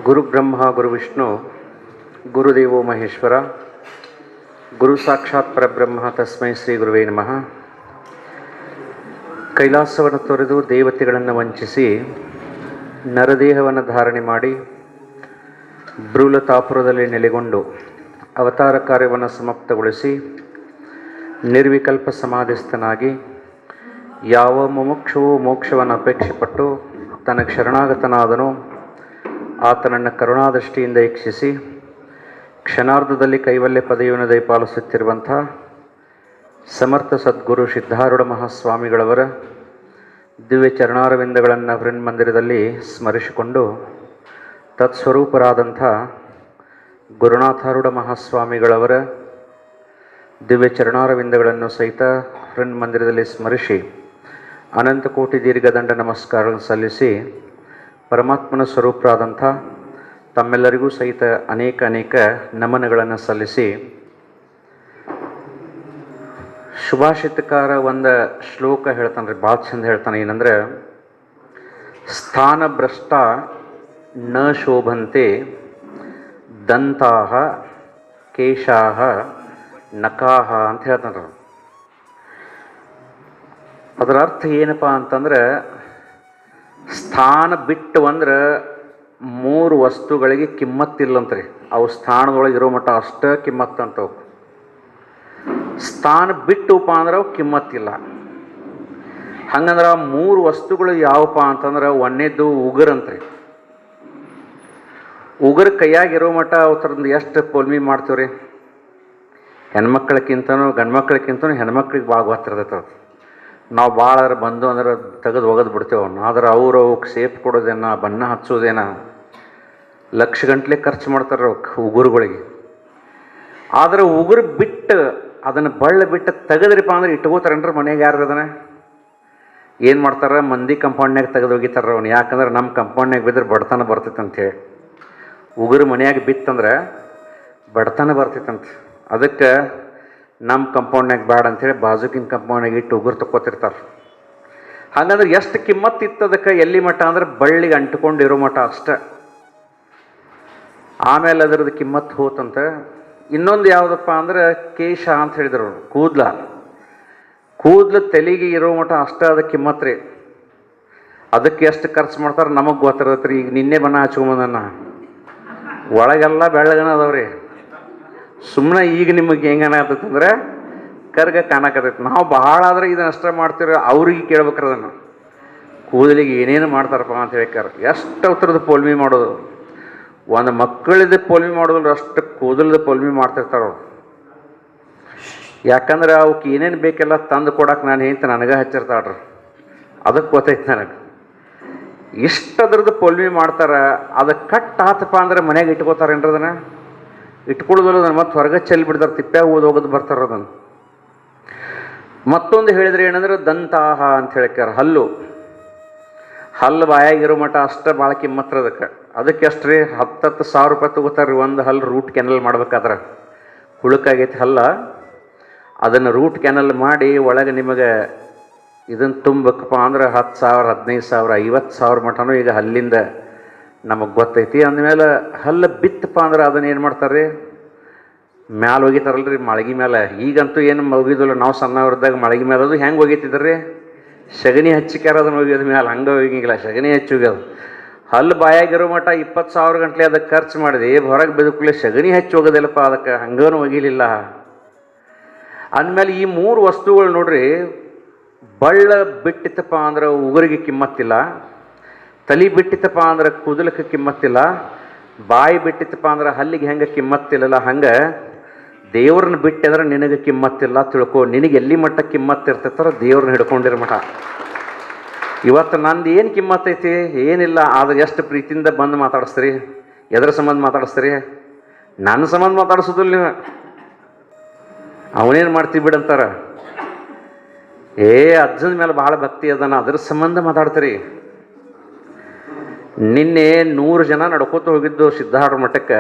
ಗುರು ಬ್ರಹ್ಮ ಗುರು ವಿಷ್ಣು ಗುರುದೇವೋ ಮಹೇಶ್ವರ ಗುರು ಸಾಕ್ಷಾತ್ ಪರಬ್ರಹ್ಮ ತಸ್ಮೈ ಶ್ರೀ ಗುರುವೇ ನಮಃ. ಕೈಲಾಸವನ್ನು ತೊರೆದು ದೇವತೆಗಳನ್ನು ವಂಚಿಸಿ ನರದೇಹವನ್ನು ಧಾರಣೆ ಮಾಡಿ ಬ್ರೂಲತಾಪುರದಲ್ಲಿ ನೆಲೆಗೊಂಡು ಅವತಾರ ಕಾರ್ಯವನ್ನು ಸಮಾಪ್ತಗೊಳಿಸಿ ನಿರ್ವಿಕಲ್ಪ ಸಮಾಧಿಸ್ಥನಾಗಿ ಯಾವ ಮುಮುಕ್ಷುವು ಮೋಕ್ಷವನ್ನು ಅಪೇಕ್ಷೆಪಟ್ಟು ತನಗೆ ಶರಣಾಗತನಾದನೋ ಆತನನ್ನು ಕರುಣಾದೃಷ್ಟಿಯಿಂದ ಈಕ್ಷಿಸಿ ಕ್ಷಣಾರ್ಧದಲ್ಲಿ ಕೈವಲ್ಯ ಪದವಿಯನ್ನು ದಯಪಾಲಿಸುತ್ತಿರುವಂಥ ಸಮರ್ಥ ಸದ್ಗುರು ಸಿದ್ಧಾರೂಢ ಮಹಾಸ್ವಾಮಿಗಳವರ ದಿವ್ಯ ಚರಣಾರವಿಂದಗಳನ್ನು ಮಂದಿರದಲ್ಲಿ ಸ್ಮರಿಸಿಕೊಂಡು ತತ್ಸ್ವರೂಪರಾದಂಥ ಗುರುನಾಥಾರೂಢ ಮಹಾಸ್ವಾಮಿಗಳವರ ದಿವ್ಯ ಚರಣಾರವಿಂದಗಳನ್ನು ಸಹಿತ ಮಂದಿರದಲ್ಲಿ ಸ್ಮರಿಸಿ ಅನಂತ ಕೋಟಿ ದೀರ್ಘದಂಡ ನಮಸ್ಕಾರಗಳನ್ನು ಸಲ್ಲಿಸಿ ಪರಮಾತ್ಮನ ಸ್ವರೂಪರಾದಂಥ ತಮ್ಮೆಲ್ಲರಿಗೂ ಸಹಿತ ಅನೇಕ ನಮನಗಳನ್ನು ಸಲ್ಲಿಸಿ ಶುಭಾಷಿತಕಾರ ಒಂದು ಶ್ಲೋಕ ಹೇಳ್ತಾನೆ ರೀ, ಭಾಳ ಚಂದ ಹೇಳ್ತಾನೆ. ಏನಂದ್ರೆ, ಸ್ಥಾನಭ್ರಷ್ಟ ನ ಶೋಭಂತೆ ದಂತಾಹ ಕೇಶಾಹ ನಕಾಹ ಅಂತ ಹೇಳ್ತಾನೆ. ಅದರ ಅರ್ಥ ಏನಪ್ಪ ಅಂತಂದ್ರೆ, ಸ್ಥಾನ ಬಿಟ್ಟು ಅಂದ್ರೆ 3 ವಸ್ತುಗಳಿಗೆ ಕಿಮ್ಮತ್ತಿಲ್ಲಂತ್ರಿ. ಅವು ಸ್ಥಾನದೊಳಗೆ ಇರೋ ಮಟ್ಟ ಅಷ್ಟೇ ಕಿಮ್ಮತ್ತಂತವು. ಸ್ಥಾನ ಬಿಟ್ಟುಪ್ಪ ಅಂದ್ರೆ ಅವು ಕಿಮ್ಮತ್ತಿಲ್ಲ. ಹಂಗಂದ್ರೆ 3 ವಸ್ತುಗಳು ಯಾವಪ್ಪ ಅಂತಂದ್ರೆ, ಒಂದೇದ್ದು ಉಗುರಂತ್ರಿ. ಉಗುರು ಕೈಯಾಗಿರೋ ಮಟ್ಟ ಅವತ್ತರಿಂದ ಎಷ್ಟು ಪೋಲ್ಮಿ ಮಾಡ್ತೀವ್ರಿ. ಹೆಣ್ಮಕ್ಳಕ್ಕಿಂತನೂ ಗಂಡು ಮಕ್ಳಕ್ಕಿಂತನೂ ಹೆಣ್ಮಕ್ಳಿಗೆ ಭಾಳ ಗೊತ್ತಿರ್ತೈತೆ. ನಾವು ಭಾಳ ಬಂದು ಅಂದ್ರೆ ತೆಗೆದು ಒಗೆದು ಬಿಡ್ತೇವೆ. ಆದ್ರೆ ಅವರು ಅವಕ್ಕೆ ಸೇಪ್ ಕೊಡೋದೇನ, ಬಣ್ಣ ಹಚ್ಚೋದೇನ, ಲಕ್ಷ ಗಂಟ್ಲೆ ಖರ್ಚು ಮಾಡ್ತಾರೆ ಅವಕ್ಕೆ ಉಗುರುಗಳಿಗೆ. ಆದರೆ ಉಗುರು ಬಿಟ್ಟು ಅದನ್ನು ಬಳ್ಳ ಬಿಟ್ಟು ತೆಗೆದ್ರಿಪ್ಪ ಅಂದ್ರೆ ಇಟ್ಕೋತಾರನ್ರಿ. ಮನೆಗೆ ಯಾರು ಅದನ್ನ ಏನು ಮಾಡ್ತಾರೆ, ಮಂದಿ ಕಂಪೌಂಡ್ನಾಗ ತೆಗೆದು ಒಗಿತಾರ ಅವ್ನು. ಯಾಕಂದ್ರೆ ನಮ್ಮ ಕಂಪೌಂಡ್ನಾಗ ಬಿದ್ದರೆ ಬಡತನ ಬರ್ತೈತೆ ಅಂಥೇಳಿ. ಉಗುರು ಮನೆಯಾಗ ಬಿತ್ತಂದ್ರೆ ಬಡತನ ಬರ್ತೈತಂತೆ. ಅದಕ್ಕೆ ನಮ್ಮ ಕಂಪೌಂಡ್ನಾಗ ಬೇಡ ಅಂಥೇಳಿ ಬಾಜುಕಿನ ಕಂಪೌಂಡ್ನಾಗ ಇಟ್ಟು ಉಗುರು ತಕ್ಕೋತಿರ್ತಾರೆ. ಹಾಗಂದ್ರೆ ಎಷ್ಟು ಕಿಮ್ಮತ್ತಿತ್ತು ಅದಕ್ಕೆ, ಎಲ್ಲಿ ಮಟ್ಟ ಅಂದ್ರೆ ಬಳ್ಳಿಗೆ ಅಂಟ್ಕೊಂಡಿರೋ ಮಟ್ಟ ಅಷ್ಟೆ. ಆಮೇಲೆ ಅದರದ್ದು ಕಿಮ್ಮತ್ತು ಹೋತಂತೆ. ಇನ್ನೊಂದು ಯಾವುದಪ್ಪ ಅಂದ್ರೆ ಕೇಶ ಅಂತ ಹೇಳಿದ್ರು. ಕೂದಲು ತಲೆಗೆ ಇರೋ ಮಟ್ಟ ಅಷ್ಟೇ ಅದಕ್ಕೆ ಕಿಮ್ಮತ್ತು ರೀ. ಅದಕ್ಕೆ ಎಷ್ಟು ಖರ್ಚು ಮಾಡ್ತಾರೆ ನಮಗೆ ಗೊತ್ತಿರತ್ತೆ ರೀ. ಈಗ ನಿನ್ನೆ ಬಣ್ಣ ಹಚ್ಕೊಂಬಂದನ್ನ ಒಳಗೆಲ್ಲ ಬೆಳ್ಳಗನ ಅದಾವ್ರಿ. ಸುಮ್ಮನೆ ಈಗ ನಿಮಗೆ ಹೆಂಗನಾಗ್ತೈತಂದ್ರೆ ಕರ್ಗ ಕಾಣಕತ್ತೈತೆ. ನಾವು ಭಾಳ ಆದ್ರೆ ಇದನ್ನ ಅಷ್ಟೇ ಮಾಡ್ತೀವಿ. ಅವ್ರಿಗೆ ಕೇಳ್ಬೇಕ್ರ ಅದನ್ನು, ಕೂದಲಿಗೆ ಏನೇನು ಮಾಡ್ತಾರಪ್ಪ ಅಂತ ಹೇಳ್ಕಾರ. ಎಷ್ಟು ಅವತ್ತರದ್ದು ಪೋಲ್ಮಿ ಮಾಡೋದು. ಒಂದು ಮಕ್ಕಳಿದ್ದು ಪೋಲ್ಮಿ ಮಾಡೋದ್ರ ಅಷ್ಟು ಕೂದಲದ ಪೋಲ್ಮಿ ಮಾಡ್ತಿರ್ತಾರೆ ಅವ್ರು. ಯಾಕಂದ್ರೆ ಅವಕ್ಕೆ ಏನೇನು ಬೇಕೆಲ್ಲ ತಂದು ಕೊಡಕ್ಕೆ ನಾನು ಹೇಳ್ತೀನಿ, ನನಗೆ ಹಚ್ಚಿರ್ತಾಳ್ರಿ. ಅದಕ್ಕೆ ಗೊತ್ತೈತೆ ನನಗೆ. ಇಷ್ಟದ್ರದ್ದು ಪೋಲ್ಮಿ ಮಾಡ್ತಾರೆ. ಅದಕ್ಕೆ ಕಟ್ ಆತಪ್ಪ ಅಂದ್ರೆ ಮನೆಗೆ ಇಟ್ಕೋತಾರೇನ್ರಿ. ಅದನ್ನು ಇಟ್ಕೊಳ್ಳೋದಲ್ಲ, ಅದನ್ನು ಮತ್ತೆ ಹೊರಗೆ ಚೆಲ್ಲಿ ಬಿಡ್ತಾರೆ. ತಿಪ್ಪ್ಯಾಗ ಹೋಗೋದು ಬರ್ತಾರೆ ಅದನ್ನು. ಮತ್ತೊಂದು ಹೇಳಿದ್ರೆ ಏನಂದ್ರೆ ದಂತಾಹ ಅಂತ ಹೇಳ್ಕಾರ. ಹಲ್ಲು ಬಾಯಾಗಿರೋ ಮಟ್ಟ ಅಷ್ಟೇ ಭಾಳ ಕಿಮ್ಮತ್ರ ಅದಕ್ಕೆ ಎಷ್ಟು ರೀ, 10,000 ರೂಪಾಯಿ ತೊಗೋತಾರೆ ರೀ ಒಂದು ಹಲ್ಲು ರೂಟ್ ಕೆನಲ್ ಮಾಡ್ಬೇಕಾದ್ರೆ. ಹುಳುಕಾಗೈತಿ ಹಲ್ಲ, ಅದನ್ನು ರೂಟ್ ಕೆನಲ್ ಮಾಡಿ ಒಳಗೆ ನಿಮಗೆ ಇದನ್ನು ತುಂಬಬೇಕಪ್ಪ ಅಂದ್ರೆ 10,000, 15,000, 50,000 ಮಟನೂ ಈಗ ಹಲ್ಲಿಂದ ನಮಗೆ ಗೊತ್ತೈತಿ. ಅಂದಮೇಲೆ ಹಲ್ಲು ಬಿತ್ತಪ್ಪ ಅಂದ್ರೆ ಅದನ್ನು ಏನು ಮಾಡ್ತಾರೆ ರೀ, ಮ್ಯಾಲೆ ಒಗಿತಾರಲ್ಲ ರೀ ಮಾಳಿಗೆ ಮೇಲೆ. ಈಗಂತೂ ಏನು ಒಗಿದಿಲ್ಲ. ನಾವು ಸಣ್ಣವ್ರದಾಗ ಮಾಳಿಗೆ ಮೇಲೆ ಅದು ಹೆಂಗೆ ಒಗಿತಿದ್ರಿ, ಸಗಣಿ ಹಚ್ಚಿಕ್ಯಾರ ಅದನ್ನು ಒಗಿಯೋದು ಮೇಲೆ. ಹಂಗೆ ಒಗಿಂಗಿಲ್ಲ, ಸಗಣಿ ಹಚ್ಚಿ ಒಗ್ಯೋದು. ಹಲ್ಲು ಬಾಯಾಗಿರೋ ಮಟ್ಟ 20,000 ಗಂಟ್ಲೆ ಅದಕ್ಕೆ ಖರ್ಚು ಮಾಡಿದೆ. ಹೊರಗೆ ಬೆದಕಲೆ ಸಗಣಿ ಹಚ್ಚಿ ಹೋಗೋದಿಲ್ಲಪ್ಪ ಅದಕ್ಕೆ, ಹಂಗೇನು ಒಗಿಲಿಲ್ಲ. ಅಂದಮೇಲೆ ಈ 3 ವಸ್ತುಗಳು ನೋಡ್ರಿ, ಬಳ್ಳ ಬಿಟ್ಟಿತ್ತಪ್ಪ ಅಂದ್ರೆ ಉಗುರಿಗೆ ಕಿಮ್ಮತ್ತಿಲ್ಲ, ತಲೆ ಬಿಟ್ಟಿತ್ತಪ್ಪ ಅಂದ್ರೆ ಕೂದಲಕ್ಕೆ ಕಿಮ್ಮತ್ತಿಲ್ಲ, ಬಾಯಿ ಬಿಟ್ಟಿತ್ತಪ್ಪ ಅಂದ್ರೆ ಹಲ್ಲಿಗೆ ಹೆಂಗೆ ಕಿಮ್ಮತ್ತಿಲ್ಲಲ್ಲ, ಹಂಗೆ ದೇವ್ರನ್ನ ಬಿಟ್ಟಿದ್ರೆ ನಿನಗೆ ಕಿಮ್ಮತ್ತಿಲ್ಲ ತಿಳ್ಕೊ. ನಿನಗೆ ಎಲ್ಲಿ ಮಟ್ಟ ಕಿಮ್ಮತ್ತಿರ್ತೈತಾರ ದೇವ್ರನ್ನ ಹಿಡ್ಕೊಂಡಿರೋ ಮಠ. ಇವತ್ತು ನಂದು ಏನು ಕಿಮ್ಮತ್ತೈತಿ, ಏನಿಲ್ಲ. ಆದ್ರೆ ಎಷ್ಟು ಪ್ರೀತಿಯಿಂದ ಬಂದು ಮಾತಾಡಿಸ್ತೀರಿ. ಎದ್ರ ಸಂಬಂಧ ಮಾತಾಡಿಸ್ತೀರಿ? ನನ್ನ ಸಂಬಂಧ ಮಾತಾಡಿಸೋದಿಲ್ಲ ನೀವು. ಅವನೇನು ಮಾಡ್ತೀವಿ ಬಿಡಂತಾರ. ಅಜ್ಜನ ಮೇಲೆ ಭಾಳ ಭಕ್ತಿ ಅದನ್ನ, ಅದ್ರ ಸಂಬಂಧ ಮಾತಾಡ್ತೀರಿ. ನಿನ್ನೆ 100 ಜನ ನಡ್ಕೋತ ಹೋಗಿದ್ದು ಸಿದ್ಧಾರೂಢ ಮಠಕ್ಕೆ.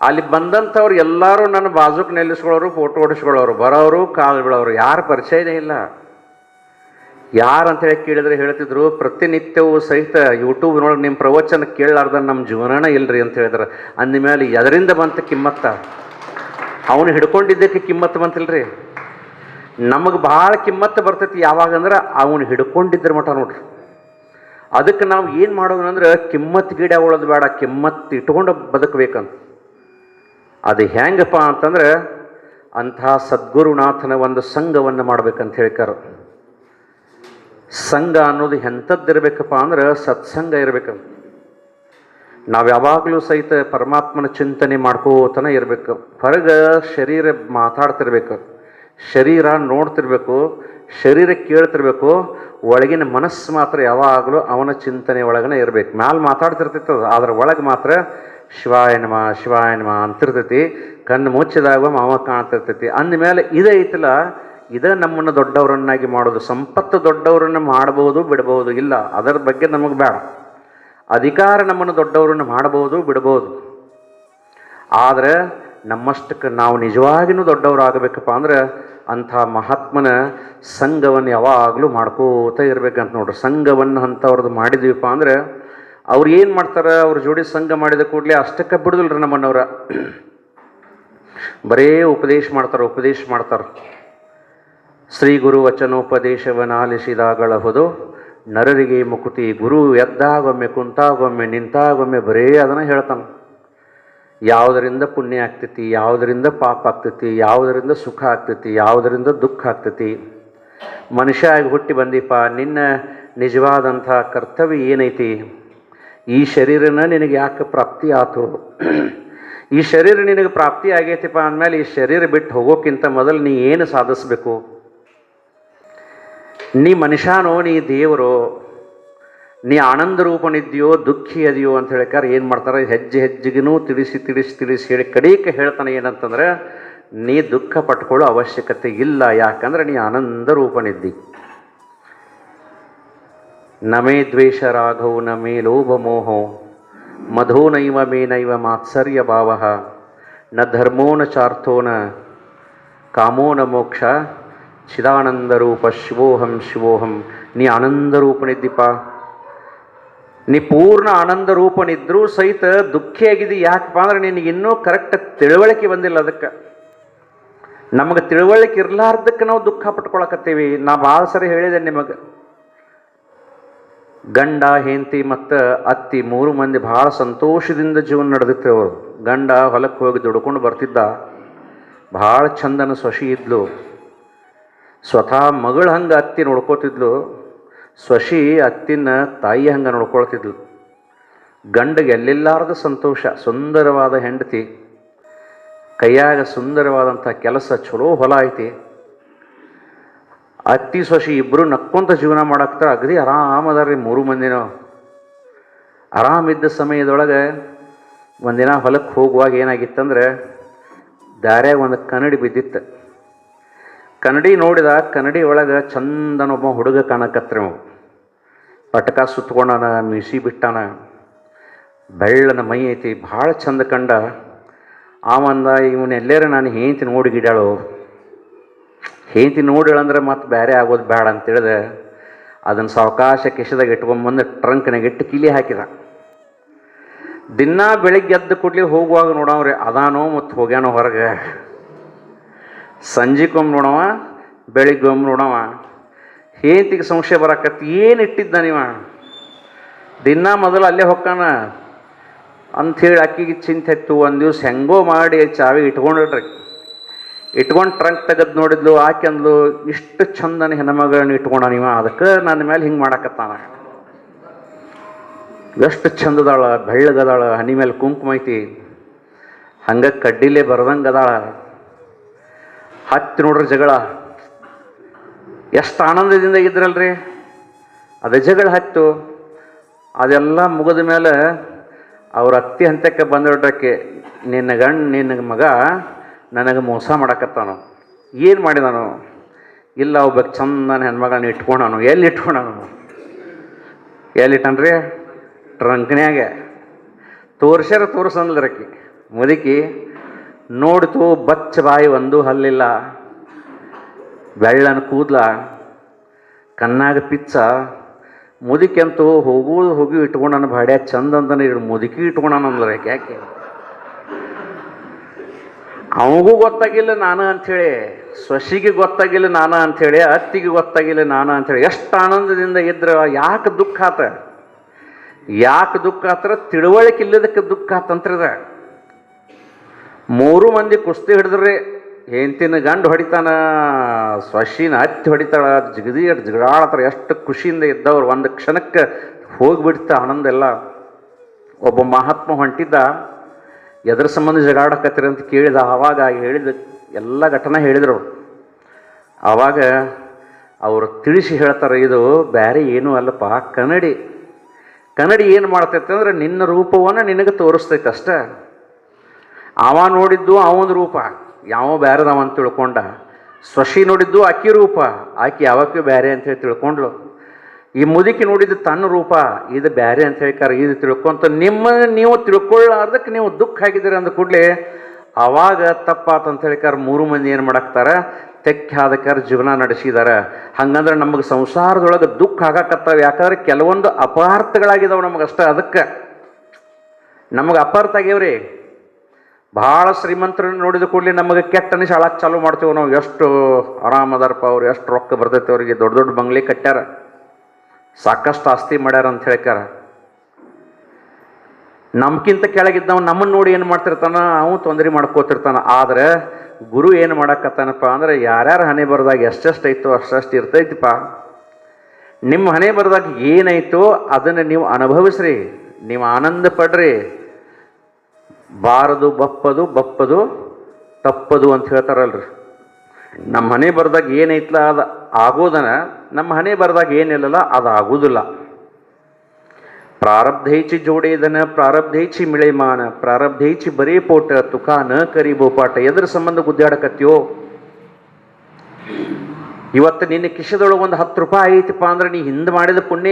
ಅಲ್ಲಿ ಬಂದಂಥವ್ರು ಎಲ್ಲರೂ ನನ್ನ ಬಾಜುಕ್ ನಿಲ್ಲಿಸ್ಕೊಳ್ಳೋರು, ಫೋಟೋ ಹೊಡಿಸ್ಕೊಳ್ಳೋರು, ಬರೋರು, ಕಾಲು ಬೀಳೋರು, ಯಾರು ಪರಿಚಯನೇ ಇಲ್ಲ. ಯಾರು ಅಂತೇಳಿ ಕೇಳಿದ್ರೆ ಹೇಳ್ತಿದ್ರು, ಪ್ರತಿನಿತ್ಯವೂ ಸಹಿತ ಯೂಟ್ಯೂಬ್ನೊಳಗೆ ನಿಮ್ಮ ಪ್ರವಚನ ಕೇಳಲಾರ್ದ ನಮ್ಮ ಜೀವನನೇ ಇಲ್ರಿ ಅಂತ ಹೇಳಿದ್ರೆ. ಅಂದಮೇಲೆ ಎದರಿಂದ ಬಂತ ಕಿಮ್ಮತ್ತ? ಅವನು ಹಿಡ್ಕೊಂಡಿದ್ದಕ್ಕೆ ಕಿಮ್ಮತ್ತು ಬಂತಿಲ್ರಿ. ನಮಗೆ ಭಾಳ ಕಿಮ್ಮತ್ತು ಬರ್ತೈತಿ ಯಾವಾಗಂದ್ರೆ ಅವನು ಹಿಡ್ಕೊಂಡಿದ್ರ ಮಟ ನೋಡ್ರಿ. ಅದಕ್ಕೆ ನಾವು ಏನು ಮಾಡೋದಂದ್ರೆ ಕಿಮ್ಮತ್ತು ಗಿಡ ಉಳೋದು ಬೇಡ, ಕಿಮ್ಮತ್ತು ಇಟ್ಕೊಂಡು ಬದುಕಬೇಕಂತ. ಅದು ಹೆಂಗಪ್ಪ ಅಂತಂದ್ರೆ ಅಂತಹ ಸದ್ಗುರುನಾಥನ ಒಂದು ಸಂಘವನ್ನು ಮಾಡ್ಬೇಕಂತ ಹೇಳ್ತಾರೆ. ಸಂಘ ಅನ್ನೋದು ಎಂಥದ್ದಿರ್ಬೇಕಪ್ಪ ಅಂದ್ರೆ ಸತ್ಸಂಗ ಇರಬೇಕಂತ. ನಾವು ಯಾವಾಗಲೂ ಸಹಿತ ಪರಮಾತ್ಮನ ಚಿಂತನೆ ಮಾಡ್ಕೋತನ ಇರಬೇಕು. ಹೊರಗೆ ಶರೀರ ಮಾತಾಡ್ತಿರ್ಬೇಕು, ಶರೀರ ನೋಡ್ತಿರ್ಬೇಕು, ಶರೀರ ಕೇಳ್ತಿರ್ಬೇಕು, ಒಳಗಿನ ಮನಸ್ಸು ಮಾತ್ರ ಯಾವಾಗಲೂ ಅವನ ಚಿಂತನೆ ಒಳಗನೆ ಇರಬೇಕು. ಮ್ಯಾಲೆ ಮಾತಾಡ್ತಿರ್ತೈತೆ ಅದು, ಅದ್ರ ಒಳಗೆ ಮಾತ್ರ ಶಿವಾಯ ನಮಃ ಶಿವಾಯ ನಮಃ ಅಂತಿರ್ತೈತಿ. ಕಣ್ಣು ಮುಚ್ಚಿದಾಗ ಮಾವ ಕಾಣ್ತಿರ್ತೈತಿ. ಅಂದಮೇಲೆ ಇದೇ ಐತಲ್ಲ, ಇದೇ ನಮ್ಮನ್ನು ದೊಡ್ಡವರನ್ನಾಗಿ ಮಾಡೋದು. ಸಂಪತ್ತು ದೊಡ್ಡವರನ್ನು ಮಾಡಬಹುದು ಬಿಡಬಹುದು, ಇಲ್ಲ ಅದರ ಬಗ್ಗೆ ನಮಗೆ ಬೇಡ. ಅಧಿಕಾರ ನಮ್ಮನ್ನು ದೊಡ್ಡವರನ್ನು ಮಾಡಬಹುದು ಬಿಡಬಹುದು, ಆದರೆ ನಮ್ಮಷ್ಟಕ್ಕೆ ನಾವು ನಿಜವಾಗಿಯೂ ದೊಡ್ಡವರಾಗಬೇಕಪ್ಪ ಅಂದ್ರೆ ಅಂಥ ಮಹಾತ್ಮನ ಸಂಘವನ್ನು ಯಾವಾಗಲೂ ಮಾಡ್ಕೋತ ಇರ್ಬೇಕಂತ ನೋಡ್ರಿ. ಸಂಘವನ್ನು ಅಂಥವ್ರದ್ದು ಮಾಡಿದೀವಪ್ಪ ಅಂದ್ರೆ ಅವ್ರು ಏನು ಮಾಡ್ತಾರೆ, ಅವ್ರ ಜೋಡಿ ಸಂಘ ಮಾಡಿದ ಕೂಡಲೇ ಅಷ್ಟಕ್ಕೆ ಬಿಡುದಿಲ್ರಿ ನಮ್ಮನ್ನವ್ರ. ಬರೇ ಉಪದೇಶ ಮಾಡ್ತಾರೆ. ಶ್ರೀ ಗುರು ವಚನೋಪದೇಶವನ್ನಾಲಿಸಿದಾಗಳಹುದು ನರರಿಗೆ ಮುಕುತಿ. ಗುರು ಎದ್ದಾಗೊಮ್ಮೆ ಕುಂತಾಗೊಮ್ಮೆ ನಿಂತಾಗೊಮ್ಮೆ ಬರೇ ಅದನ್ನು ಹೇಳ್ತಾನೆ. ಯಾವುದರಿಂದ ಪುಣ್ಯ ಆಗ್ತೈತಿ, ಯಾವುದರಿಂದ ಪಾಪ ಆಗ್ತೈತಿ, ಯಾವುದರಿಂದ ಸುಖ ಆಗ್ತೈತಿ, ಯಾವುದರಿಂದ ದುಃಖ ಆಗ್ತೈತಿ. ಮನುಷ್ಯ ಆಗಿ ಹುಟ್ಟಿ ಬಂದೀಪ, ನಿನ್ನ ನಿಜವಾದಂಥ ಕರ್ತವ್ಯ ಏನೈತಿ? ಈ ಶರೀರನ ನಿನಗೆ ಯಾಕೆ ಪ್ರಾಪ್ತಿ ಆತು? ಈ ಶರೀರ ನಿನಗೆ ಪ್ರಾಪ್ತಿ ಆಗೈತಿಪ್ಪ ಅಂದಮೇಲೆ ಈ ಶರೀರ ಬಿಟ್ಟು ಹೋಗೋಕ್ಕಿಂತ ಮೊದಲು ನೀ ಏನು ಸಾಧಿಸ್ಬೇಕು? ನೀ ಮನುಷ್ಯನೋ, ನೀ ದೇವರು, ನೀ ಆನಂದ ರೂಪನಿದೆಯೋ ದುಃಖಿ ಅದೆಯೋ ಅಂತ ಹೇಳಿಕಾರ ಏನು ಮಾಡ್ತಾರೆ, ಹೆಜ್ಜೆ ಹೆಜ್ಜೆಗೂ ತಿಳಿಸಿ ಹೇಳಿ ಕಡೆಗೆ ಹೇಳ್ತಾನೆ ಏನಂತಂದ್ರೆ, ನೀ ದುಃಖ ಪಟ್ಕೊಳ್ಳೋ ಅವಶ್ಯಕತೆ ಇಲ್ಲ. ಯಾಕಂದ್ರೆ ನೀ ಆನಂದ ರೂಪನಿದ್ದಿ. ನಮೇ ದ್ವೇಷ ರಾಘವು ನಮೇ ಲೋಭ ಮೋಹೋ ಮಧೋ ನೈವ ಮೇ ನೈವ ಮಾತ್ಸರ್ಯ ಭಾವ ನ ಧರ್ಮೋ ನ ಚಾರ್ಥೋ ನ ಕಾಮೋ ನ ಮೋಕ್ಷ ಚಿದಾನಂದ ರೂಪ ಶಿವೋಹಂ. ನೀ ಆನಂದ ರೂಪನಿದ್ದೀಪ. ನೀ ಪೂರ್ಣ ಆನಂದ ರೂಪನಿದ್ರೂ ಸಹಿತ ದುಃಖಿಯಾಗಿದ್ದಿ. ಯಾಕಪ್ಪ ಅಂದ್ರೆ ನಿನಗೆ ಇನ್ನೂ ಕರೆಕ್ಟ್ ತಿಳುವಳಿಕೆ ಬಂದಿಲ್ಲ. ಅದಕ್ಕೆ ನಮಗೆ ತಿಳುವಳಿಕೆ ಇರಲಾರ್ದಕ್ಕೆ ನಾವು ದುಃಖ ಪಟ್ಕೊಳಕತ್ತೀವಿ. ನಾ ಭಾಳ ಸರಿ ಹೇಳಿದೆ ನಿಮಗೆ, ಗಂಡ ಹೆಂಡತಿ ಮತ್ತು ಅತ್ತಿ 3 ಮಂದಿ ಭಾಳ ಸಂತೋಷದಿಂದ ಜೀವನ ನಡೆದಿತ್ತು. ಅವರು ಗಂಡ ಹೊಲಕ್ಕೆ ಹೋಗಿ ದುಡ್ಕೊಂಡು ಬರ್ತಿದ್ದ, ಭಾಳ ಚಂದನ ಸೊಸಿ ಇದ್ಲು. ಸ್ವತಃ ಮಗಳು ಹಂಗೆ ಅತ್ತಿ ನೋಡ್ಕೋತಿದ್ಲು, ಸೊಸಿ ಅತ್ತಿನ ತಾಯಿ ಹಂಗೆ ನೋಡ್ಕೊಳ್ತಿದ್ಲು. ಗಂಡಿಗೆ ಎಲ್ಲಿಲ್ಲಾರ್ದ ಸಂತೋಷ, ಸುಂದರವಾದ ಹೆಂಡತಿ, ಕೈಯಾಗ ಸುಂದರವಾದಂಥ ಕೆಲಸ, ಚಲೋ ಹೊಲ ಐತಿ. ಅತ್ತಿ ಸೊಸಿ ಇಬ್ಬರು ನಕ್ಕೊಂತ ಜೀವನ ಮಾಡಾಕ್ತಾರೆ. ಅಗದಿ ಆರಾಮದಾರ್ರಿ 3 ಮಂದಿನೂ. ಆರಾಮಿದ್ದ ಸಮಯದೊಳಗೆ ಒಂದಿನ ಹೊಲಕ್ಕೆ ಹೋಗುವಾಗ ಏನಾಗಿತ್ತಂದ್ರೆ, ದಾರ್ಯಾಗ ಒಂದು ಕನ್ನಡಿ ಬಿದ್ದಿತ್ತು. ಕನ್ನಡಿ ನೋಡಿದ, ಕನ್ನಡಿ ಒಳಗೆ ಚಂದನೊಬ್ಬ ಹುಡುಗ ಕಾಣಕತ್ರಿ. ಅವ ಪಟಕ ಸುತ್ಕೊಂಡಾನ, ಮೀಸಿ ಬಿಟ್ಟಾನ, ಬೆಳ್ಳನ ಮೈ ಐತಿ, ಭಾಳ ಚಂದ ಕಂಡ. ಆವಂದ ಇವನ್ನೆಲ್ಲರ ನಾನು ಹೆಂಡತಿ ನೋಡಿ ಗಿಡಾಳು, ಹೆಂಡತಿ ನೋಡಿಳಂದ್ರೆ ಮತ್ತೆ ಬೇರೆ ಆಗೋದು ಬೇಡ ಅಂತೇಳಿದೆ. ಅದನ್ನು ಸಾವಕಾಶ ಕಿಶದಾಗ ಇಟ್ಕೊಂಡ್ಬಂದು ಟ್ರಂಕ್ನಾಗ ಇಟ್ಟು ಕಿಲಿ ಹಾಕಿದ. ದಿನ ಬೆಳಿಗ್ಗೆ ಎದ್ದು ಕೂಡಲೇ ಹೋಗುವಾಗ ನೋಡವ್ರಿ ಅದಾನೋ ಮತ್ತು ಹೋಗ್ಯಾನೋ ಹೊರಗೆ. ಸಂಜೆಗೊಮ್ಮೆ ನೋಡವ, ಬೆಳಿಗ್ಗೊಮ್ಮೆ ನೋಡವ. ಹೆಂಡತಿಗೆ ಸಂಶಯ ಬರಾಕತ್ತಿ, ಏನು ಇಟ್ಟಿದ್ದ ನೀವ? ದಿನ ಮೊದಲು ಅಲ್ಲೇ ಹೊಕ್ಕಾನ ಅಂಥೇಳಿ ಅಕ್ಕಿಗೆ ಚಿಂತೆ ಹತ್ತು. ಒಂದು ದಿವ್ಸ ಹೆಂಗೋ ಮಾಡಿ ಚಾವಿ ಇಟ್ಕೊಂಡು ಟ್ರಂಕ್ ತೆಗೆದು ನೋಡಿದ್ಲು. ಆಕೆ ಅಂದ್ಲು, ಇಷ್ಟು ಚಂದನ ಹೆಣ್ಮಗಳನ್ನ ಇಟ್ಕೊಂಡ ನೀವ, ಅದಕ್ಕೆ ನನ್ನ ಮೇಲೆ ಹಿಂಗೆ ಮಾಡಾಕತ್ತಾನ. ಎಷ್ಟು ಚಂದದಾಳ, ಬೆಳ್ಳಗದಾಳ, ಹನಿ ಮೇಲೆ ಕುಂಕುಮ ಐತಿ, ಹಂಗೆ ಕಡ್ಡಿಲೇ ಬರ್ದಂಗೆ ಅದಾಳ. ಹತ್ತಿ ನೋಡ್ರಿ ಜಗಳ. ಎಷ್ಟು ಆನಂದದಿಂದ ಇದ್ರಲ್ರಿ. ಅದೇ ಜಗಳ ಹತ್ತು. ಅದೆಲ್ಲ ಮುಗಿದ ಮೇಲೆ ಅವ್ರ ಅತ್ತಿ ಹಂತಕ್ಕೆ ಬಂದಿಡ್ರಕ್ಕೆ, ನಿನ್ನ ಮಗ ನನಗೆ ಮೋಸ ಮಾಡಕತ್ತಾನು. ಏನು ಮಾಡಿದಾನು? ಇಲ್ಲ, ಒಬ್ಬ ಚಂದನ ಹೆಣ್ಮಗಳನ್ನ ಇಟ್ಕೊಂಡಾನು. ಎಲ್ಲಿಟ್ಟನ್ರಿ? ಟ್ರಂಕ್ನ್ಯಾಗೆ. ತೋರ್ಸಂದ್ಲರಕ್ಕಿ. ಮುದುಕಿ ನೋಡಿತು, ಬಚ್ಚ ಬಾಯಿ, ಒಂದು ಹಲ್ಲಿಲ್ಲ, ಬೆಳ್ಳನ ಕೂದ್ಲ, ಕಣ್ಣಾಗ ಪಿಚ್ಚ, ಮುದುಕಂತೂ ಹೋಗುವುದು ಹೋಗಿ ಇಟ್ಕೊಂಡನ ಭಾಡ್ಯ ಚಂದ ಅಂತಾನೆ ಇಡು ಮುದುಕಿ ಇಟ್ಕೊಂಡನಂದ್ರೆ ಯಾಕೆ ಅವನಿಗೂ ಗೊತ್ತಾಗಿಲ್ಲ ನಾನು ಅಂಥೇಳಿ, ಸೊಸಿಗೆ ಗೊತ್ತಾಗಿಲ್ಲ ನಾನು ಅಂಥೇಳಿ, ಅತ್ತಿಗೆ ಗೊತ್ತಾಗಿಲ್ಲ ನಾನು ಅಂಥೇಳಿ ಎಷ್ಟು ಆನಂದದಿಂದ ಇದ್ರೆ ಯಾಕೆ ದುಃಖ ಆತ? ಯಾಕೆ ದುಃಖ ಆತರ? ತಿಳುವಳಿಕೆ ಇಲ್ಲದಕ್ಕೆ ದುಃಖ ಆತಂತ್ರದ. 3 ಮಂದಿ ಕುಸ್ತಿ ಹಿಡಿದ್ರಿ, ಹೆಂಡತಿನ ಗಂಡು ಹೊಡಿತಾನ, ಸೊಸಿನ ಹತ್ತಿ ಹೊಡಿತಾಳ, ಜಿಗದಾಡತ್ತಾರ. ಎಷ್ಟು ಖುಷಿಯಿಂದ ಇದ್ದವ್ರು ಒಂದು ಕ್ಷಣಕ್ಕೆ ಹೋಗಿಬಿಡ್ತ ಆನಂದ ಎಲ್ಲ. ಒಬ್ಬ ಮಹಾತ್ಮ ಹೊಂಟಿದ್ದ, ಎದ್ರ ಸಂಬಂಧ ಜಗಾಡಕತ್ತೀರಿ ಅಂತ ಕೇಳಿದ. ಆವಾಗ ಹೇಳಿದ ಎಲ್ಲ ಘಟನೆ ಹೇಳಿದರು. ಆವಾಗ ಅವರು ತಿಳಿಸಿ ಹೇಳ್ತಾರೆ, ಇದು ಬೇರೆ ಏನೂ ಅಲ್ಲಪ್ಪ, ಕನ್ನಡಿ. ಕನ್ನಡಿ ಏನು ಮಾಡ್ತೈತೆ ಅಂದ್ರೆ ನಿನ್ನ ರೂಪವನ್ನು ನಿನಗೆ ತೋರಿಸ್ತೈತೆ ಅಷ್ಟೆ. ಅವ ನೋಡಿದ್ದು ಅವನ ರೂಪ, ಯಾವ ಬೇರೆದವ ಅಂತ ತಿಳ್ಕೊಂಡ. ಸೊಸಿ ನೋಡಿದ್ದು ಆಕಿ ರೂಪ, ಆಕಿ ಯಾವಕ್ಕೂ ಬೇರೆ ಅಂತೇಳಿ ತಿಳ್ಕೊಂಡ್ಳು. ಈ ಮುದುಕಿ ನೋಡಿದ್ದು ತನ್ನ ರೂಪ, ಇದು ಬೇರೆ ಅಂತ ಹೇಳ್ತಾರೆ. ಇದು ತಿಳ್ಕೊಂತ ನಿಮ್ಮನ್ನು ನೀವು ತಿಳ್ಕೊಳ್ಳಾರ್ದಕ್ಕೆ ನೀವು ದುಃಖ ಆಗಿದ್ದೀರಿ ಅಂದ ಕೂಡಲೇ ಅವಾಗ ತಪ್ಪಾತಂತ ಹೇಳ್ಕಾರ. 3 ಮಂದಿ ಏನು ಮಾಡಾಕ್ತಾರೆ? ತೆಕ್ಕೆ ಆದಕ್ಕಾರ ಜೀವನ ನಡೆಸಿದಾರೆ. ಹಂಗಂದ್ರೆ ನಮಗೆ ಸಂಸಾರದೊಳಗೆ ದುಃಖ ಆಗಾಕತ್ತಾವೆ. ಯಾಕಂದ್ರೆ ಕೆಲವೊಂದು ಅಪಾರ್ಥಗಳಾಗಿದ್ದಾವೆ ನಮಗಷ್ಟೇ. ಅದಕ್ಕೆ ನಮಗೆ ಅಪಾರ್ಥ ಆಗ್ಯಾವ್ರಿ. ಭಾಳ ಶ್ರೀಮಂತರನ್ನು ನೋಡಿದ ಕೂಡಲೇ ನಮಗೆ ಕೆಟ್ಟ ಅನಿಸಿ ಅಳಕ್ಕೆ ಚಾಲು ಮಾಡ್ತೇವೆ ನಾವು. ಎಷ್ಟು ಆರಾಮದಾರಪ್ಪ ಅವ್ರು, ಎಷ್ಟು ರೊಕ್ಕ ಬರ್ತೈತೆ ಅವ್ರಿಗೆ, ದೊಡ್ಡ ದೊಡ್ಡ ಬಂಗ್ಲೆ ಕಟ್ಟ್ಯಾರ, ಸಾಕಷ್ಟು ಆಸ್ತಿ ಮಾಡ್ಯಾರ ಅಂತ ಹೇಳ್ಕಾರ. ನಮ್ಗಿಂತ ಕೆಳಗಿದ್ದವ ನಮ್ಮನ್ನು ನೋಡಿ ಏನು ಮಾಡ್ತಿರ್ತಾನ? ಅವು ತೊಂದರೆ ಮಾಡ್ಕೋತಿರ್ತಾನ. ಆದರೆ ಗುರು ಏನು ಮಾಡಕತ್ತಾನಪ್ಪ ಅಂದ್ರೆ, ಯಾರ್ಯಾರ ಹಣೆ ಬರದಾಗ ಎಷ್ಟೆಷ್ಟು ಐತೋ ಅಷ್ಟಷ್ಟು ಇರ್ತೈತಿಪ್ಪ. ನಿಮ್ಮ ಹಣೆ ಬರದಾಗ ಏನಾಯ್ತೋ ಅದನ್ನು ನೀವು ಅನುಭವಿಸ್ರಿ, ನೀವು ಆನಂದ ಪಡ್ರಿ. ಬಾರದು ಬಪ್ಪದು, ಬಪ್ಪದು ತಪ್ಪದು ಅಂತ ಹೇಳ್ತಾರಲ್ರಿ. ನಮ್ಮ ಹಣೆ ಬರ್ದಾಗ ಏನೈತಲ್ಲ ಅದು ಆಗೋದನ, ನಮ್ಮ ಹಣೆ ಬರ್ದಾಗ ಏನಿಲ್ಲಲ್ಲ ಅದು ಆಗೋದಿಲ್ಲ. ಪ್ರಾರಬ್ಧೈಚಿ ಜೋಡೇದನ ಪ್ರಾರಬ್ಧೈಚಿ ಮಿಳೆಮಾನ ಪ್ರಾರಬ್ಧೈಚಿ ಬರೇ ಪೋಟ ತುಕಾ ನ ಕರಿ ಬೋಪಾಟ. ಎದ್ರ ಸಂಬಂಧ ಗುದ್ದಾಡಕತ್ಯೋ? ಇವತ್ತು ನಿನ್ನ ಕಿಶದೊಳಗೆ ಒಂದು 10 ರೂಪಾಯಿ ಐತಿಪ್ಪ ಅಂದ್ರೆ ನೀ ಹಿಂದೆ ಮಾಡಿದ ಪುಣ್ಯ.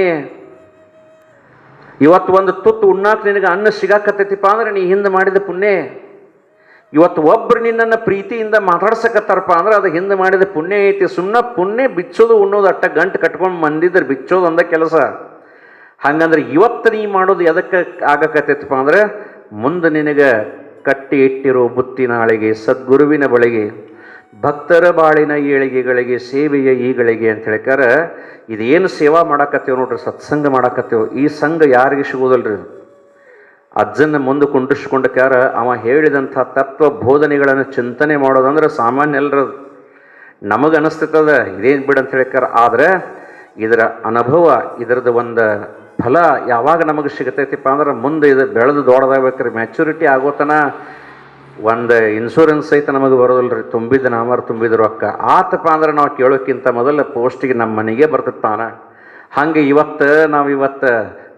ಇವತ್ತು ಒಂದು ತುತ್ತು ಉಣ್ಣಾಕ ನಿನಗೆ ಅನ್ನ ಸಿಗಾಕತ್ತೈತಿಪ್ಪ ಅಂದ್ರೆ ನೀ ಹಿಂದೆ ಮಾಡಿದ ಪುಣ್ಯ. ಇವತ್ತು ಒಬ್ಬರು ನಿನ್ನನ್ನು ಪ್ರೀತಿಯಿಂದ ಮಾತಾಡ್ಸಕತ್ತಾರಪ್ಪ ಅಂದ್ರೆ ಅದು ಹಿಂದೆ ಮಾಡಿದ ಪುಣ್ಯ ಐತಿ. ಸುಮ್ಮನೆ ಪುಣ್ಯ ಬಿಚ್ಚೋದು ಉಣ್ಣೋದು ಅಟ್ಟ ಗಂಟು ಕಟ್ಕೊಂಡು ಮಂದಿದ್ರೆ ಬಿಚ್ಚೋದು ಅಂದ ಕೆಲಸ. ಹಂಗಂದ್ರೆ ಇವತ್ತು ನೀ ಮಾಡೋದು ಎದಕ್ಕೆ ಆಗಕತ್ತೈತಪ್ಪ ಅಂದ್ರೆ ಮುಂದೆ ನಿನಗೆ ಕಟ್ಟಿ ಇಟ್ಟಿರೋ ಬುತ್ತಿನಾಳಿಗೆ, ಸದ್ಗುರುವಿನ ಬಳಿಗೆ, ಭಕ್ತರ ಬಾಳಿನ ಏಳಿಗೆಗಳಿಗೆ, ಸೇವೆಯ ಈಗಳಿಗೆ ಅಂತ ಹೇಳ್ಕಾರ. ಇದೇನು ಸೇವಾ ಮಾಡಾಕತ್ತೇವೆ ನೋಡ್ರಿ, ಸತ್ಸಂಗ ಮಾಡಾಕತ್ತೇವೆ. ಈ ಸಂಘ ಯಾರಿಗೆ ಸಿಗೋದಲ್ರಿ? ಅಜ್ಜನ ಮುಂದೆ ಕುಂಡಿಸ್ಕೊಂಡಕ್ಕಾರ ಅವ ಹೇಳಿದಂಥ ತತ್ವ ಬೋಧನೆಗಳನ್ನು ಚಿಂತನೆ ಮಾಡೋದಂದ್ರೆ ಸಾಮಾನ್ಯ ಎಲ್ಲರದು. ನಮಗೆ ಅನಿಸ್ತದ ಇದೇನು ಬಿಡು ಅಂತ ಹೇಳ್ಕಾರ. ಆದರೆ ಇದರ ಅನುಭವ, ಇದರದ್ದು ಒಂದು ಫಲ ಯಾವಾಗ ನಮಗೆ ಸಿಗತೈತಿಪ್ಪ ಅಂದ್ರೆ ಮುಂದೆ ಇದು ಬೆಳೆದು ದೊಡ್ಡದಾಗಬೇಕ್ರಿ. ಮ್ಯಾಚುರಿಟಿ ಆಗೋತನ ಒಂದು ಇನ್ಶೂರೆನ್ಸ್ ಐತೆ ನಮಗೆ ಬರೋದಿಲ್ಲ ರೀ. ತುಂಬಿದ ನಾಮರು ತುಂಬಿದ ರೊಕ್ಕ ಆತಪ್ಪ ಅಂದ್ರೆ ನಾವು ಕೇಳೋಕ್ಕಿಂತ ಮೊದಲು ಪೋಸ್ಟಿಗೆ ನಮ್ಮ ಮನೆಗೆ ಬರ್ತಿರ್ತಾನ. ಹಂಗೆ ಇವತ್ತು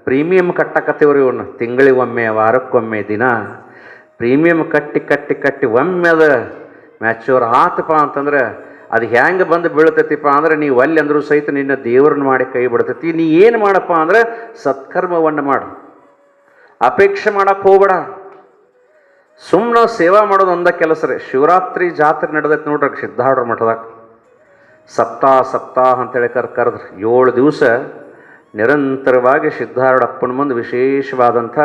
ಪ್ರೀಮಿಯಂ ಕಟ್ಟಕತ್ತೀವ್ರಿ. ಇವನ್ನ ತಿಂಗಳಿಗೊಮ್ಮೆ, ವಾರಕ್ಕೊಮ್ಮೆ, ದಿನ ಪ್ರೀಮಿಯಂ ಕಟ್ಟಿ ಒಮ್ಮೆ ಅದು ಮ್ಯಾಚೂರ್ ಆತಪ್ಪ ಅಂತಂದ್ರೆ ಅದು ಹೆಂಗೆ ಬಂದು ಬೀಳ್ತೈತಿಪ್ಪ ಅಂದ್ರೆ ನೀವು ಅಲ್ಲಿ ಅಂದರೂ ಸಹಿತ ನಿನ್ನ ದೇವ್ರನ್ನ ಮಾಡಿ ಕೈ ಬಿಡ್ತೈತಿ. ನೀ ಏನು ಮಾಡಪ್ಪ ಅಂದ್ರೆ ಸತ್ಕರ್ಮವನ್ನು ಮಾಡು, ಅಪೇಕ್ಷೆ ಮಾಡಕ್ಕೆ ಹೋಗ್ಬೇಡ. ಸುಮ್ಮನೆ ಸೇವಾ ಮಾಡೋದು ಒಂದ ಕೆಲಸ ರೀ. ಶಿವರಾತ್ರಿ ಜಾತ್ರೆ ನಡೆದೈತೆ ನೋಡ್ರಿ ಸಿದ್ಧಾರೂಢ ಮಠದಾಗ. ಸಪ್ತಾಹ ಅಂತೇಳಿ ಕರೆದ್ರು. 7 ದಿವಸ ನಿರಂತರವಾಗಿ ಸಿದ್ಧಾರೂಢ ಅಪ್ಪನ ಮುಂದೆ ವಿಶೇಷವಾದಂಥ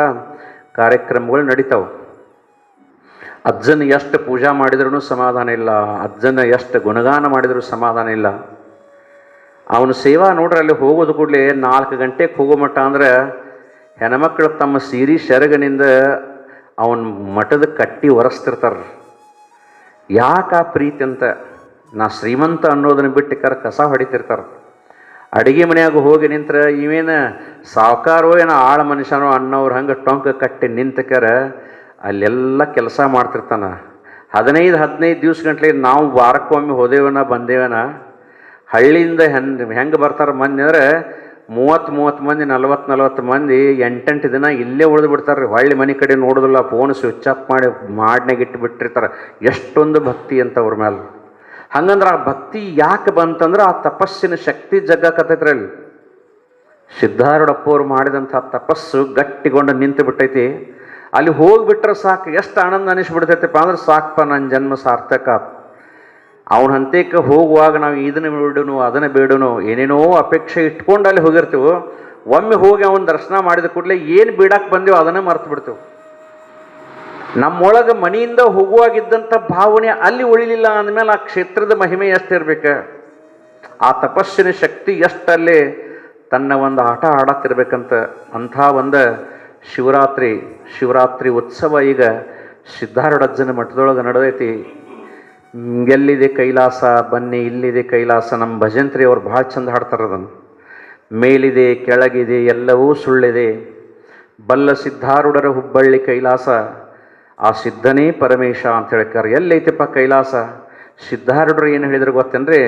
ಕಾರ್ಯಕ್ರಮಗಳು ನಡೀತಾವೆ. ಅಜ್ಜನ ಎಷ್ಟು ಪೂಜಾ ಮಾಡಿದ್ರೂ ಸಮಾಧಾನ ಇಲ್ಲ, ಅಜ್ಜನ ಎಷ್ಟು ಗುಣಗಾನ ಮಾಡಿದ್ರೂ ಸಮಾಧಾನ ಇಲ್ಲ. ಅವನ ಸೇವಾ ನೋಡ್ರಿ, ಅಲ್ಲಿ ಹೋಗೋದು ಕೂಡಲೇ 4 ಗಂಟೆಗೆ ಹೋಗೋ ಮಟ್ಟ ಅಂದ್ರೆ ಹೆಣ್ಮಕ್ಳು ತಮ್ಮ ಸೀರೆ ಸೆರಗಿನಿಂದ ಅವನ ಮಠದ ಕಟ್ಟಿ ಒರೆಸ್ತಿರ್ತಾರೆ. ಯಾಕೆ ಆ ಪ್ರೀತಿ ಅಂತ? ನಾ ಶ್ರೀಮಂತ ಅನ್ನೋದನ್ನ ಬಿಟ್ಟು ಕಸ ಹೊಡಿತಿರ್ತಾರೆ. ಅಡುಗೆ ಮನೆಯಾಗ ಹೋಗಿ ನಿಂತ್ರೆ ಇವೇನು ಸಾವುಕಾರೋ ಏನೋ ಆಳ ಮನುಷ್ಯನೋ ಅನ್ನೋರು ಹಂಗೆ ಟೊಂಕ ಕಟ್ಟಿ ನಿಂತಕರ ಅಲ್ಲೆಲ್ಲ ಕೆಲಸ ಮಾಡ್ತಿರ್ತಾನೆ. 15 ದಿವ್ಸ ಗಂಟ್ಲೆ ನಾವು ವಾರಕ್ಕೊಮ್ಮೆ ಹೋದೇವನ ಬಂದೇವನ. ಹಳ್ಳಿಯಿಂದ ಹೆಂಗೆ ಬರ್ತಾರೆ ಮಂದಿ ಅಂದರೆ 30 ಮಂದಿ, 40 ಮಂದಿ 8 ದಿನ ಇಲ್ಲೇ ಉಳಿದು ಬಿಡ್ತಾರೆ ರೀ. ಹೊಳ್ಳಿ ಮನೆ ಕಡೆ ನೋಡೋದಿಲ್ಲ, ಫೋನ್ ಸ್ವಿಚ್ ಆಫ್ ಮಾಡ್ನಾಗ ಇಟ್ಟು ಬಿಟ್ಟಿರ್ತಾರೆ. ಎಷ್ಟೊಂದು ಭಕ್ತಿ ಅಂತ ಅವ್ರ ಮೇಲೆ. ಹಂಗಂದ್ರೆ ಆ ಭಕ್ತಿ ಯಾಕೆ ಬಂತಂದ್ರೆ ಆ ತಪಸ್ಸಿನ ಶಕ್ತಿ ಜಗ್ಗಕತ್ತೈತ್ರಿ. ಅಲ್ಲಿ ಸಿದ್ಧಾರೂಢಪ್ಪವ್ರು ಮಾಡಿದಂಥ ತಪಸ್ಸು ಗಟ್ಟಿಗೊಂಡು ನಿಂತು ಬಿಟ್ಟೈತಿ. ಅಲ್ಲಿ ಹೋಗಿಬಿಟ್ರೆ ಸಾಕು, ಎಷ್ಟು ಆನಂದ ಅನಿಸ್ಬಿಡ್ತೈತಿಪ್ಪ ಅಂದ್ರೆ ಸಾಕಪ್ಪ, ನನ್ನ ಜನ್ಮ ಸಾರ್ಥಕ. ಅವನ ಹಂತಕ್ಕೆ ಹೋಗುವಾಗ ನಾವು ಇದನ್ನು ಬೇಡನು ಅದನ್ನು ಬೇಡನು ಏನೇನೋ ಅಪೇಕ್ಷೆ ಇಟ್ಕೊಂಡು ಅಲ್ಲಿ ಹೋಗಿರ್ತೀವೋ, ಒಮ್ಮೆ ಹೋಗಿ ಅವನ ದರ್ಶನ ಮಾಡಿದ ಕೂಡಲೇ ಏನು ಬೇಡಕ್ಕೆ ಬಂದೆವು ಅದನ್ನೇ ಮರ್ತು ಬಿಡ್ತೇವೆ. ನಮ್ಮೊಳಗೆ ಮನೆಯಿಂದ ಹೋಗುವಾಗಿದ್ದಂಥ ಭಾವನೆ ಅಲ್ಲಿ ಉಳಿಲಿಲ್ಲ ಅಂದಮೇಲೆ ಆ ಕ್ಷೇತ್ರದ ಮಹಿಮೆ ಎಷ್ಟಿರ್ಬೇಕು, ಆ ತಪಸ್ಸಿನ ಶಕ್ತಿ ಎಷ್ಟಲ್ಲೇ ತನ್ನ ಒಂದು ಆಟ ಆಡತ್ತಿರ್ಬೇಕಂತ. ಅಂಥ ಒಂದು ಶಿವರಾತ್ರಿ ಉತ್ಸವ ಈಗ ಸಿದ್ಧಾರೂಢಜ್ಜನ ಮಠದೊಳಗೆ ನಡೆದೈತಿ. ಎಲ್ಲಿದೆ ಕೈಲಾಸ ಬನ್ನಿ, ಇಲ್ಲಿದೆ ಕೈಲಾಸ. ನಮ್ಮ ಭಜಂತ್ರಿ ಅವ್ರು ಭಾಳ ಚಂದ ಹಾಡ್ತಾರೆ ಅದನ್ನು. ಮೇಲಿದೆ ಕೆಳಗಿದೆ ಎಲ್ಲವೂ ಸುಳ್ಳಿದೆ, ಬಲ್ಲ ಸಿದ್ಧಾರೂಢರ ಹುಬ್ಬಳ್ಳಿ ಕೈಲಾಸ, ಆ ಸಿದ್ಧನೇ ಪರಮೇಶ ಅಂತ ಹೇಳ್ತಾರೆ. ಎಲ್ಲೈತಪ್ಪ ಕೈಲಾಸ? ಸಿದ್ಧಾರೂಢರು ಏನು ಹೇಳಿದ್ರು ಗೊತ್ತೇನ್ರಿ?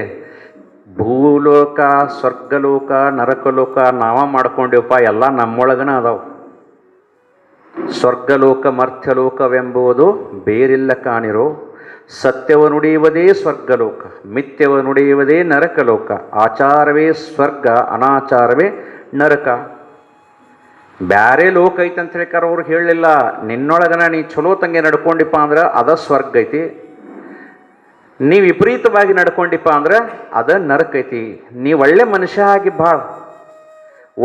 ಭೂಲೋಕ, ಸ್ವರ್ಗಲೋಕ, ನರಕಲೋಕ ನಾವ ಮಾಡ್ಕೊಂಡೇವಪ್ಪ, ಎಲ್ಲ ನಮ್ಮೊಳಗನ ಅದಾವ. ಸ್ವರ್ಗಲೋಕ ಮರ್ತ್ಯಲೋಕವೆಂಬುದು ಬೇರಿಲ್ಲ ಕಾಣಿರೋ, ಸತ್ಯವ ನುಡಿಯುವುದೇ ಸ್ವರ್ಗಲೋಕ, ಮಿಥ್ಯವ ನುಡಿಯುವುದೇ ನರಕಲೋಕ, ಆಚಾರವೇ ಸ್ವರ್ಗ, ಅನಾಚಾರವೇ ನರಕ. ಬ್ಯಾರೆ ಲೋಕ ಐತೆ ಅಂತ ಹೇಳ್ಕಾರ ಅವ್ರು ಹೇಳಲಿಲ್ಲ. ನಿನ್ನೊಳಗನ ನೀ ಚಲೋ ತಂಗೆ ನಡ್ಕೊಂಡಿಪ್ಪ ಅಂದ್ರೆ ಅದ ಸ್ವರ್ಗ ಐತಿ, ನೀ ವಿಪರೀತವಾಗಿ ನಡ್ಕೊಂಡಿಪ್ಪ ಅಂದ್ರೆ ಅದ ನರಕ ಐತಿ. ನೀ ಒಳ್ಳೆ ಮನುಷ್ಯ ಆಗಿ ಭಾಳ,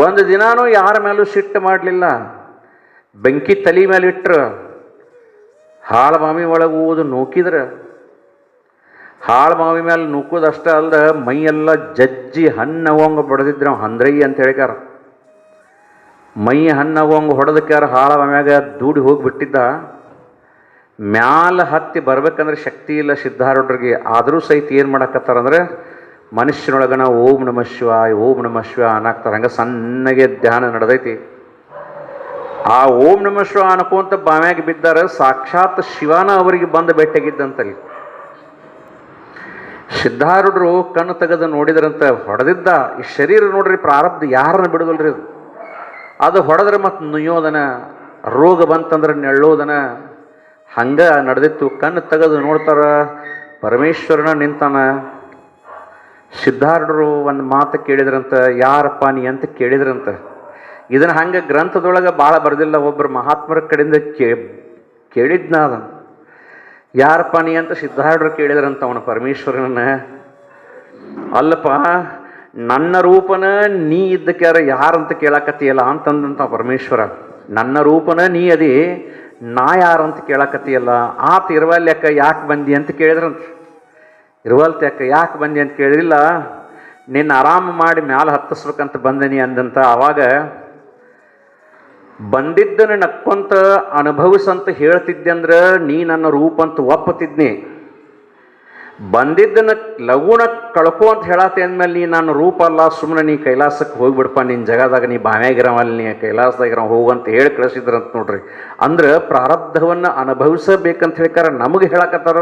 ಒಂದು ದಿನಾನೂ ಯಾರ ಮೇಲೂ ಸಿಟ್ಟು ಮಾಡಲಿಲ್ಲ, ಬೆಂಕಿ ತಲೆ ಮೇಲೆ ಇಟ್ರ, ಹಾಳು ಮಾವಿ ಒಳಗೆ ಊದು ನೂಕಿದ್ರೆ, ಹಾಳು ಮಾವಿ ಮೇಲೆ ನೂಕೋದಷ್ಟೇ ಅಲ್ದ ಮೈಯೆಲ್ಲ ಜಜ್ಜಿ ಹಣ್ಣವಂಗ ಬಡ್ದಿದ್ರೆ ನಾವು ಹಂದ್ರಯ್ಯ ಅಂತ ಹೇಳ್ಯಾರ. ಮೈ ಹಣ್ಣವಂಗ ಹೊಡೆದಕ್ಕಾರ ಹಾಳ ಮ್ಯಾಗ ದೂಡಿ ಹೋಗಿಬಿಟ್ಟಿದ್ದ. ಮ್ಯಾಲ ಹತ್ತಿ ಬರ್ಬೇಕಂದ್ರೆ ಶಕ್ತಿ ಇಲ್ಲ ಸಿದ್ಧಾರೂಢರಿಗೆ. ಆದರೂ ಸಹಿತ ಏನು ಮಾಡಕತ್ತಾರಂದ್ರೆ ಮನುಷ್ಯನೊಳಗನ ಓಂ ನಮಃ ಶಿವಾಯ ಓಂ ನಮಃ ಶಿವಾಯ ಅನ್ನಾಕ್ತಾರೆ. ಹಂಗೆ ಸಣ್ಣಗೆ ಧ್ಯಾನ ನಡೆದೈತಿ. ಆ ಓಂ ನಮಃ ಶಿವಾಯ ಅನ್ಕೊಂತ ಬಾಮ್ಯಾಗ ಬಿದ್ದಾರ. ಸಾಕ್ಷಾತ್ ಶಿವನ ಅವರಿಗೆ ಬಂದು ಭೇಟಿಯಾಗಿದ್ದಂತಲ್ಲಿ. ಸಿದ್ಧಾರೂಢರು ಕಣ್ಣು ತೆಗೆದು ನೋಡಿದ್ರಂತ, ಹೊಡೆದಿದ್ದ ಈ ಶರೀರ ನೋಡ್ರಿ ಪ್ರಾರಬ್ಧ ಯಾರನ್ನ ಬಿಡೋದಲ್ರಿ ಅದು. ಅದು ಹೊಡೆದ್ರೆ ಮತ್ತು ನುಯ್ಯೋದನ, ರೋಗ ಬಂತಂದ್ರೆ ನೆಳ್ಳೋದನ, ಹಂಗೆ ನಡೆದಿತ್ತು. ಕಣ್ಣು ತೆಗೆದು ನೋಡ್ತಾರ, ಪರಮೇಶ್ವರನ ನಿಂತಾನ. ಸಿದ್ಧಾರೂಢರು ಒಂದು ಮಾತು ಕೇಳಿದ್ರಂತ, ಯಾರಪ್ಪ ನೀ ಅಂತ ಕೇಳಿದ್ರಂತ. ಇದನ್ನು ಹಂಗೆ ಗ್ರಂಥದೊಳಗೆ ಭಾಳ ಬರೆದಿಲ್ಲ, ಒಬ್ಬರು ಮಹಾತ್ಮರ ಕಡೆಯಿಂದ ಕೇಳಿದ್ನ ಅದನ್ನು. ಯಾರಪ್ಪ ನೀ ಅಂತ ಸಿದ್ಧಾರೂಢರು ಕೇಳಿದ್ರಂತ ಅವನ ಪರಮೇಶ್ವರನ. ಅಲ್ಲಪ್ಪ ನನ್ನ ರೂಪನ ನೀ ಇದ್ದಕ್ಯಾರ ಯಾರಂತ ಕೇಳಾಕತ್ತೀಯಲ್ಲ ಅಂತಂದಂತ ಪರಮೇಶ್ವರ. ನನ್ನ ರೂಪನ ನೀ ಅದಿ, ನಾ ಯಾರಂತ ಕೇಳಾಕತ್ತೀಯಲ್ಲ, ಆತ ಇರುವಲ್ಯಾಕ ಯಾಕೆ ಬಂದಿ ಅಂತ ಕೇಳಿದ್ರಂತ. ಇರುವಲ್ತ್ಯಾಕ ಯಾಕೆ ಬಂದಿ ಅಂತ ಕೇಳಿದ್ರಿಲ್ಲ, ನಿನ್ನ ಆರಾಮ ಮಾಡಿ ಮ್ಯಾಲೆ ಹತ್ತಿಸ್ಬೇಕಂತ ಬಂದನಿ ಅಂದಂತ. ಆವಾಗ ಬಂದಿದ್ದನ್ನು ನಕ್ಕೊಂತ ಅನುಭವಿಸಂತ ಹೇಳ್ತಿದ್ದೆ ಅಂದ್ರೆ ನೀ ನನ್ನ ರೂಪ ಅಂತ ಒಪ್ಪತಿದ್ನಿ. ಬಂದಿದ್ದನ್ನು ಲಘುನ ಕಳ್ಕೊ ಅಂತ ಹೇಳತ್ತೆ ಅಂದಮೇಲೆ ನೀ ನನ್ನ ರೂಪ ಅಲ್ಲ, ಸುಮ್ಮನೆ ನೀ ಕೈಲಾಸಕ್ಕೆ ಹೋಗ್ಬಿಡಪ್ಪ, ನಿನ್ನ ಜಗದಾಗ ನೀ ಬಾವ್ಯಾಗಿರವಲ್ಲಿ, ನೀ ಕೈಲಾಸದಾಗಿರೋ ಹೋಗಂತ ಹೇಳಿ ಕಳಿಸಿದ್ರಂತ ನೋಡ್ರಿ. ಅಂದ್ರೆ ಪ್ರಾರಬ್ಧವನ್ನು ಅನುಭವಿಸಬೇಕಂತ ಹೇಳ್ಕಾರ ನಮಗೆ ಹೇಳಕತ್ತಾರ.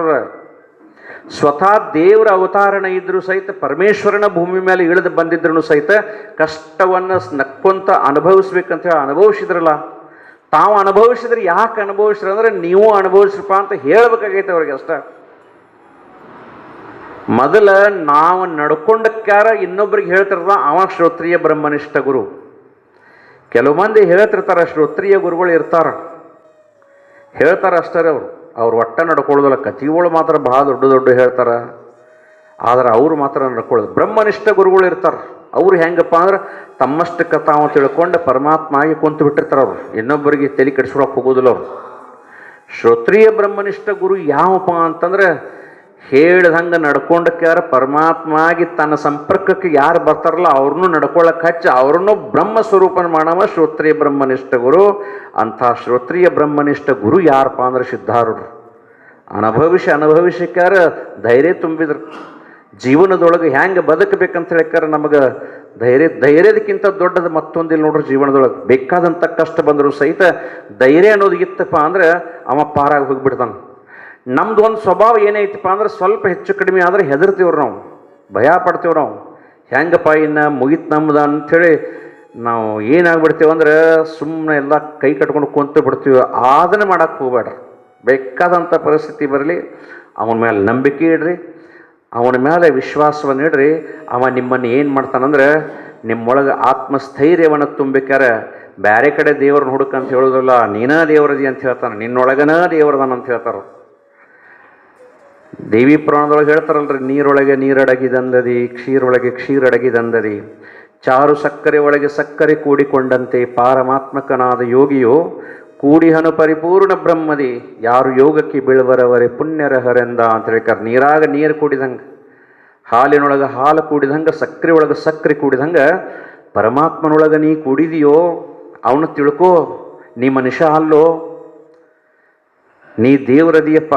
ಸ್ವತಃ ದೇವರ ಅವತಾರಣ ಇದ್ರೂ ಸಹಿತ, ಪರಮೇಶ್ವರನ ಭೂಮಿ ಮೇಲೆ ಇಳಿದು ಬಂದಿದ್ರು ಸಹಿತ ಕಷ್ಟವನ್ನು ನಕ್ಕೊಂತ ಅನುಭವಿಸ್ಬೇಕಂತ ಹೇಳಿ ಅನುಭವಿಸಿದ್ರಲ್ಲ. ತಾವು ಅನುಭವಿಸಿದ್ರೆ ಯಾಕೆ ಅನುಭವಿಸ್ರಿ ಅಂದ್ರೆ ನೀವು ಅನುಭವಿಸ್ರಪ್ಪ ಅಂತ ಹೇಳ್ಬೇಕಾಗೈತೆ ಅವ್ರಿಗೆ ಅಷ್ಟ. ಮೊದಲ ನಾವು ನಡ್ಕೊಂಡಕ್ಕಾರ ಇನ್ನೊಬ್ರಿಗೆ ಹೇಳ್ತಿರ್ದ ಅವ ಶ್ರೋತ್ರಿಯ ಬ್ರಹ್ಮನಿಷ್ಠ ಗುರು. ಕೆಲವು ಮಂದಿ ಹೇಳ್ತಿರ್ತಾರ, ಶ್ರೋತ್ರಿಯ ಗುರುಗಳು ಇರ್ತಾರ, ಹೇಳ್ತಾರ ಅಷ್ಟೇ. ಅವ್ರು ಒಟ್ಟ ನಡ್ಕೊಳ್ಳೋದಲ್ಲ. ಕಥೆಗಳು ಮಾತ್ರ ಭಾಳ ದೊಡ್ಡ ಹೇಳ್ತಾರೆ, ಆದ್ರೆ ಅವ್ರು ಮಾತ್ರ ನಡ್ಕೊಳ್ಳೋದು. ಬ್ರಹ್ಮನಿಷ್ಠ ಗುರುಗಳು ಇರ್ತಾರೆ. ಅವ್ರು ಹೆಂಗಪ್ಪ ಅಂದ್ರೆ ತಮ್ಮಷ್ಟಕ್ಕೆ ತಾವು ತಿಳ್ಕೊಂಡು ಪರಮಾತ್ಮ ಆಗಿ ಕುಂತು ಬಿಟ್ಟಿರ್ತಾರೆ. ಅವರು ಇನ್ನೊಬ್ಬರಿಗೆ ತಲೆ ಕೆಡಿಸ್ಕೊಳಕ್ಕೆ ಹೋಗೋದಿಲ್ಲ ಅವರು. ಶ್ರೋತ್ರಿಯ ಬ್ರಹ್ಮನಿಷ್ಠ ಗುರು ಯಾವಪ್ಪ ಅಂತಂದ್ರೆ ಹೇಳ್ದಂಗೆ ನಡ್ಕೊಂಡಕ್ಕಾರ ಪರಮಾತ್ಮ ಆಗಿ ತನ್ನ ಸಂಪರ್ಕಕ್ಕೆ ಯಾರು ಬರ್ತಾರಲ್ಲ ಅವ್ರನ್ನೂ ನಡ್ಕೊಳ್ಳೋಕೆ ಹಚ್ಚಿ ಅವ್ರನ್ನೂ ಬ್ರಹ್ಮ ಸ್ವರೂಪನ ಮಾಡವ ಶ್ರೋತ್ರಿಯ ಬ್ರಹ್ಮನಿಷ್ಠ ಗುರು. ಅಂಥ ಶ್ರೋತ್ರಿಯ ಬ್ರಹ್ಮನಿಷ್ಠ ಗುರು ಯಾರಪ್ಪ ಅಂದ್ರೆ ಸಿದ್ಧಾರೂಢರು. ಅನುಭವಿಸ್ಯಾರ ಧೈರ್ಯ ತುಂಬಿದ್ರು. ಜೀವನದೊಳಗೆ ಹೆಂಗೆ ಬದುಕಬೇಕಂತ ಹೇಳ್ಕಾರ ನಮಗೆ ಧೈರ್ಯದಕ್ಕಿಂತ ದೊಡ್ಡದು ಮತ್ತೊಂದಿಲ್ಲ ನೋಡ್ರಿ. ಜೀವನದೊಳಗೆ ಬೇಕಾದಂಥ ಕಷ್ಟ ಬಂದರೂ ಸಹಿತ ಧೈರ್ಯ ಅನ್ನೋದು ಇತ್ತಪ್ಪ ಅಂದ್ರೆ ಅವ ಪಾರಾಗಿ ಹೋಗಿಬಿಡ್ತಾನೆ. ನಮ್ದು ಒಂದು ಸ್ವಭಾವ ಏನೈತಪ್ಪ ಅಂದ್ರೆ ಸ್ವಲ್ಪ ಹೆಚ್ಚು ಕಡಿಮೆ ಆದರೆ ಹೆದರ್ತೀವ್ರಿ, ನಾವು ಭಯ ಪಡ್ತೀವಿ. ನಾವು ಹೆಂಗಪ್ಪ ಇನ್ನು ಮುಗಿತು ನಮ್ದು ಅಂಥೇಳಿ ನಾವು ಏನಾಗ್ಬಿಡ್ತೀವಿ ಅಂದ್ರೆ ಸುಮ್ಮನೆ ಎಲ್ಲ ಕೈ ಕಟ್ಕೊಂಡು ಕುಂತು ಬಿಡ್ತೀವಿ. ಅದನ್ನು ಮಾಡೋಕ್ಕೆ ಹೋಗ್ಬೇಡ್ರಿ. ಬೇಕಾದಂಥ ಪರಿಸ್ಥಿತಿ ಬರಲಿ, ಅವನ ಮೇಲೆ ನಂಬಿಕೆ ಇಡ್ರಿ, ಅವನ ಮೇಲೆ ವಿಶ್ವಾಸವನ್ನು ಇಡ್ರಿ. ಅವ ನಿಮ್ಮನ್ನು ಏನು ಮಾಡ್ತಾನಂದ್ರೆ ನಿಮ್ಮೊಳಗೆ ಆತ್ಮಸ್ಥೈರ್ಯವನ್ನು ತುಂಬಿಕಾರ ಬೇರೆ ಕಡೆ ದೇವ್ರನ್ನ ಹುಡುಕಂತ ಹೇಳೋದಿಲ್ಲ, ನೀನೇ ದೇವರದಿ ಅಂತ ಹೇಳ್ತಾನೆ, ನಿನ್ನೊಳಗನ ದೇವರದಾನ ಅಂತ ಹೇಳ್ತಾರೆ. ದೇವಿ ಪುರಾಣದೊಳಗೆ ಹೇಳ್ತಾರಲ್ರಿ, ನೀರೊಳಗೆ ನೀರಡಗಿದಂದದಿ, ಕ್ಷೀರೊಳಗೆ ಕ್ಷೀರಡಗಿದಂದದಿ, ಚಾರು ಸಕ್ಕರೆ ಒಳಗೆ ಸಕ್ಕರೆ ಕೂಡಿಕೊಂಡಂತೆ ಪಾರಮಾತ್ಮಕನಾದ ಯೋಗಿಯು ಕೂಡಿಹನು ಪರಿಪೂರ್ಣ ಬ್ರಹ್ಮದಿ, ಯಾರು ಯೋಗಕ್ಕೆ ಬೀಳುವರವರೆ ಪುಣ್ಯರಹರೆಂದ ಅಂತ ಹೇಳ್ತಾರೆ. ನೀರಾಗ ನೀರು ಕೂಡಿದಂಗೆ, ಹಾಲಿನೊಳಗೆ ಹಾಲು ಕೂಡಿದಂಗೆ, ಸಕ್ಕರೆ ಒಳಗೆ ಸಕ್ಕರೆ ಕೂಡಿದಂಗೆ ಪರಮಾತ್ಮನೊಳಗೆ ನೀ ಕೂಡಿದೆಯೋ ಅವನು ತಿಳ್ಕೋ. ನೀ ಮನುಷ್ಯ ಅಲ್ಲೋ, ನೀ ದೇವರದಿಯಪ್ಪ.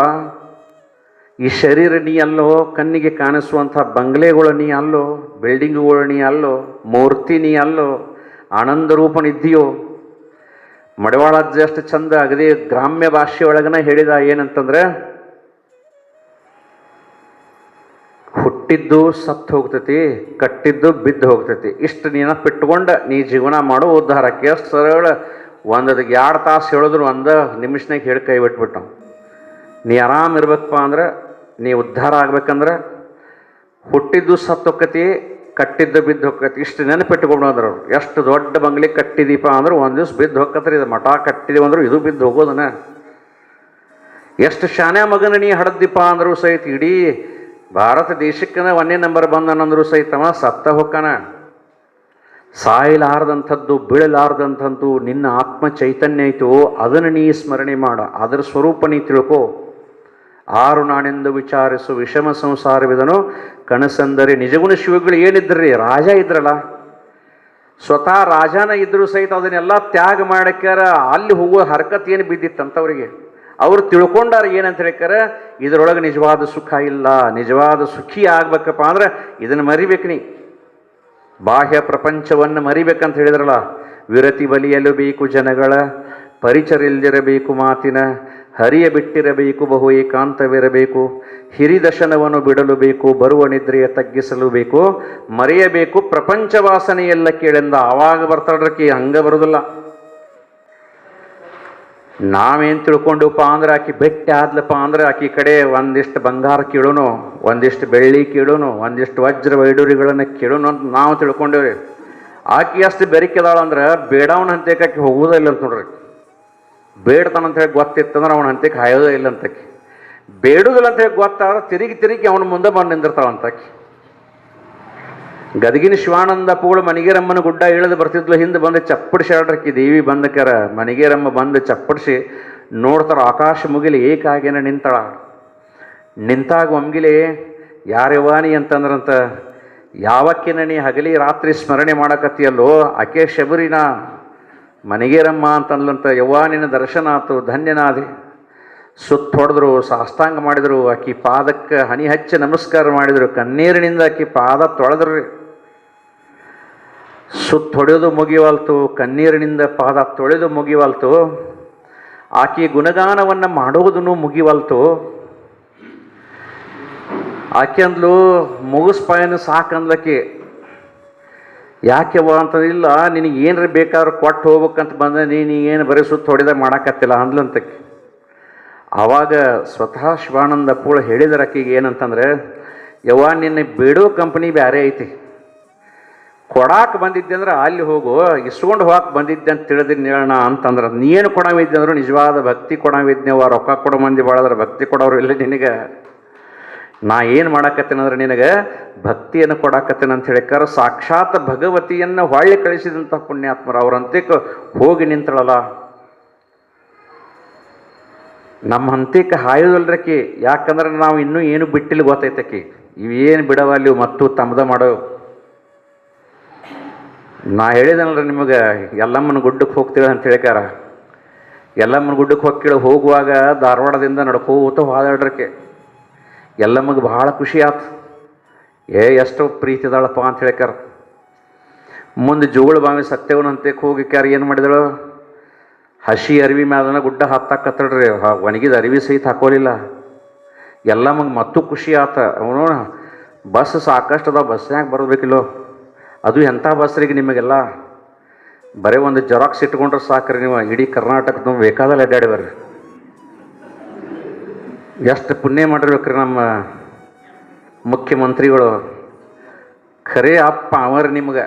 ಈ ಶರೀರ ನೀ ಅಲ್ಲೋ, ಕಣ್ಣಿಗೆ ಕಾಣಿಸುವಂಥ ಬಂಗ್ಲೆಗಳು ನೀ ಅಲ್ಲೋ, ಬಿಲ್ಡಿಂಗುಗಳು ನೀ ಅಲ್ಲೋ, ಮೂರ್ತಿ ನೀ ಅಲ್ಲೋ, ಆನಂದ ರೂಪನಿದ್ದೀಯೋ. ಮಡಿವಾಳಜ್ಜ ಅಷ್ಟು ಚಂದ ಅಗದಿ ಗ್ರಾಮ್ಯ ಭಾಷೆಯೊಳಗನ ಹೇಳಿದ ಏನಂತಂದ್ರೆ, ಹುಟ್ಟಿದ್ದು ಸತ್ತು ಹೋಗ್ತೈತಿ, ಕಟ್ಟಿದ್ದು ಬಿದ್ದು ಹೋಗ್ತೈತಿ. ಇಷ್ಟು ನೆನಪಿಟ್ಕೊಂಡ ನೀ ಜೀವನ ಮಾಡೋ ಉದ್ಧಾರಕ್ಕೆ. ಎಷ್ಟು ಸರಳ, ಒಂದಕ್ಕೆ 2 ತಾಸು ಹೇಳಿದ್ರು 1 ನಿಮಿಷನಾಗ ಹೇಳಿ ಕೈ ಬಿಟ್ಬಿಟ್ಟು. ನೀ ಆರಾಮ್ ಇರ್ಬೇಕಪ್ಪ ಅಂದ್ರೆ, ನೀ ಉದ್ಧಾರ ಆಗ್ಬೇಕಂದ್ರೆ ಹುಟ್ಟಿದ್ದು ಸತ್ತು ಹೋಗ್ತೈತಿ, ಕಟ್ಟಿದ್ದು ಬಿದ್ದು ಹೋಗ್ತೈತಿ. ಇಷ್ಟು ನೆನಪಿಟ್ಕೊಂಡು ಅಂದ್ರು. ಎಷ್ಟು ದೊಡ್ಡ ಬಂಗ್ಲೆ ಕಟ್ಟಿದೀಪ ಅಂದ್ರೆ ಒಂದು ದಿವ್ಸ ಬಿದ್ದು ಹೋಗ್ತತ್ರಿ. ಇದು ಮಠ ಕಟ್ಟಿದೀವಿ ಅಂದ್ರು ಇದು ಬಿದ್ದು ಹೋಗೋದನ. ಎಷ್ಟು ಶಾನ್ಯ ಮಗನ ನೀ ಹಡದಿಪ್ಪ ಅಂದ್ರು ಸಹಿತ ಇಡೀ ಭಾರತ ದೇಶಕ್ಕನ 1ನೇ ನಂಬರ್ ಬಂದನಂದ್ರು ಸಹಿತವ ಸತ್ತ ಹೊಕ್ಕನ. ಸಾಯಲಾರ್ದಂಥದ್ದು, ಬೀಳಲಾರ್ದಂಥದ್ದು ನಿನ್ನ ಆತ್ಮ ಚೈತನ್ಯ ಐತೋ ಅದನ್ನು ನೀ ಸ್ಮರಣೆ ಮಾಡ. ಅದರ ಸ್ವರೂಪ ನೀ ತಿಳ್ಕೋ. 6 ನಾನೆಂದು ವಿಚಾರಿಸು ವಿಷಮ ಸಂಸಾರವಿದನು ಕನಸಂದರೆ. ನಿಜಗುಣ ಶಿವಗಳು ಏನಿದ್ರಿ, ರಾಜ ಇದ್ರಲ್ಲ, ಸ್ವತಃ ರಾಜನ ಇದ್ರು ಸಹಿತ ಅದನ್ನೆಲ್ಲ ತ್ಯಾಗ ಮಾಡಕ್ಕಾರ ಅಲ್ಲಿ ಹೋಗುವ ಹರಕತ್ ಏನು ಬಿದ್ದಿತ್ತಂತವ್ರಿಗೆ. ಅವ್ರು ತಿಳ್ಕೊಂಡಾರ ಏನಂತ ಹೇಳ್ಕಾರ, ಇದರೊಳಗೆ ನಿಜವಾದ ಸುಖ ಇಲ್ಲ, ನಿಜವಾದ ಸುಖಿ ಆಗ್ಬೇಕಪ್ಪ ಅಂದ್ರೆ ಇದನ್ನು ಮರಿಬೇಕು. ನೀ ಬಾಹ್ಯ ಪ್ರಪಂಚವನ್ನು ಮರಿಬೇಕಂತ ಹೇಳಿದ್ರಲ್ಲ. ವಿರತಿ ಬಲಿಯಲು ಬೇಕು ಜನಗಳ, ಪರಿಚರಿಲ್ದಿರಬೇಕು ಮಾತಿನ, ಹರಿಯ ಬಿಟ್ಟಿರಬೇಕು ಬಹು ಏಕಾಂತವಿರಬೇಕು, ಹಿರಿದಶನವನ್ನು ಬಿಡಲು ಬೇಕು, ಬರುವ ನಿದ್ರೆಯ ತಗ್ಗಿಸಲು ಬೇಕು, ಮರೆಯಬೇಕು ಪ್ರಪಂಚ ವಾಸನೆಯೆಲ್ಲ ಕೇಳೆಂದ. ಆವಾಗ ಬರ್ತಾಡ್ರಕ್ಕಿ, ಹಂಗ ಬರೋದಿಲ್ಲ. ನಾವೇನು ತಿಳ್ಕೊಂಡಪ್ಪ ಅಂದ್ರೆ, ಆಕಿ ಬೆಟ್ಟಿ ಆದ್ಲಪ್ಪ ಅಂದ್ರೆ ಆಕಿ ಕಡೆ ಒಂದಿಷ್ಟು ಬಂಗಾರ ಕೀಳೋನು, ಒಂದಿಷ್ಟು ಬೆಳ್ಳಿ ಕೀಳೋನು, ಒಂದಿಷ್ಟು ವಜ್ರ ವೈಡೂರಿಗಳನ್ನು ಕೀಳೋನು ಅಂತ ನಾವು ತಿಳ್ಕೊಂಡೇವಿ. ಆಕಿ ಅಷ್ಟು ಬೆರಿಕೆದಾಳಂದ್ರೆ ಬೇಡವನ ಹಂತಕ್ಕೆ ಆಕಿ ಹೋಗೋದೇ ಇಲ್ಲ ಅಂತ ನೋಡ್ರಿ. ಬೇಡ್ತಾನಂತ ಹೇಳಿ ಗೊತ್ತಿತ್ತಂದ್ರೆ ಅವನ ಹಂತಕ್ಕೆ ಹಾಯೋದೇ ಇಲ್ಲ ಅಂತಕಿ. ಬೇಡುದಿಲ್ಲ ಅಂತ ಹೇಳಿ ಗೊತ್ತಾದ್ರೆ ತಿರುಗಿ ಅವನ ಮುಂದೆ ಬಂದು ನಿಂದಿರ್ತಾಳಂತಕಿ. ಗದಗಿನ ಶಿವಾನಂದ ಪೂಳು ಮನಿಗೇರಮ್ಮನ ಗುಡ್ಡ ಇಳಿದು ಬರ್ತಿದ್ಲು. ಹಿಂದೆ ಬಂದು ಚಪ್ಪಡಿಸಿ ಆಡ್ರಕ್ಕಿ ದೇವಿ ಬಂದಕ್ಕಾರ. ಮನಿಗೇರಮ್ಮ ಬಂದು ಚಪ್ಪಡಿಸಿ ನೋಡ್ತಾರ, ಆಕಾಶ ಮುಗಿಲಿ ಏಕಾಗೇನ ನಿಂತಾಳ. ನಿಂತಾಗ ಒಮ್ಗಿಲಿ ಯಾರ್ಯವಾನಿ ಅಂತಂದ್ರಂತ, ಯಾವಕ್ಕಿನ ನೀ ಹಗಲಿ ರಾತ್ರಿ ಸ್ಮರಣೆ ಮಾಡಕತ್ತಿಯಲ್ಲೋ ಆಕೆ ಶಬರಿನ ಮನಿಗೇರಮ್ಮ ಅಂತಂದ್ಲಂತ. ಯವ್ವ ನಿನ್ನ ದರ್ಶನ ಆತು, ಧನ್ಯನಾದಿ. ಸುತ್ತ ಹೊಡೆದ್ರು, ಸಾಷ್ಟಾಂಗ ಮಾಡಿದರು, ಆಕಿ ಪಾದಕ್ಕೆ ಹನಿ ಹಚ್ಚಿ ನಮಸ್ಕಾರ ಮಾಡಿದರು, ಕಣ್ಣೀರಿನಿಂದ ಆಕಿ ಪಾದ ತೊಳೆದ್ರಿ. ಸುತ್ತ ಹೊಡೆಯೋದು ಮುಗಿವಲ್ತು, ಕಣ್ಣೀರಿನಿಂದ ಪಾದ ತೊಳೆದು ಮುಗಿವಲ್ತು, ಆಕಿ ಗುಣಗಾನವನ್ನು ಮಾಡೋದನ್ನು ಮುಗಿವಲ್ತು. ಆಕೆ ಅಂದ್ಲು, ಮುಗಿಸ್ಪಾಯನು ಸಾಕಂದ್ಲಕ್ಕಿ. ಯಾಕೆವ್ವ ಅಂತಂದಿಲ್ಲ, ನಿನಗೆ ಏನ್ರ ಬೇಕಾದ್ರೂ ಕೊಟ್ಟು ಹೋಗ್ಬೇಕಂತ ಬಂದ, ನೀನು ಏನು ಬರೀ ಸುತ್ತ ಹೊಡೆದಾಗ ಮಾಡಾಕತ್ತಿಲ್ಲ ಅಂದ್ಲಂತಕ್ಕಿ. ಆವಾಗ ಸ್ವತಃ ಶಿವಾನಂದ ಪೂಳ ಹೇಳಿದ್ರ ಆಕಿಗೆ ಏನಂತಂದ್ರೆ, ಯವ್ವ ನಿನ್ನ ಬೇಡೋ ಕಂಪ್ನಿ ಬೇರೆ ಐತಿ, ಕೊಡಾಕ್ ಬಂದಿದ್ದೆ ಅಂದ್ರೆ ಅಲ್ಲಿ ಹೋಗು, ಇಸ್ಕೊಂಡು ಹೋಗಕ್ಕೆ ಬಂದಿದ್ದೆ ಅಂತ ತಿಳಿದಿನಿ ಹೇಳೋಣ ಅಂತಂದ್ರೆ, ನೀನು ಕೊಡವಿದ್ದೆ ಅಂದ್ರು ನಿಜವಾದ ಭಕ್ತಿ ಕೊಡವಿದ್ನೇವ. ರೊಕ್ಕ ಕೊಡೋ ಮಂದಿ ಭಾಳದ್ರೆ ಭಕ್ತಿ ಕೊಡೋರು ಇಲ್ಲ ನಿನಗೆ. ನಾ ಏನು ಮಾಡಾಕತ್ತೇನಂದ್ರೆ ನಿನಗೆ ಭಕ್ತಿಯನ್ನು ಕೊಡಾಕತ್ತೇನೆ ಅಂತ ಹೇಳಿಕಾರ ಸಾಕ್ಷಾತ್ ಭಗವತಿಯನ್ನು ಹೊಳ್ಳಿ ಕಳಿಸಿದಂಥ ಪುಣ್ಯಾತ್ಮರು ಅವ್ರಂತಕ್ಕೆ ಹೋಗಿ ನಿಂತಳಲ್ಲ. ನಮ್ಮ ಹಂತಕ್ಕೆ ಹಾಯೋದಲ್ರಕ್ಕಿ. ಯಾಕಂದ್ರೆ ನಾವು ಇನ್ನೂ ಏನು ಬಿಟ್ಟಿಲ್ಲ ಗೊತ್ತೈತಕ್ಕಿ. ಇವೇನು ಬಿಡವಲ್ಲಿ ಮತ್ತು ತಮ್ಮದ ಮಾಡೋ. ನಾ ಹೇಳಿದನಲ್ರಿ ನಿಮಗೆ, ಯಲ್ಲಮ್ಮನ ಗುಡ್ಡಕ್ಕೆ ಹೋಗ್ತೀವಿ ಅಂತ ಹೇಳಿಕಾರ. ಯಲ್ಲಮ್ಮನ ಗುಡ್ಡಕ್ಕೆ ಹೋಗುವಾಗ ಧಾರವಾಡದಿಂದ ನಡ್ಕೋತ ಹೋದಾಡ್ರಕ್ಕೆ. ಯಲ್ಲಮ್ಮಗೆ ಭಾಳ ಖುಷಿ ಆಯ್ತು. ಎಷ್ಟು ಪ್ರೀತಿ ಇದಾಳಪ್ಪ ಅಂತ ಹೇಳಿಕಾರ. ಮುಂದೆ ಜೋಗಳ ಬಾವಿ ಸತ್ಯವನಂತಕ್ಕೆ ಹೋಗಿಕ್ಯಾರ ಏನು ಮಾಡಿದಳು, ಹಸಿ ಅರಿವಿ ಮ್ಯಾಲನ ಗುಡ್ಡ ಹತ್ತಾಕತ್ತಳ್ರಿ. ಒಣಗಿದ ಅರಿವಿ ಸಹಿತ ಹಾಕೋಲಿಲ್ಲ. ಯಲ್ಲಮ್ಮಗೆ ಮತ್ತೂ ಖುಷಿ ಆತ. ಅವನು ಬಸ್ ಸಾಕಷ್ಟು ಅದಾವ, ಬಸ್ನ್ಯಾಗ ಬರಬೇಕಿಲ್ಲೋ. ಅದು ಎಂಥ ಬಸ್ರಿಗೆ ನಿಮಗೆಲ್ಲ ಬರೀ ಒಂದು ಜೆರಾಕ್ಸ್ ಇಟ್ಕೊಂಡ್ರೆ ಸಾಕ್ರಿ, ನೀವು ಇಡೀ ಕರ್ನಾಟಕದ ಬೇಕಾದಲ್ಲಿ ಅಡ್ಡಾಡಿ ಬರ್ರಿ. ಎಷ್ಟು ಪುಣ್ಯ ಮಾಡಿರ್ಬೇಕ್ರಿ ನಮ್ಮ ಮುಖ್ಯಮಂತ್ರಿಗಳು. ಖರೇ ಅಪ್ಪ ಅವರ್ ನಿಮ್ಗೆ.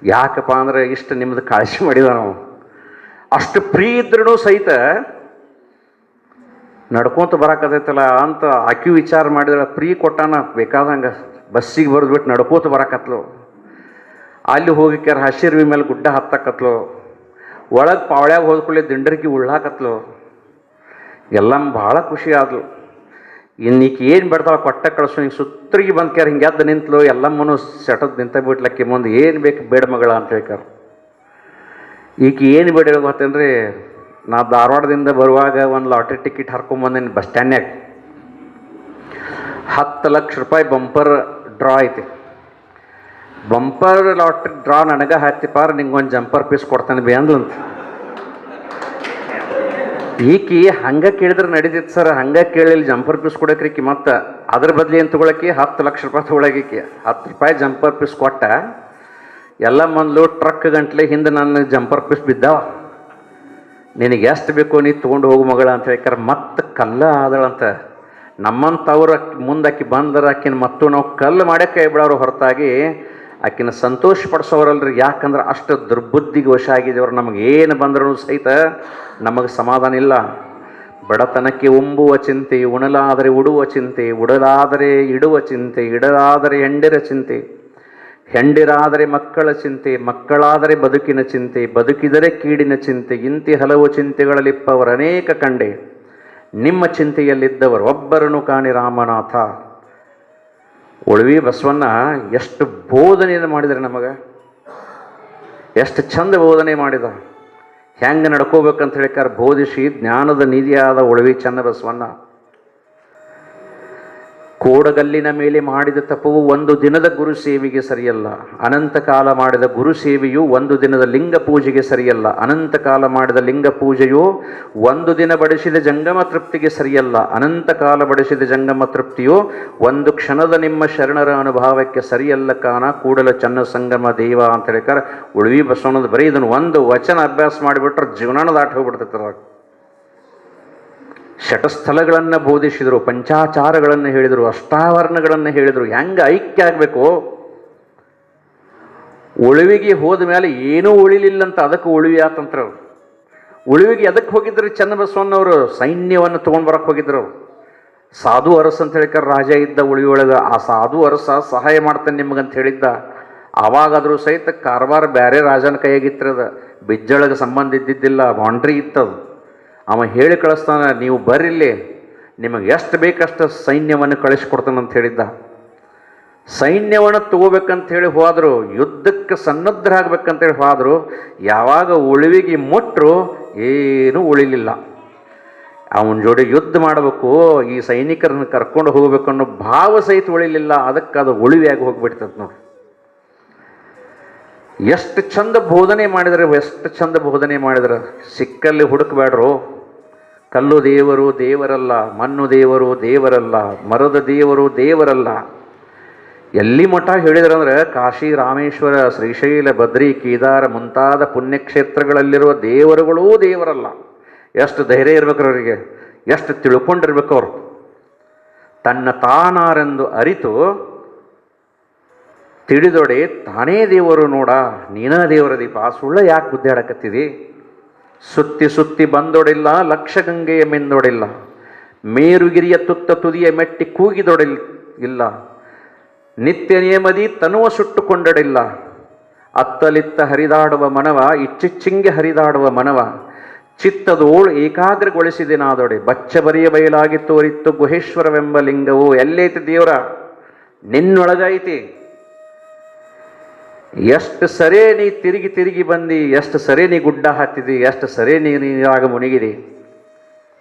ಯಾಕಪ್ಪ ಅಂದ್ರೆ ಇಷ್ಟು ನಿಮ್ದು ಕಾಳಜಿ ಮಾಡಿದ ನಾವು. ಅಷ್ಟು ಫ್ರೀ ಇದ್ರೂ ಸಹಿತ ನಡ್ಕೊಂತ ಬರಾಕತ್ತೈತಲ್ಲ ಅಂತ ಆಕಿ ವಿಚಾರ ಮಾಡಿದ್ರೆ ಫ್ರೀ ಕೊಟ್ಟಾನ ಬೇಕಾದಂಗೆ ಬಸ್ಸಿಗೆ ಬರೆದ್ಬಿಟ್ಟು ನಡ್ಕೋತ ಬರಾಕತ್ಲು. ಅಲ್ಲಿ ಹೋಗಿಕ್ಯಾರ ಹಸಿರ್ವಿ ಮೇಲೆ ಗುಡ್ಡ ಹತ್ತಾಕತ್ಲು. ಒಳಗೆ ಪಾವಳ್ಯಾಗ ಹೋದ್ಕೊಳ್ಳಿ ದಿಂಡರ್ಗಿ ಉಳ್ಳಾಕತ್ಲು. ಎಲ್ಲ ಭಾಳ ಖುಷಿ ಆದ್ಲು. ಇನ್ನೀಕೆ ಏನು ಬೇಡ್ತಾಳೆ ಕೊಟ್ಟ ಕಳಿಸು. ಹಿಂಗೆ ಸುತ್ತರಿಗೆ ಬಂದು ಕ್ಯಾರ ಹಿಂಗೆ ಎದ್ದು ನಿಂತಲು. ಎಲ್ಲಮ್ಮನು ಸೆಟದ್ ನಿಂತ ಬಿಡ್ಲಕ್ಕಿ ಮುಂದೆ ಏನು ಬೇಕು ಬೇಡ ಮಗಳ ಅಂತ ಹೇಳ್ಕಾರ. ಈಕೆ ಏನು ಬೇಡ ಗೊತ್ತೇನ್ರಿ, ನಾ ಧಾರವಾಡದಿಂದ ಬರುವಾಗ ಒಂದು ಲಾಟ್ರಿ ಟಿಕೆಟ್ ಹರ್ಕೊಂಬಂದೇನಿ ಬಸ್ ಸ್ಟ್ಯಾಂಡ್ನಾಗ. 10 ಲಕ್ಷ ರೂಪಾಯಿ ಬಂಪರ್ ಡ್ರಾ ಐತಿ. ಬಂಪರ್ ಲಾಟ್ರಿ ಡ್ರಾ ನನಗೆ ಹಾಕ್ತಿಪ್ಪಾರ, ನಿಂಗೊಂದು ಜಂಪರ್ ಪೀಸ್ ಕೊಡ್ತಾನೆ ಬಿ ಅಂದ್ಲಂತ. ಈಕಿ ಹಂಗೆ ಕೇಳಿದ್ರೆ ನಡೀತಿತ್ತು ಸರ್, ಹಂಗೆ ಕೇಳಿಲ್ಲ ಜಂಪರ್ ಪೀಸ್ ಕೊಡಕ್ರಿಕಿ. ಮತ್ತು ಅದ್ರ ಬದಲು ಏನು ತೊಗೊಳಕಿ 10 ಲಕ್ಷ ರೂಪಾಯಿ ತೊಗೊಳಕಿ. 10 ರೂಪಾಯಿ ಜಂಪರ್ ಪೀಸ್ ಕೊಟ್ಟ. ಎಲ್ಲ ಮೊದಲು ಟ್ರಕ್ ಗಂಟ್ಲೆ ಹಿಂದೆ ನನ್ನ ಜಂಪರ್ ಪೀಸ್ ಬಿದ್ದಾವ. ನಿನಗೆ ಎಷ್ಟು ಬೇಕೋ ನೀ ತೊಗೊಂಡು ಹೋಗು ಮಗಳ ಅಂತ ಹೇಳ್ಕಾರ. ಮತ್ತೆ ಕಲ್ಲ ಆದಳಂತ. ನಮ್ಮಂಥವ್ರು ಮುಂದೆ ಆಕಿ ಬಂದ್ರೆ ಆಕಿನ ಮತ್ತು ನಾವು ಕಲ್ಲು ಮಾಡೇ ಕೈ ಬಿಡೋರು ಹೊರತಾಗಿ ಆಕಿನ ಸಂತೋಷ ಪಡಿಸೋರಲ್ರಿ. ಯಾಕಂದ್ರೆ ಅಷ್ಟು ದುರ್ಬುದ್ಧಿಗೆ ವಶ ಆಗಿದ್ದೇವ್ರು. ನಮಗೆ ಏನು ಬಂದ್ರೂ ಸಹಿತ ನಮಗೆ ಸಮಾಧಾನ ಇಲ್ಲ. ಬಡತನಕ್ಕೆ ಉಂಬುವ ಚಿಂತೆ, ಉಣಲಾದರೆ ಉಡುವ ಚಿಂತೆ, ಉಡಲಾದರೆ ಇಡುವ ಚಿಂತೆ, ಇಡಲಾದರೆ ಹೆಂಡಿರ ಚಿಂತೆ, ಹೆಂಡಿರಾದರೆ ಮಕ್ಕಳ ಚಿಂತೆ, ಮಕ್ಕಳಾದರೆ ಬದುಕಿನ ಚಿಂತೆ, ಬದುಕಿದರೆ ಕೀಡಿನ ಚಿಂತೆ, ಇಂತಿ ಹಲವು ಚಿಂತೆಗಳಲ್ಲಿಪ್ಪವರು ಅನೇಕ ಕಂಡೆ, ನಿಮ್ಮ ಚಿಂತೆಯಲ್ಲಿದ್ದವರು ಒಬ್ಬರನ್ನು ಕಾಣಿ ರಾಮನಾಥ. ಉಳ್ವಿ ಬಸವಣ್ಣ ಎಷ್ಟು ಬೋಧನೆಯನ್ನು ಮಾಡಿದರೆ ನಮಗೆ, ಎಷ್ಟು ಚಂದ ಬೋಧನೆ ಮಾಡಿದ. ಹೆಂಗೆ ನಡ್ಕೋಬೇಕಂತ ಹೇಳಿಕಾರ ಬೋಧಿಸಿ ಜ್ಞಾನದ ನಿಧಿಯಾದ ಉಳ್ವಿ ಚನ್ನ ಬಸವಣ್ಣ. ಕೋಡಗಲ್ಲಿನ ಮೇಲೆ ಮಾಡಿದ ತಪ್ಪವು ಒಂದು ದಿನದ ಗುರು ಸೇವೆಗೆ ಸರಿಯಲ್ಲ. ಅನಂತ ಕಾಲ ಮಾಡಿದ ಗುರು ಸೇವೆಯು ಒಂದು ದಿನದ ಲಿಂಗ ಪೂಜೆಗೆ ಸರಿಯಲ್ಲ. ಅನಂತ ಕಾಲ ಮಾಡಿದ ಲಿಂಗ ಪೂಜೆಯು ಒಂದು ದಿನ ಬಡಿಸಿದ ಜಂಗಮ ತೃಪ್ತಿಗೆ ಸರಿಯಲ್ಲ. ಅನಂತ ಕಾಲ ಬಡಿಸಿದ ಜಂಗಮ ತೃಪ್ತಿಯು ಒಂದು ಕ್ಷಣದ ನಿಮ್ಮ ಶರಣರ ಅನುಭವಕ್ಕೆ ಸರಿಯಲ್ಲ ಕಾಣ. ಕೂಡಲ ಚನ್ನ ಸಂಗಮ ದೇವ ಅಂತ ಹೇಳಿಕಾರ ಉಳ್ವಿ ಬಸವಣ್ಣದ ಬರೀ ಇದನ್ನು ಒಂದು ವಚನ ಅಭ್ಯಾಸ ಮಾಡಿಬಿಟ್ರೆ ಜೀವನ ದಾಟಿ ಹೋಗ್ಬಿಡ್ತೈತೆ. ಶಟಸ್ಥಲಗಳನ್ನು ಬೋಧಿಸಿದರು, ಪಂಚಾಚಾರಗಳನ್ನು ಹೇಳಿದರು, ಅಷ್ಟಾವರಣಗಳನ್ನು ಹೇಳಿದರು. ಹೆಂಗೆ ಐಕ್ಯ ಆಗಬೇಕು. ಉಳುವಿಗೆ ಹೋದ ಮೇಲೆ ಏನೂ ಉಳಿಲಿಲ್ಲಂತ ಅದಕ್ಕೆ ಉಳುವಿ ಆತಂತ್ರ. ಉಳುವಿಗೆ ಎದಕ್ಕೆ ಹೋಗಿದ್ರು ಚನ್ನಬಸವಣ್ಣವರು? ಸೈನ್ಯವನ್ನು ತೊಗೊಂಡು ಬರಕ್ಕೆ ಹೋಗಿದ್ರು. ಸಾಧು ಅರಸ ಅಂತ ಹೇಳಿಕಾರ ರಾಜ ಇದ್ದ ಉಳುವಿಯೊಳಗೆ. ಆ ಸಾಧು ಅರಸ ಸಹಾಯ ಮಾಡ್ತಾನೆ ನಿಮಗಂತ ಹೇಳಿದ್ದ. ಆವಾಗಾದರೂ ಸಹಿತ ಕಾರವಾರ ಬೇರೆ ರಾಜನ ಕೈಯಾಗಿತ್ತಿರದ, ಬಿಜ್ಜೊಳಗೆ ಸಂಬಂಧ ಇದ್ದಿದ್ದಿಲ್ಲ, ಬಾಂಡ್ರಿ ಇತ್ತದು. ಅವ ಹೇಳಿ ಕಳಿಸ್ತಾನ, ನೀವು ಬರ್ರಿಲ್ಲಿ, ನಿಮಗೆ ಎಷ್ಟು ಬೇಕಷ್ಟು ಸೈನ್ಯವನ್ನು ಕಳಿಸ್ಕೊಡ್ತಾನಂತ ಹೇಳಿದ್ದ. ಸೈನ್ಯವನ್ನು ತಗೋಬೇಕಂತ ಹೇಳಿ ಹೋದರು, ಯುದ್ಧಕ್ಕೆ ಸನ್ನದ್ಧರಾಗಬೇಕಂತೇಳಿ ಹೋದರು. ಯಾವಾಗ ಉಳುವಿಗೆ ಮುಟ್ಟರು ಏನೂ ಉಳಿಲಿಲ್ಲ. ಅವನ ಜೋಡಿ ಯುದ್ಧ ಮಾಡಬೇಕು, ಈ ಸೈನಿಕರನ್ನು ಕರ್ಕೊಂಡು ಹೋಗಬೇಕು ಅನ್ನೋ ಭಾವ ಸಹಿತ ಉಳಿಲಿಲ್ಲ. ಅದಕ್ಕೆ ಅದು ಉಳಿವಿಯಾಗಿ ಹೋಗ್ಬಿಡ್ತದೆ ನೋಡಿ. ಎಷ್ಟು ಚಂದ ಬೋಧನೆ ಮಾಡಿದರೆ, ಎಷ್ಟು ಚಂದ ಬೋಧನೆ ಮಾಡಿದ್ರೆ. ಸಿಕ್ಕಲ್ಲಿ ಹುಡುಕಬೇಡ್ರು. ಕಲ್ಲು ದೇವರು ದೇವರಲ್ಲ, ಮಣ್ಣು ದೇವರು ದೇವರಲ್ಲ, ಮರದ ದೇವರು ದೇವರಲ್ಲ. ಎಲ್ಲಿ ಮಠ ಹೇಳಿದ್ರಂದ್ರೆ ಕಾಶಿ, ರಾಮೇಶ್ವರ, ಶ್ರೀಶೈಲ, ಬದ್ರಿ, ಕೇದಾರ ಮುಂತಾದ ಪುಣ್ಯಕ್ಷೇತ್ರಗಳಲ್ಲಿರುವ ದೇವರುಗಳೂ ದೇವರಲ್ಲ. ಎಷ್ಟು ಧೈರ್ಯ ಇರ್ಬೇಕು ಅವರಿಗೆ, ಎಷ್ಟು ತಿಳ್ಕೊಂಡಿರ್ಬೇಕು ಅವರು. ತನ್ನ ತಾನಾರೆಂದು ಅರಿತು ತಿಳಿದೊಡೆ ತಾನೇ ದೇವರು ನೋಡ, ನೀನ ದೇವರ ದೀಪ. ಸುಳ್ಳ ಯಾಕೆ ಗುದ್ದಾಡಕತ್ತಿದಿ? ಸುತ್ತಿ ಸುತ್ತಿ ಬಂದೊಡಿಲ್ಲ, ಲಕ್ಷ ಗಂಗೆಯ ಮೆಂದೊಡಿಲ್ಲ, ಮೇರುಗಿರಿಯ ತುತ್ತ ತುದಿಯ ಮೆಟ್ಟಿ ಕೂಗಿದೊಡಿಲ್ಲ, ನಿತ್ಯ ನಿಯಮದಿ ತನುವ ಸುಟ್ಟುಕೊಂಡಡಿಲ್ಲ, ಅತ್ತಲಿತ್ತ ಹರಿದಾಡುವ ಮನವ, ಇಚ್ಚಿಚ್ಚಿಂಗೆ ಹರಿದಾಡುವ ಮನವ, ಚಿತ್ತದೋಳು ಏಕಾಗ್ರಗೊಳಿಸಿದೆನಾದೊಡೆ, ಬಚ್ಚ ಬರಿಯ ಬಯಲಾಗಿ ತೋರಿತ್ತು ಗುಹೇಶ್ವರವೆಂಬ ಲಿಂಗವು. ಎಲ್ಲೈತಿ ದೇವರ? ನಿನ್ನೊಳಗೈತಿ. ಎಷ್ಟು ಸರಿ ನೀ ತಿರುಗಿ ತಿರುಗಿ ಬಂದು, ಎಷ್ಟು ಸರಿ ನೀ ಗುಡ್ಡ ಹತ್ತಿದಿ, ಎಷ್ಟು ಸರಿ ನೀರಾಗ ಮುನಿಗಿದಿ,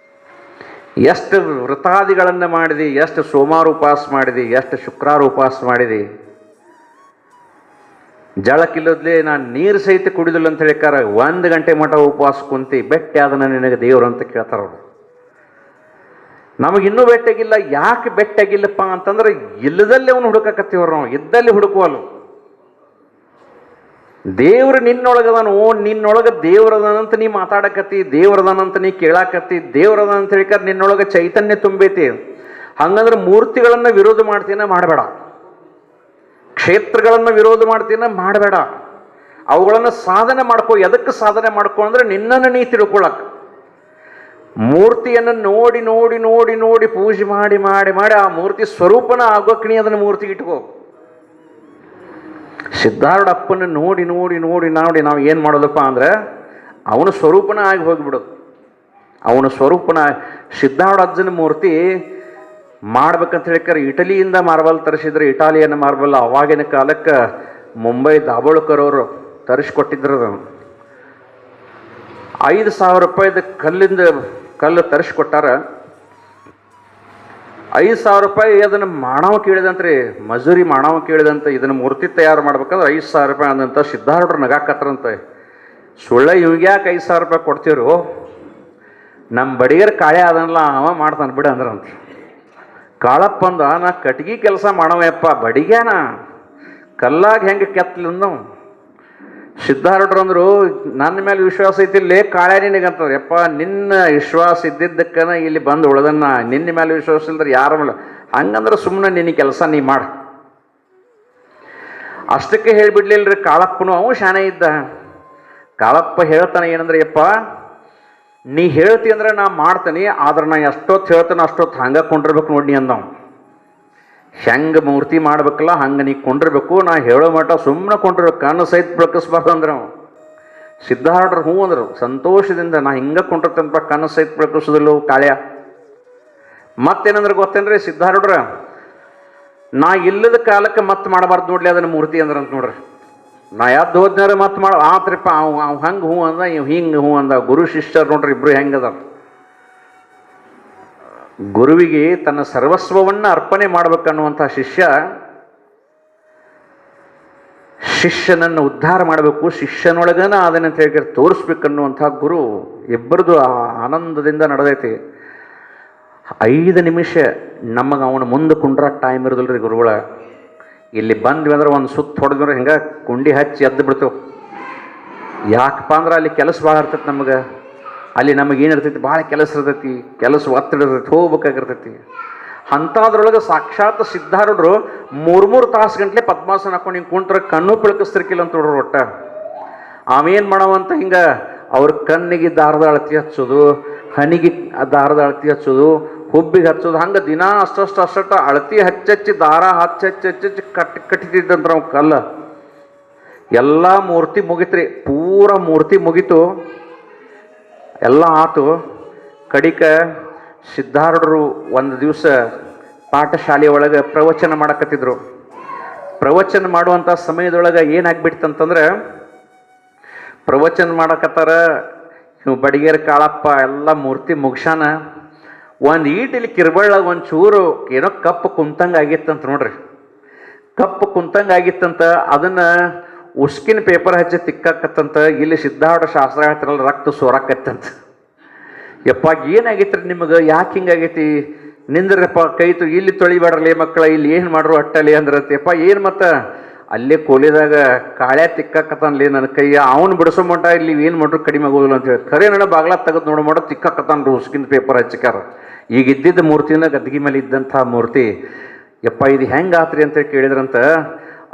ಎಷ್ಟು ವೃತಾದಿಗಳನ್ನು ಮಾಡಿದಿ, ಎಷ್ಟು ಸೋಮವಾರ ಉಪವಾಸ ಮಾಡಿದಿ, ಎಷ್ಟು ಶುಕ್ರವಾರ ಉಪವಾಸ ಮಾಡಿದಿ. ಜಳಕ್ಕಿಲ್ಲದ್ಲೇ ನಾನು ನೀರು ಸಹಿತ ಕುಡಿದಿಲ್ಲ ಅಂತ ಹೇಳಿಕಾರ 1 ಗಂಟೆ ಮಠ ಉಪವಾಸ ಕುಂತಿ, ಬೆಟ್ಟೆ ಆದನ ನಿನಗೆ ದೇವರು ಅಂತ ಕೇಳ್ತಾರ ಅವರು. ನಮಗಿನ್ನೂ ಬೆಟ್ಟಾಗಿಲ್ಲ. ಯಾಕೆ ಬೆಟ್ಟಾಗಿಲ್ಲಪ್ಪ ಅಂತಂದ್ರೆ ಇಲ್ಲದಲ್ಲಿ ಅವನು ಹುಡುಕಕತ್ತೀವ್ರು ನಾವು, ಇದ್ದಲ್ಲಿ ಹುಡುಕುವಲ್ಲ. ದೇವ್ರು ನಿನ್ನೊಳಗದನು, ನಿನ್ನೊಳಗೆ ದೇವ್ರದನಂತ ನೀ ಮಾತಾಡಕತ್ತಿ, ದೇವ್ರದನಂತ ನೀ ಕೇಳಾಕತ್ತಿ, ದೇವ್ರದನಂತ ಹೇಳಿಕಾರ ನಿನ್ನೊಳಗೆ ಚೈತನ್ಯ ತುಂಬೈತಿ. ಹಂಗಂದ್ರೆ ಮೂರ್ತಿಗಳನ್ನು ವಿರೋಧ ಮಾಡ್ತೀನ ಮಾಡಬೇಡ, ಕ್ಷೇತ್ರಗಳನ್ನು ವಿರೋಧ ಮಾಡ್ತೀನ ಮಾಡಬೇಡ. ಅವುಗಳನ್ನು ಸಾಧನೆ ಮಾಡ್ಕೋ. ಎದಕ್ಕೆ ಸಾಧನೆ ಮಾಡ್ಕೊ ಅಂದ್ರೆ ನಿನ್ನನ್ನು ನೀ ತಿಳ್ಕೊಳಕ್. ಮೂರ್ತಿಯನ್ನು ನೋಡಿ ನೋಡಿ ನೋಡಿ ನೋಡಿ ಪೂಜೆ ಮಾಡಿ ಮಾಡಿ ಮಾಡಿ ಆ ಮೂರ್ತಿ ಸ್ವರೂಪನ ಆಗೋಕ್ ನೀ ಅದನ್ನು ಮೂರ್ತಿಗೆ ಇಟ್ಕೋ. ಸಿದ್ಧಾರೂಢಪ್ಪನ ನೋಡಿ ನೋಡಿ ನೋಡಿ ನೋಡಿ ನಾವು ಏನು ಮಾಡೋದಪ್ಪ ಅಂದ್ರೆ ಅವನ ಸ್ವರೂಪನ ಆಗಿ ಹೋಗಿಬಿಡೋದು. ಅವನ ಸ್ವರೂಪನ ಸಿದ್ಧಾರೂಢ ಅಜ್ಜನ ಮೂರ್ತಿ ಮಾಡ್ಬೇಕಂತ ಹೇಳಿಕರೆ ಇಟಲಿಯಿಂದ ಮಾರ್ಬಲ್ ತರಿಸಿದ್ರೆ, ಇಟಾಲಿಯನ್ ಮಾರ್ಬಲ್ ಅವಾಗಿನ ಕಾಲಕ್ಕೆ ಮುಂಬೈ ದಾಬೋಳ್ಕರ್ ಅವರು ತರಿಸ್ಕೊಟ್ಟಿದ್ರು. 5,000 ರೂಪಾಯಿದ ಕಲ್ಲು ತರಿಸ್ಕೊಟ್ಟಾರ. 5,000 ರೂಪಾಯಿ ಅದನ್ನು ಮಾಡವ ಕೇಳಿದಂತ್ರಿ, ಮಜೂರಿ ಮಾಡವ ಕೇಳಿದಂತ. ಇದನ್ನು ಮೂರ್ತಿ ತಯಾರು ಮಾಡ್ಬೇಕಂದ್ರೆ 5,000 ರೂಪಾಯಿ ಅಂದಂತ. ಸಿದ್ಧಾರೂಢರು ನಗಾಕತ್ರಂತೆ, ಸುಳ್ಳ ಇವ್ಗ್ಯಾಕೆ 5,000 ರೂಪಾಯಿ ಕೊಡ್ತೀರು, ನಮ್ಮ ಬಡಿಗರ ಕಾಳೆ ಅದನ್ನಲ್ಲ ಅವ ಮಾಡ್ತಾನೆ ಬಿಡು ಅಂದ್ರಂತ. ಕಾಳಪ್ಪ ಅಂದ, ನಾ ಕಟ್ಗಿ ಕೆಲಸ ಮಾಡವಯಪ್ಪ, ಬಡಿಗ್ಯಾನ ಕಲ್ಲಾಗ ಹೆಂಗೆ ಕೆತ್ತಲಿಂದ. ಸಿದ್ಧಾರೂಢರು ಅಂದರು, ನನ್ನ ಮೇಲೆ ವಿಶ್ವಾಸ ಐತಿಲ್ಲೇ ಕಾಳೆ ನಿನಗಂತಂದ್ರೆ, ಯಪ್ಪ ನಿನ್ನ ವಿಶ್ವಾಸ ಇದ್ದಿದ್ದಕ್ಕನ ಇಲ್ಲಿ ಬಂದು ಉಳ್ದನ್ನ, ನಿನ್ನ ಮೇಲೆ ವಿಶ್ವಾಸ ಇಲ್ದ್ರೆ ಯಾರ ಮೇಲೆ, ಹಂಗಂದ್ರೆ ಸುಮ್ಮನೆ ನಿನ್ನ ಕೆಲಸ ನೀ ಮಾಡ. ಅಷ್ಟಕ್ಕೆ ಹೇಳಿಬಿಡ್ಲಿಲ್ರಿ ಕಾಳಪ್ಪನು. ಅವು ಶಾಣೆ ಇದ್ದ. ಕಾಳಪ್ಪ ಹೇಳ್ತಾನೆ ಏನಂದ್ರೆ, ಯಪ್ಪ ನೀ ಹೇಳ್ತಿ ಅಂದ್ರೆ ನಾ ಮಾಡ್ತೀನಿ, ಆದ್ರೆ ನಾ ಎಷ್ಟೊತ್ತು ಹೇಳ್ತಾನೆ ಅಷ್ಟೊತ್ತು ಹಂಗೆ ಕೊಂಡಿರ್ಬೇಕು ನೋಡಿ ಅಂದವ. ಹೆಂಗೆ ಮೂರ್ತಿ ಮಾಡ್ಬೇಕಲ್ಲ ಹಂಗೆ ನೀ ಕೊಂಡಿರ್ಬೇಕು, ನಾ ಹೇಳೋ ಮಟ್ಟ ಸುಮ್ಮನೆ ಕೊಂಡಿರ್ಬೇಕು, ಕಣ್ಣು ಸಹಿತ ಬೆಳಕಿಸ್ಬಾರ್ದು ಅಂದ್ರೆ ಅವ. ಸಿದ್ಧಾರೂಢರು ಹ್ಞೂ ಅಂದರು ಸಂತೋಷದಿಂದ, ನಾ ಹಿಂಗೆ ಕೊಂಡಿರ್ತೇನಪ್ಪ, ಕಣ್ಣು ಸಹಿತ ಬೆಳಕಿಸೋದಿಲ್ಲ ಕಾಳ್ಯ. ಮತ್ತೇನಂದ್ರೆ ಗೊತ್ತೇನ್ರಿ ಸಿದ್ಧಾರೂಢರ, ನಾ ಇಲ್ಲದ ಕಾಲಕ್ಕೆ ಮತ್ತೆ ಮಾಡಬಾರ್ದು ನೋಡ್ಲಿ ಅದನ್ನು ಮೂರ್ತಿ ಅಂದ್ರೆ ಅಂತ ನೋಡ್ರಿ. ನಾ ಯಾವ್ದು ಹೋದ್ನಾರ ಮತ್ತೆ ಮಾಡ ಆತ್ರಿಪ್ಪ, ಅವ್ ಹಂಗೆ ಹ್ಞೂ ಅಂದ, ಇವ್ ಹಿಂಗೆ ಹ್ಞೂ ಅಂದ. ಗುರು ಶಿಷ್ಯರು ನೋಡ್ರಿ ಇಬ್ರು ಹೆಂಗದ. ಗುರುವಿಗೆ ತನ್ನ ಸರ್ವಸ್ವವನ್ನು ಅರ್ಪಣೆ ಮಾಡ್ಬೇಕನ್ನುವಂಥ ಶಿಷ್ಯನನ್ನು ಉದ್ಧಾರ ಮಾಡಬೇಕು, ಶಿಷ್ಯನೊಳಗನ ಅದನ್ನಂತ ಹೇಳಿ ತೋರಿಸ್ಬೇಕನ್ನುವಂಥ ಗುರು. ಇಬ್ಬರದು ಆನಂದದಿಂದ ನಡೆದೈತಿ. 5 ನಿಮಿಷ ನಮಗೆ ಅವನ ಮುಂದೆ ಕುಂಡ್ರ ಟೈಮ್ ಇರೋದಿಲ್ರಿ ಗುರುಗಳ. ಇಲ್ಲಿ ಬಂದ್ವಿ ಅಂದ್ರೆ ಒಂದು ಸುತ್ತ ಹೊಡೆದ್ರೆ ಹಿಂಗೆ ಕುಂಡಿ ಹಚ್ಚಿ ಎದ್ದು ಬಿಡ್ತೇವೆ. ಯಾಕಪ್ಪ ಅಂದ್ರೆ ಅಲ್ಲಿ ಕೆಲಸ ಭಾಳ ಇರ್ತೈತಿ ನಮಗೆ. ಅಲ್ಲಿ ನಮಗೇನಿರ್ತೈತಿ, ಭಾಳ ಕೆಲಸ ಇರ್ತೈತಿ, ಕೆಲಸ ಒತ್ತಡ ಇರ್ತೈತಿ, ಹೋಗ್ಬೇಕಾಗಿರ್ತೈತಿ. ಅಂಥದ್ರೊಳಗೆ ಸಾಕ್ಷಾತ್ ಸಿದ್ಧಾರೂಢರು 3 ತಾಸು ಗಂಟ್ಲೆ ಪದ್ಮಾಸನ ಹಾಕೊಂಡು ಹಿಂಗೆ ಕುಂಟ್ರೆ ಕಣ್ಣು ಬೆಳಕಿಸ್ತಿರ್ಕಿಲ್ಲ ಅಂತ ನೋಡ್ರಿ. ಒಟ್ಟ ಅವೇನು ಮಾಡವಂತ ಹಿಂಗೆ ಅವ್ರ ಕಣ್ಣಿಗೆ ದಾರದ ಅಳತಿ ಹಚ್ಚೋದು, ಹನಿಗೆ ದಾರದ ಅಳತಿ ಹಚ್ಚೋದು, ಹುಬ್ಬಿಗೆ ಹಚ್ಚೋದು, ಹಂಗೆ ದಿನ ಅಷ್ಟಷ್ಟು ಅಳತಿ ಹಚ್ಚಿ ದಾರ ಹಚ್ಚಿ ಕಟ್ಟಿದ್ದಂತ ನಾವು ಕಲ್ಲ. ಎಲ್ಲ ಮೂರ್ತಿ ಮುಗಿತ್ರಿ, ಪೂರ ಮೂರ್ತಿ ಮುಗೀತು, ಎಲ್ಲ ಆತು. ಕಡಿಕ ಸಿದ್ಧಾರೂಢರು ಒಂದು ದಿವಸ ಪಾಠಶಾಲೆ ಒಳಗೆ ಪ್ರವಚನ ಮಾಡಕತ್ತಿದ್ರು. ಪ್ರವಚನ ಮಾಡುವಂಥ ಸಮಯದೊಳಗೆ ಏನಾಗ್ಬಿಡ್ತಂತಂದ್ರೆ, ಪ್ರವಚನ ಮಾಡಕತ್ತಾರ, ಇವು ಬಡಿಗೇರ ಕಾಳಪ್ಪ ಎಲ್ಲ ಮೂರ್ತಿ ಮುಗ್ಸಾನ. ಒಂದು ಈಟಿಲಿ ಕಿರ್ಬಳ್ಳಾಗ ಒಂದು ಚೂರು ಏನೋ ಕಪ್ಪು ಕುಂತಂಗೆ ಆಗಿತ್ತಂತ ನೋಡ್ರಿ. ಕಪ್ಪು ಕುಂತಂಗೆ ಆಗಿತ್ತಂತ, ಅದನ್ನು ಉಸ್ಕಿನ ಪೇಪರ್ ಹಚ್ಚಿ ತಿಕ್ಕಾಕತ್ತಂತ. ಇಲ್ಲಿ ಸಿದ್ಧಾರೂಢ ಶಾಸ್ತ್ರ ಹೇಳ್ತಾರಲ್ಲ, ರಕ್ತ ಸೋರಾಕತ್ತಂತ. ಯಪ್ಪ ಏನಾಗೈತ್ರಿ ನಿಮಗೆ, ಯಾಕೆ ಹಿಂಗಾಗೈತಿ, ನಿಂದ್ರಪ್ಪ ಕೈತು, ಇಲ್ಲಿ ತೊಳಿಬೇಡ್ರಲಿ ಮಕ್ಕಳ, ಇಲ್ಲಿ ಏನು ಮಾಡ್ರು ಅಟ್ಟಲಿ ಅಂದ್ರತ್ತೆ. ಯಪ್ಪ ಏನು ಮತ್ತೆ ಅಲ್ಲೇ ಕೋಲಿದಾಗ ಕಾಳ್ಯ ತಿಕ್ಕಾಕತ್ತಾನಲ್ಲಿ ನನ್ನ ಕೈ, ಅವನು ಬಿಡಿಸೋ ಮಟ್ಟ ಇಲ್ಲಿ ಏನು ಮಾಡ್ರು ಕಡಿಮೆ ಆಗೋದಿಲ್ಲ ಅಂತೇಳಿ. ಖರೆ ನನ್ನ ಬಾಗ್ಲ ತೆಗೆದು ನೋಡೋ ಮಾಡೋ ತಿಕ್ಕಾಕತ್ತಾನ್ರಿ ಉಸ್ಕಿನ ಪೇಪರ್ ಹಚ್ಚಿಕಾರ. ಈಗ ಇದ್ದಿದ್ದ ಮೂರ್ತಿನ ಗದ್ದಿಗೆ ಮೇಲೆ ಇದ್ದಂಥ ಮೂರ್ತಿ. ಯಪ್ಪ ಇದು ಹೆಂಗೆ ಆತ್ರಿ ಅಂತೇಳಿ ಕೇಳಿದ್ರಂತ.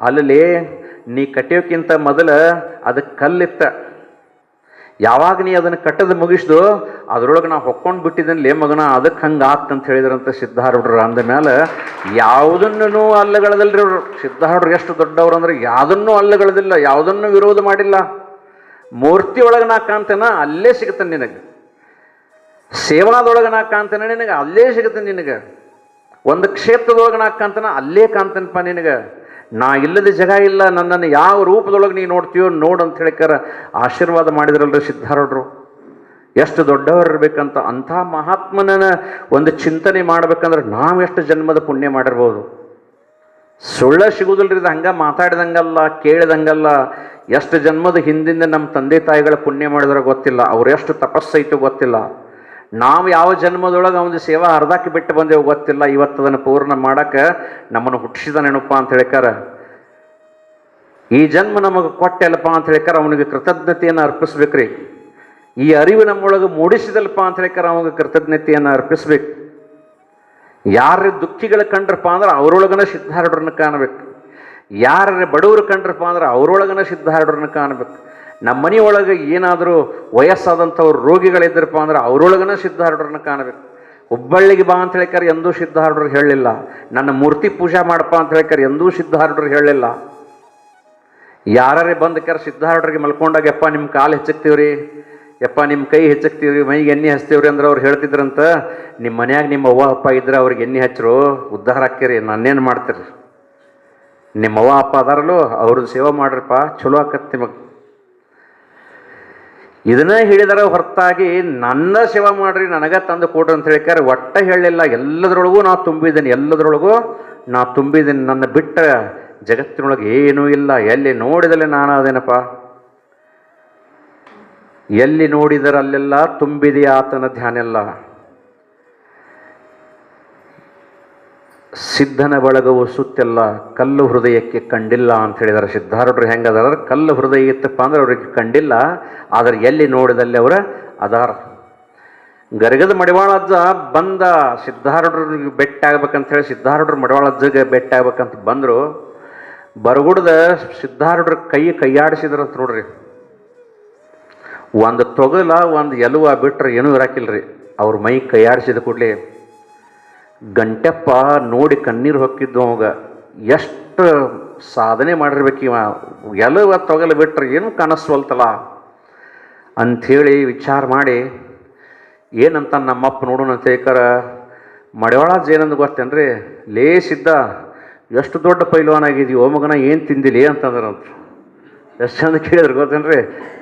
ಅಲ್ಲಿ ನೀ ಕಟ್ಟಿಯೋಕ್ಕಿಂತ ಮೊದಲು ಅದಕ್ಕೆ ಕಲ್ಲಿತ್ತ, ಯಾವಾಗ ನೀ ಅದನ್ನು ಕಟ್ಟದ ಮುಗಿಸ್ದು ಅದ್ರೊಳಗೆ ನಾವು ಹೊಕ್ಕೊಂಡು ಬಿಟ್ಟಿದ್ದನ್ಲೇ ಮಗನ, ಅದಕ್ಕೆ ಹಂಗೆ ಆತ್ತಂತ ಹೇಳಿದ್ರಂತ ಸಿದ್ಧಾರೂಢರು. ಅಂದ ಮೇಲೆ ಯಾವುದನ್ನು ಅಲ್ಲಗಳದಲ್ರಿ ಅವರು. ಸಿದ್ಧಾರೂಢರು ಎಷ್ಟು ದೊಡ್ಡವರು ಅಂದ್ರೆ ಯಾವುದನ್ನೂ ಅಲ್ಲಗಳದಿಲ್ಲ, ಯಾವುದನ್ನು ವಿರೋಧ ಮಾಡಿಲ್ಲ. ಮೂರ್ತಿ ಒಳಗೆ ನಾ ಕಾಣ್ತೇನ ಅಲ್ಲೇ ಸಿಗುತ್ತಾನೆ ನಿನಗೆ, ಸೇವಾದೊಳಗೆ ನಾ ಕಾಣ್ತೇನೆ ನಿನಗೆ ಅಲ್ಲೇ ಸಿಗುತ್ತೆ ನಿನಗೆ, ಒಂದು ಕ್ಷೇತ್ರದೊಳಗೆ ನಾ ಕಾಣ್ತಾನ ಅಲ್ಲೇ ಕಾಣ್ತೇನಪ್ಪ ನಿನಗೆ. ನಾ ಇಲ್ಲದ ಜಾಗ ಇಲ್ಲ, ನನ್ನನ್ನು ಯಾವ ರೂಪದೊಳಗೆ ನೀ ನೋಡ್ತೀಯೋ ನೋಡು ಅಂತ ಹೇಳಿಕಾರ ಆಶೀರ್ವಾದ ಮಾಡಿದ್ರಲ್ರಿ ಸಿದ್ಧಾರೂಢರು. ಎಷ್ಟು ದೊಡ್ಡವರು ಇರಬೇಕಂತ. ಅಂಥ ಮಹಾತ್ಮನ ಒಂದು ಚಿಂತನೆ ಮಾಡ್ಬೇಕಂದ್ರೆ ನಾವು ಎಷ್ಟು ಜನ್ಮದ ಪುಣ್ಯ ಮಾಡಿರ್ಬೋದು. ಸುಳ್ಳ ಸಿಗುದಿಲ್ರಿ ಇದು, ಹಂಗೆ ಮಾತಾಡಿದಂಗಲ್ಲ, ಕೇಳಿದಂಗಲ್ಲ. ಎಷ್ಟು ಜನ್ಮದ ಹಿಂದಿಂದ ನಮ್ಮ ತಂದೆ ತಾಯಿಗಳ ಪುಣ್ಯ ಮಾಡಿದ್ರೆ ಗೊತ್ತಿಲ್ಲ, ಅವ್ರು ಎಷ್ಟು ತಪಸ್ಸೈತು ಗೊತ್ತಿಲ್ಲ. ನಾವು ಯಾವ ಜನ್ಮದೊಳಗೆ ಅವನ ಸೇವಾ ಅರ್ಧಕ್ಕೆ ಬಿಟ್ಟು ಬಂದೇವು ಗೊತ್ತಿಲ್ಲ. ಇವತ್ತು ಅದನ್ನು ಪೂರ್ಣ ಮಾಡಕ್ಕೆ ನಮ್ಮನ್ನು ಹುಟ್ಟಿಸಿದ ನೆನಪ ಅಂತ ಹೇಳಿಕಾರ, ಈ ಜನ್ಮ ನಮಗೆ ಕೊಟ್ಟೆಲ್ಲಪ್ಪ ಅಂತ ಹೇಳಿಕಾರ ಅವನಿಗೆ ಕೃತಜ್ಞತೆಯನ್ನು ಅರ್ಪಿಸ್ಬೇಕ್ರಿ. ಈ ಅರಿವು ನಮ್ಮೊಳಗೆ ಮೂಡಿಸಿದಲ್ಪ ಅಂತ ಹೇಳಿಕಾರ ಅವಾಗ ಕೃತಜ್ಞತೆಯನ್ನು ಅರ್ಪಿಸ್ಬೇಕು. ಯಾರ ದುಃಖಿಗಳು ಕಂಡ್ರಪ್ಪ ಅಂದ್ರೆ ಅವರೊಳಗನ ಸಿದ್ಧಾರೂಢರನ್ನ ಕಾಣಬೇಕು. ಯಾರ ಬಡವರು ಕಂಡ್ರಪ್ಪ ಅಂದ್ರೆ ಅವರೊಳಗನ ಸಿದ್ಧಾರೂಢರನ್ನ ಕಾಣಬೇಕು. ನಮ್ಮ ಮನೆಯೊಳಗೆ ಏನಾದರೂ ವಯಸ್ಸಾದಂಥವ್ರು ರೋಗಿಗಳಿದ್ದರಪ್ಪ ಅಂದ್ರೆ ಅವರೊಳಗನ ಸಿದ್ಧಾರೂಢರನ್ನ ಕಾಣಬೇಕು. ಹುಬ್ಬಳ್ಳಿಗೆ ಬಾ ಅಂತ ಹೇಳಿಕಾರ ಎಂದೂ ಸಿದ್ಧಾರೂಢರು ಹೇಳಲಿಲ್ಲ. ನನ್ನ ಮೂರ್ತಿ ಪೂಜಾ ಮಾಡಪ್ಪ ಅಂತ ಹೇಳಿಕಾರ ಎಂದೂ ಸಿದ್ಧಾರೂಢರು ಹೇಳಲಿಲ್ಲ. ಯಾರೇ ಬಂದು ಕೆರ ಸಿದ್ಧಾರೂಢರಿಗೆ ಮಲ್ಕೊಂಡಾಗ ಯಪ್ಪ ನಿಮ್ಮ ಕಾಲು ಹೆಚ್ಚಕ್ತೀವ್ರಿ, ಯಪ್ಪ ನಿಮ್ಮ ಕೈ ಹೆಚ್ಚಕ್ತೀವ್ರಿ, ಮೈಗೆ ಎಣ್ಣೆ ಹಚ್ತೀವ್ರಿ ಅಂದ್ರೆ ಅವ್ರು ಹೇಳ್ತಿದ್ರಂತ, ನಿಮ್ಮ ಮನ್ಯಾಗ ನಿಮ್ಮ ಅವ್ವ ಅಪ್ಪ ಇದ್ರೆ ಅವ್ರಿಗೆ ಎಣ್ಣೆ ಹಚ್ಚರು ಉದ್ಧಾರ ಹಾಕಿರಿ, ನನ್ನೇನು ಮಾಡ್ತೀರಿ, ನಿಮ್ಮ ಅವ್ವ ಅಪ್ಪ ಅದಾರಲ್ಲೋ ಅವ್ರದ್ದು ಸೇವೆ ಮಾಡ್ರಪ್ಪ ಚಲೋ ಆಕತ್ ನಿಮಗೆ. ಇದನ್ನೇ ಹೇಳಿದಾರ ಹೊರತಾಗಿ ನನ್ನ ಸೇವೆ ಮಾಡ್ರಿ ನನಗೆ ತಂದು ಕೊಡ್ರಿ ಅಂತ ಹೇಳಿಕಾರ ಒಟ್ಟ ಹೇಳಲಿಲ್ಲ. ಎಲ್ಲದರೊಳಗೂ ನಾ ತುಂಬಿದ್ದೀನಿ, ಎಲ್ಲದರೊಳಗೂ ನಾ ತುಂಬಿದ್ದೀನಿ, ನನ್ನ ಬಿಟ್ಟ ಜಗತ್ತಿನೊಳಗೆ ಏನೂ ಇಲ್ಲ. ಎಲ್ಲಿ ನೋಡಿದಲ್ಲೇ ನಾನು ಅದೇನಪ್ಪ, ಎಲ್ಲಿ ನೋಡಿದರಲ್ಲೆಲ್ಲ ತುಂಬಿದೆಯ ಆತನ ಧ್ಯಾನೆಲ್ಲ. ಸಿದ್ಧನ ಬಳಗವು ಸುತ್ತೆಲ್ಲ ಕಲ್ಲು ಹೃದಯಕ್ಕೆ ಕಂಡಿಲ್ಲ ಅಂತ ಹೇಳಿದಾರೆ ಸಿದ್ಧಾರೂಢರು. ಹೆಂಗದಾರ ಕಲ್ಲು ಹೃದಯ ಇತ್ತಪ್ಪ ಅಂದ್ರೆ ಅವ್ರಿಗೆ ಕಂಡಿಲ್ಲ, ಆದರೆ ಎಲ್ಲಿ ನೋಡಿದಲ್ಲಿ ಅವರ ಅದಾರ. ಗರಗದ ಮಡಿವಾಳ ಅಜ್ಜ ಬಂದ ಸಿದ್ಧಾರೂಢರಿಗೆ ಭೇಟಿ ಆಗ್ಬೇಕಂತ ಹೇಳಿ ಸಿದ್ಧಾರೂಢರು ಮಡಿವಾಳ ಅಜ್ಜಗೆ ಭೇಟಿ ಆಗ್ಬೇಕಂತ ಬಂದರು. ಬರಗುಡ್ದ ಸಿದ್ಧಾರೂಢರ ಕೈಯಾಡಿಸಿದ್ರಂತ ನೋಡ್ರಿ. ಒಂದು ತೊಗಲ ಒಂದು ಎಲುವ ಬಿಟ್ರೆ ಏನೂ ಇರಾಕಿಲ್ರಿ. ಅವ್ರ ಮೈ ಕೈಯಾಡಿಸಿದ ಕೂಡಲೇ ಗಂಟೆಪ್ಪ ನೋಡಿ ಕಣ್ಣೀರು ಹೊಕ್ಕಿದ್ದು ಅವಾಗ. ಎಷ್ಟು ಸಾಧನೆ ಮಾಡಿರ್ಬೇಕು ಇವ, ಎಲುವ ತೊಗಲು ಬಿಟ್ರೆ ಏನು ಕಾಣಿಸ್ವಲ್ತಲ್ಲ ಅಂಥೇಳಿ ವಿಚಾರ ಮಾಡಿ ಏನಂತ ನಮ್ಮಪ್ಪ ನೋಡೋಣ ಅಂತ ಹೇಳ್ಕಾರ, ಮಡಿವಾಳಜ್ಜ ಏನಂದು ಗೊತ್ತೇನ್ರಿ, ಲೇಸಿದ್ದ ಎಷ್ಟು ದೊಡ್ಡ ಪೈಲ್ವಾನಾಗಿದೆಯೋ ಮಗನ, ಏನು ತಿಂದಿಲಿ ಅಂತಂದ್ರಂತ. ಎಷ್ಟು ಚಂದ ಕೇಳಿದ್ರು ಗೊತ್ತೇನ್ರಿ,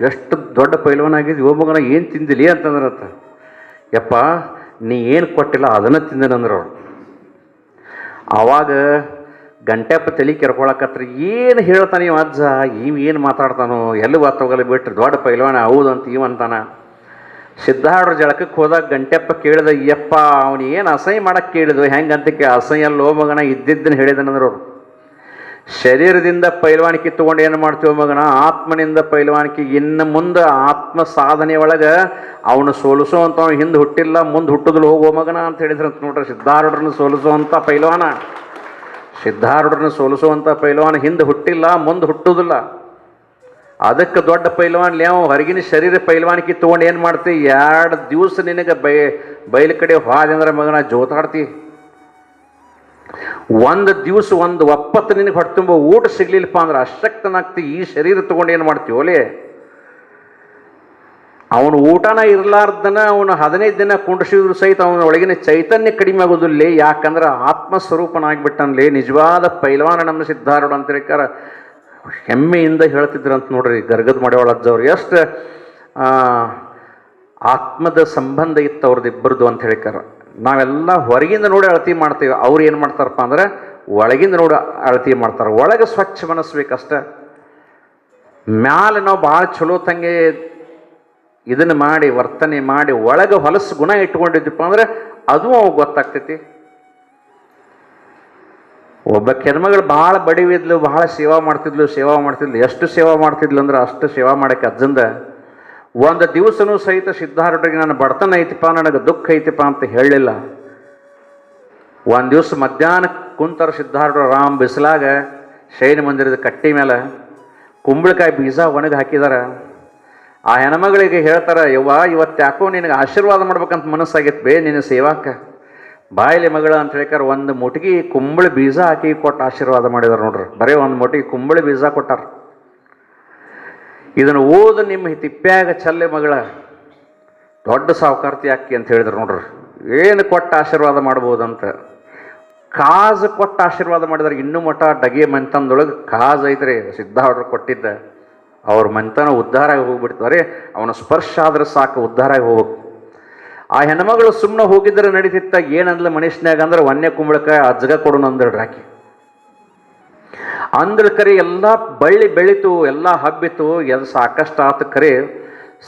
ಎಷ್ಟು ದೊಡ್ಡ ಪೈಲ್ವಾನಾಗಿದೆಯೋ ಮಗನ ಏನು ತಿಂದಿಲಿ ಅಂತಂದ್ರಂತ. ಯಪ್ಪ ನೀ ಏನು ಕೊಟ್ಟಿಲ್ಲ ಅದನ್ನು ತಿಂದೇನಂದ್ರೆ ಅವ್ರು. ಆವಾಗ ಗಂಟೆಪ್ಪ ತಲೆ ಕೆರ್ಕೊಳಕತ್ರಿ, ಏನು ಹೇಳ್ತಾನೆ ಇವ ಅಜ್ಜ, ಏನು ಮಾತಾಡ್ತಾನೋ, ಎಲ್ಲಿ ಹೋಗಲಿ ಬಿಟ್ರಿ ದೊಡ್ಡ ಪೈಲ್ವಾನ ಹೌದಂತ ಇವಂತಾನ. ಸಿದ್ಧಾರೂಢರು ಜಳಕಕ್ಕೆ ಹೋದಾಗ ಗಂಟೆಪ್ಪ ಕೇಳಿದ, ಯಪ್ಪ ಅವನು ಏನು ಅಸಹ್ಯ ಮಾಡಕ್ಕೆ ಕೇಳಿದ್ವು, ಹೆಂಗಂತಕ್ಕೆ ಅಸಹ್ಯ ಲೋ ಮಗನ ಇದ್ದಿದ್ದನ್ನು ಹೇಳಿದನಂದ್ರೆ ಅವ್ರು. ಶರೀರದಿಂದ ಪೈಲ್ವಾನಿಕೆ ತೊಗೊಂಡು ಏನು ಮಾಡ್ತೀವಿ ಮಗನ, ಆತ್ಮನಿಂದ ಪೈಲ್ವಾನಿಕೆ. ಇನ್ನು ಮುಂದೆ ಆತ್ಮ ಸಾಧನೆ ಒಳಗೆ ಅವನು ಸೋಲಿಸೋವಂಥ ಹಿಂದೆ ಹುಟ್ಟಿಲ್ಲ, ಮುಂದೆ ಹುಟ್ಟುದಲು ಹೋಗೋ ಮಗನ ಅಂತ ಹೇಳಿದ್ರಂತ ನೋಡ್ರಿ. ಸಿದ್ಧಾರೂಢರನ್ನು ಸೋಲಿಸುವಂಥ ಪೈಲ್ವಾನ, ಸಿದ್ಧಾರೂಢರನ್ನು ಸೋಲಿಸುವಂಥ ಪೈಲ್ವಾನ ಹಿಂದೆ ಹುಟ್ಟಿಲ್ಲ, ಮುಂದೆ ಹುಟ್ಟುವುದಿಲ್ಲ. ಅದಕ್ಕೆ ದೊಡ್ಡ ಪೈಲ್ವಾನ್ ಲೇವು ಹೊರಗಿನ ಶರೀರ ಪೈಲ್ವಾನಿಕೆ ತೊಗೊಂಡು ಏನು ಮಾಡ್ತಿ, 2 ದಿವಸ ನಿನಗೆ ಬಯಲು ಕಡೆ ಹೋದಂದ್ರೆ ಮಗನ ಜೋತಾಡ್ತಿ. 1 ದಿವಸ ಒಂದು ಒಪ್ಪತ್ತು ನಿನಗೆ ಹೊಟ್ಟೆ ತುಂಬ ಊಟ ಸಿಗ್ಲಿಲ್ಲಪ್ಪ ಅಂದ್ರೆ ಅಶಕ್ತನಾಗ್ತಿ. ಈ ಶರೀರ ತೊಗೊಂಡು ಏನು ಮಾಡ್ತೀವಿ ಓಲೆ, ಅವನು ಊಟನ ಇರಲಾರ್ದನ ಅವನು 15 ದಿನ ಕುಂಡ್ರಿಸಿದ್ರು ಸಹಿತ ಅವನ ಒಳಗಿನ ಚೈತನ್ಯ ಕಡಿಮೆ ಆಗೋದಿಲ್ಲ. ಯಾಕಂದ್ರೆ ಆತ್ಮಸ್ವರೂಪನಾಗಿಬಿಟ್ಟನ್ಲಿ ನಿಜವಾದ ಪೈಲ್ವಾನ ನಮ್ಮ ಸಿದ್ಧಾರೂಢ ಅಂತ ಹೇಳಿಕಾರ ಹೆಮ್ಮೆಯಿಂದ ಹೇಳ್ತಿದ್ರಂತ ನೋಡ್ರಿ. ಗರ್ಗದ ಮಡಿವಾಳ ಅಜ್ಜವ್ರು ಎಷ್ಟು ಆತ್ಮದ ಸಂಬಂಧ ಇತ್ತು ಅವ್ರದ್ದು ಇಬ್ಬರದು ಅಂತ ಹೇಳಿಕಾರ. ನಾವೆಲ್ಲ ಹೊರಗಿಂದ ನೋಡಿ ಅಳತಿ ಮಾಡ್ತೀವಿ, ಅವ್ರು ಏನು ಮಾಡ್ತಾರಪ್ಪ ಅಂದ್ರೆ ಒಳಗಿಂದ ನೋಡಿ ಅಳತಿ ಮಾಡ್ತಾರೆ. ಒಳಗೆ ಸ್ವಚ್ಛ ಮನಸ್ಸು ಬೇಕಷ್ಟೆ. ಮ್ಯಾಲೆ ನಾವು ಭಾಳ ಚಲೋ ತಂಗೆ ಇದನ್ನು ಮಾಡಿ ವರ್ತನೆ ಮಾಡಿ ಒಳಗೆ ಹೊಲಸು ಗುಣ ಇಟ್ಕೊಂಡಿದ್ದಪ್ಪ ಅಂದ್ರೆ ಅದು ಅವಾಗ ಗೊತ್ತಾಗ್ತೈತಿ. ಒಬ್ಬ ಹೆಣ್ಮಗಳು ಭಾಳ ಬಡಿವಿದ್ಲು, ಭಾಳ ಸೇವಾ ಮಾಡ್ತಿದ್ಲು. ಎಷ್ಟು ಸೇವಾ ಮಾಡ್ತಿದ್ಲು ಅಂದ್ರೆ ಅಷ್ಟು ಸೇವಾ ಮಾಡೋಕ್ಕೆ ಅಜ್ಜಂದ 1 ದಿವಸನೂ ಸಹಿತ ಸಿದ್ಧಾರೂಢರಿಗೆ ನಾನು ಬಡತನ ಐತಿಪ್ಪ, ನನಗೆ ದುಃಖ ಐತಿಪ್ಪ ಅಂತ ಹೇಳಲಿಲ್ಲ. 1 ದಿವಸ ಮಧ್ಯಾಹ್ನ ಕುಂತರ ಸಿದ್ಧಾರೂಢರು ರಾಮ್ ಬಿಸಿಲಾಗ ಶೈನ ಮಂದಿರದ ಕಟ್ಟಿ ಮೇಲೆ ಕುಂಬಳಕಾಯಿ ಬೀಜ ಒಣಗಿ ಹಾಕಿದಾರ. ಆ ಹೆಣ್ಮಗಳಿಗೆ ಹೇಳ್ತಾರೆ, ಯವ್ವ ಇವತ್ತು ಯಾಕೋ ನಿನಗೆ ಆಶೀರ್ವಾದ ಮಾಡ್ಬೇಕಂತ ಮನಸ್ಸಾಗಿತ್ತು ಬೇ ನಿನ್ನ ಸೇವಾಕ್ಕೆ, ಬಾಯಿಲೆ ಮಗಳ ಅಂತ ಹೇಳಿಕಾರ 1 ಮುಟ್ಗಿ ಕುಂಬಳ ಬೀಜ ಹಾಕಿ ಕೊಟ್ಟು ಆಶೀರ್ವಾದ ಮಾಡಿದಾರೆ ನೋಡ್ರಿ. ಬರೀ 1 ಮುಟ್ಗಿ ಕುಂಬಳ ಬೀಜ ಕೊಟ್ಟಾರ. ಇದನ್ನು ಓದು ನಿಮ್ಮ ತಿಪ್ಪ್ಯಾಗ ಚಲ್ಲೆ ಮಗಳ ದೊಡ್ಡ ಸಾವುಕಾರ್ತಿ ಹಾಕಿ ಅಂತ ಹೇಳಿದ್ರು ನೋಡ್ರಿ. ಏನು ಕೊಟ್ಟು ಆಶೀರ್ವಾದ ಮಾಡ್ಬೋದಂತ ಕಾಜು ಕೊಟ್ಟು ಆಶೀರ್ವಾದ ಮಾಡಿದಾರೆ. ಇನ್ನೂ ಮಠ ಡಗೆ ಮಂತನದೊಳಗೆ ಕಾಜು ಐತ್ರಿ ಸಿದ್ಧಾರೂಢರು ಕೊಟ್ಟಿದ್ದ. ಅವ್ರ ಮಂತನ ಉದ್ಧಾರ ಆಗಿ ಹೋಗ್ಬಿಡ್ತಾರೆ. ಅವನ ಸ್ಪರ್ಶ ಆದ್ರೆ ಸಾಕು ಉದ್ಧಾರ ಆಗಿ ಹೋಗ್ಬೇಕು. ಆ ಹೆಣ್ಮಗಳು ಸುಮ್ಮನೆ ಹೋಗಿದ್ರೆ ನಡೀತಿತ್ತ. ಏನಂದ್ಲ ಮನುಷ್ಯನಾಗ ಅಂದ್ರೆ 1 ಕುಂಬಳಕಾಯಿ ಅಜ್ಜಗ ಕೊಡೋಣ ಅಂದಳು ರಾಕಿ. ಅಂದ್ರ ಕರೆ ಎಲ್ಲ ಬಳ್ಳಿ ಬೆಳೀತು, ಎಲ್ಲ ಹಬ್ಬಿತು, ಸಾಕಷ್ಟು ಆತ. ಕರೆ